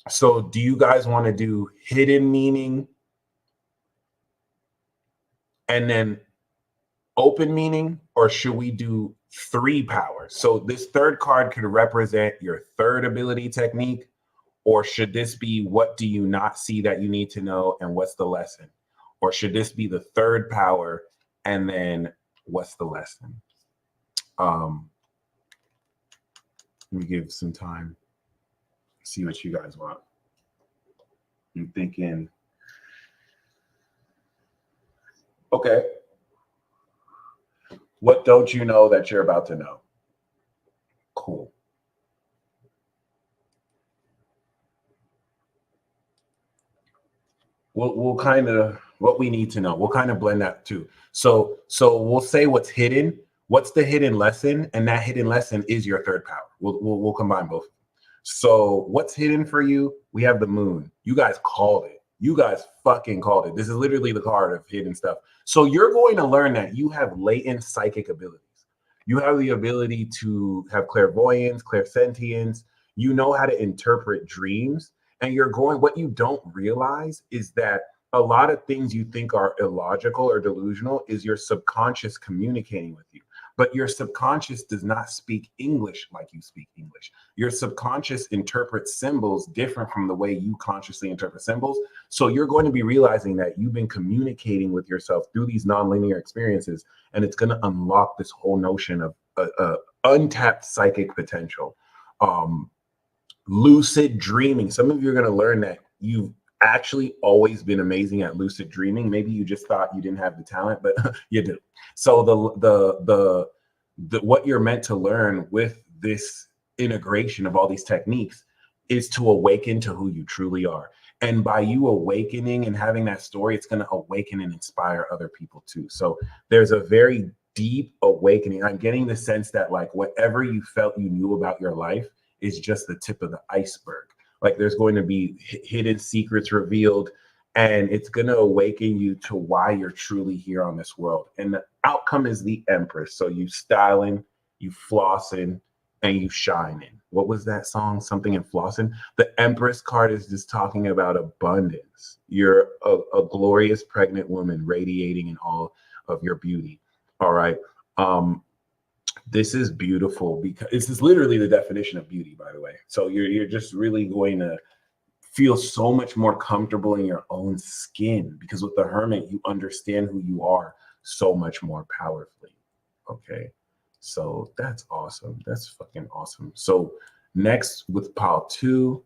so do you guys want to do hidden meaning and then open meaning, or should we do 3 powers? So this third card could represent your third ability technique, or should this be what do you not see that you need to know and what's the lesson? Or should this be the third power and then what's the lesson? Let me give some time, see what you guys want. I'm thinking, okay, what don't you know that you're about to know? Cool. We'll kind of, what we need to know. We'll kind of blend that too. So we'll say what's hidden. What's the hidden lesson? And that hidden lesson is your third power. We'll combine both. So what's hidden for you? We have the moon. You guys called it. You guys fucking called it. This is literally the card of hidden stuff. So you're going to learn that you have latent psychic abilities. You have the ability to have clairvoyance, clairsentience. You know how to interpret dreams. And you're going, what you don't realize is that a lot of things you think are illogical or delusional is your subconscious communicating with you. But your subconscious does not speak English like you speak English. Your subconscious interprets symbols different from the way you consciously interpret symbols. So you're going to be realizing that you've been communicating with yourself through these nonlinear experiences, and it's going to unlock this whole notion of untapped psychic potential. Lucid dreaming. Some of you are going to learn that you've actually always been amazing at lucid dreaming. Maybe you just thought you didn't have the talent, but you do. So the what you're meant to learn with this integration of all these techniques is to awaken to who you truly are. And by you awakening and having that story, it's going to awaken and inspire other people too. So there's a very deep awakening. I'm getting the sense that like whatever you felt you knew about your life is just the tip of the iceberg. Like there's going to be hidden secrets revealed, and it's going to awaken you to why you're truly here on this world. And the outcome is the Empress. So you styling, you flossing, and you shining. What was that song? Something in flossing. The Empress card is just talking about abundance. You're a glorious pregnant woman radiating in all of your beauty. All right. This is beautiful because this is literally the definition of beauty, by the way. So you're just really going to feel so much more comfortable in your own skin, because with the Hermit, you understand who you are so much more powerfully. Okay. So that's awesome. That's fucking awesome. So next with pile 2,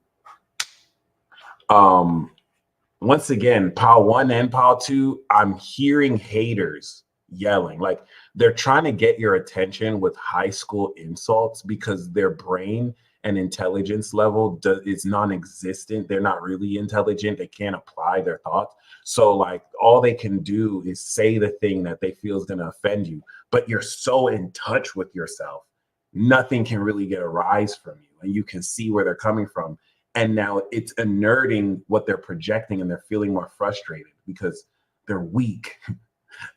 once again, pile 1 and pile 2, I'm hearing haters yelling. Like they're trying to get your attention with high school insults because their brain and intelligence level is non-existent. They're not really intelligent. They can't apply their thoughts. So like all they can do is say the thing that they feel is going to offend you. But you're so in touch with yourself, nothing can really get a rise from you. And you can see where they're coming from. And now it's inerting what they're projecting, and they're feeling more frustrated because they're weak.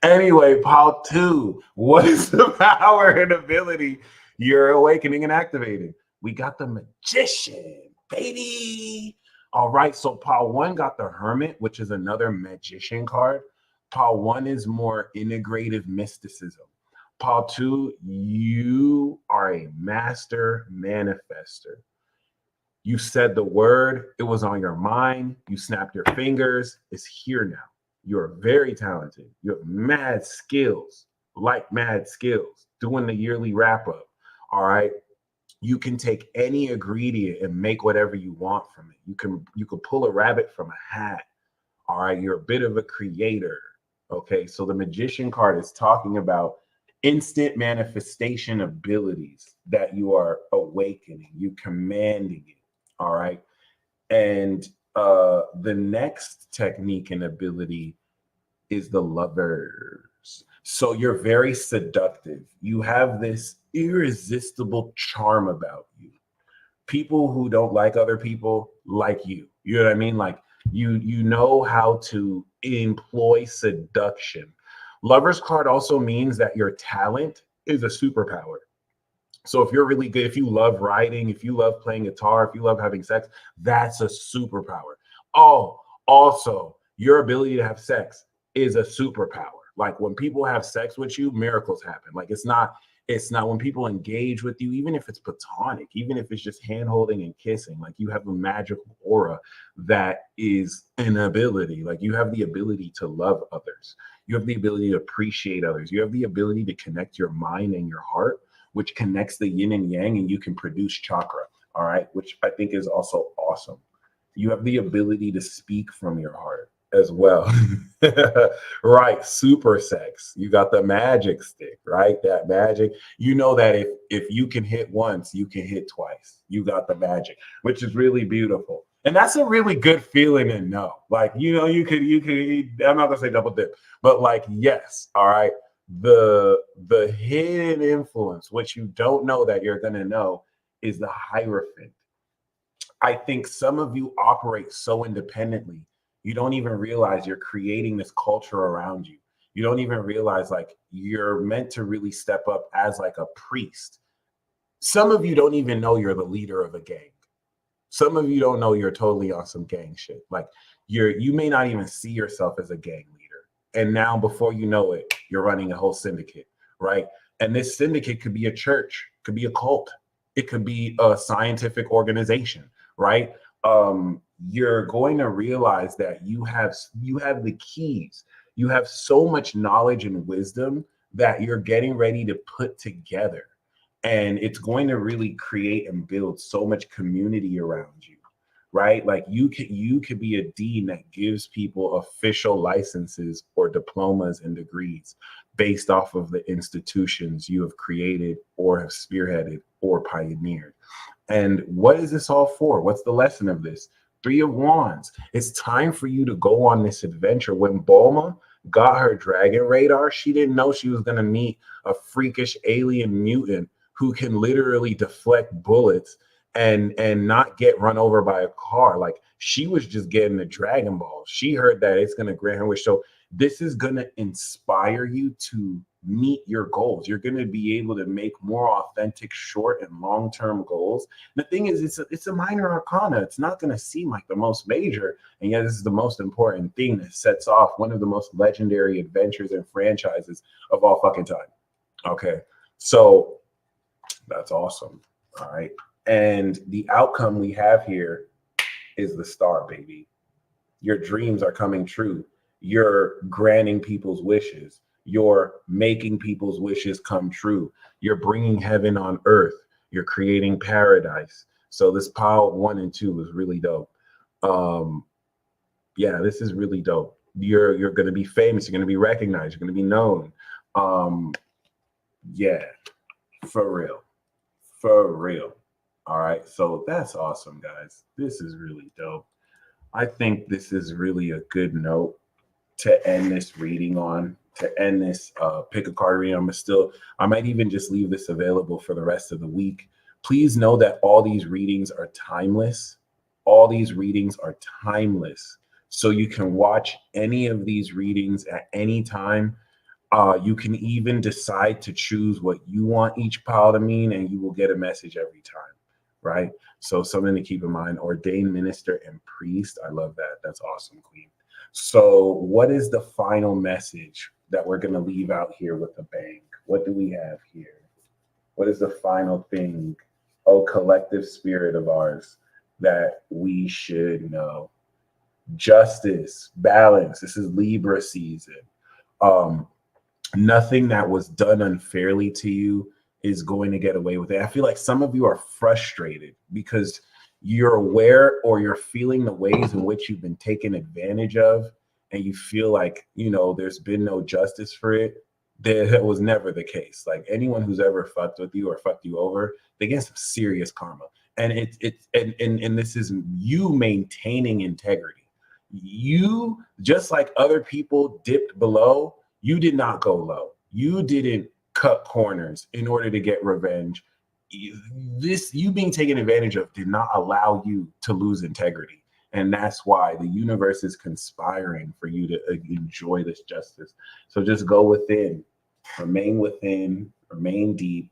Anyway, pile 2, what is the power and ability you're awakening and activating? We got the Magician, baby. All right, so pile 1 got the Hermit, which is another Magician card. Pile 1 is more integrative mysticism. Pile 2, you are a master manifester. You said the word, it was on your mind, you snapped your fingers, it's here now. You're very talented. You have mad skills, like mad skills, doing the yearly wrap up. All right. You can take any ingredient and make whatever you want from it. You can pull a rabbit from a hat. All right. You're a bit of a creator. Okay. So the Magician card is talking about instant manifestation abilities that you are awakening, you commanding it. All right. And the next technique and ability is the Lovers. So you're very seductive. You have this irresistible charm about you. People who don't like other people like you. You know what I mean? Like you know how to employ seduction. Lover's card also means that your talent is a superpower. So if you're really good, if you love writing, if you love playing guitar, if you love having sex, that's a superpower. Oh, also, your ability to have sex is a superpower. Like when people have sex with you, miracles happen. Like it's not when people engage with you, even if it's platonic, even if it's just hand holding and kissing, like you have a magical aura that is an ability. Like you have the ability to love others. You have the ability to appreciate others. You have the ability to connect your mind and your heart, which connects the yin and yang, and you can produce chakra, all right, which I think is also awesome. You have the ability to speak from your heart as well. Right, super sex. You got the magic stick, right? That magic. You know that if you can hit once, you can hit twice. You got the magic, which is really beautiful. And that's a really good feeling to know. Like, you know, you could, I'm not gonna say double dip, but like, yes, all right. The hidden influence, which you don't know that you're gonna know, is the Hierophant. I think some of you operate so independently, You don't even realize you're creating this culture around you. You don't even realize like you're meant to really step up as like a priest. Some of you don't even know you're the leader of a gang. Some of you don't know you're totally on some gang shit. Like you may not even see yourself as a gang leader. And now before you know it, you're running a whole syndicate, right? And this syndicate could be a church, could be a cult, it could be a scientific organization, right? You're going to realize that you have the keys. You have so much knowledge and wisdom that you're getting ready to put together, and it's going to really create and build so much community around you, right? Like you could be a dean that gives people official licenses or diplomas and degrees based off of the institutions you have created or have spearheaded or pioneered. And what is this all for? What's the lesson of this? Three of Wands. It's time for you to go on this adventure. When Bulma got her dragon radar, she didn't know she was going to meet a freakish alien mutant who can literally deflect bullets and not get run over by a car. Like she was just getting the Dragon Ball. She heard that it's going to grant her wish. So this is going to inspire you to meet your goals. You're going to be able to make more authentic short and long-term goals. And the thing is, it's a minor arcana. It's not going to seem like the most major, and yet this is the most important thing that sets off one of the most legendary adventures and franchises of all fucking time. Okay, so that's awesome. All right, and the outcome we have here is the star, baby. Your dreams are coming true. You're granting people's wishes. You're making people's wishes come true. You're bringing heaven on earth. You're creating paradise. So this pile 1 and 2 is really dope. Um, yeah, this is really dope. You're going to be famous. You're going to be recognized. You're going to be known. Um, yeah, for real, for real. All right, so that's awesome, guys. This is really dope. I think this is really a good note to end this reading on, to end this pick a card reading. I might even just leave this available for the rest of the week. Please know that all these readings are timeless. All these readings are timeless. So you can watch any of these readings at any time. You can even decide to choose what you want each pile to mean, and you will get a message every time, right? So something to keep in mind. Ordained minister and priest. I love that. That's awesome, Queen. So what is the final message that we're going to leave out here with a bang? What do we have here? What is the final thing, oh collective spirit of ours, that we should know? Justice, balance. This is Libra season. Nothing that was done unfairly to you is going to get away with it. I feel like some of you are frustrated because you're aware or you're feeling the ways in which you've been taken advantage of, and you feel like, there's been no justice for it. That was never the case. Like anyone who's ever fucked with you or fucked you over, they get some serious karma. And and this is you maintaining integrity. You, just like other people dipped below, you did not go low. You didn't cut corners in order to get revenge. You being taken advantage of did not allow you to lose integrity. And that's why the universe is conspiring for you to enjoy this justice. So just go within, remain deep.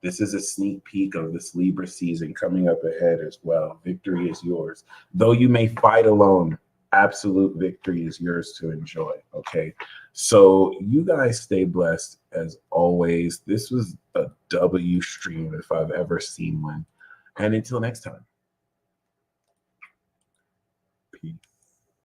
This is a sneak peek of this Libra season coming up ahead as well. Victory is yours. Though you may fight alone, absolute victory is yours to enjoy. Okay. So you guys stay blessed as always. This was a W stream if I've ever seen one. And until next time, peace.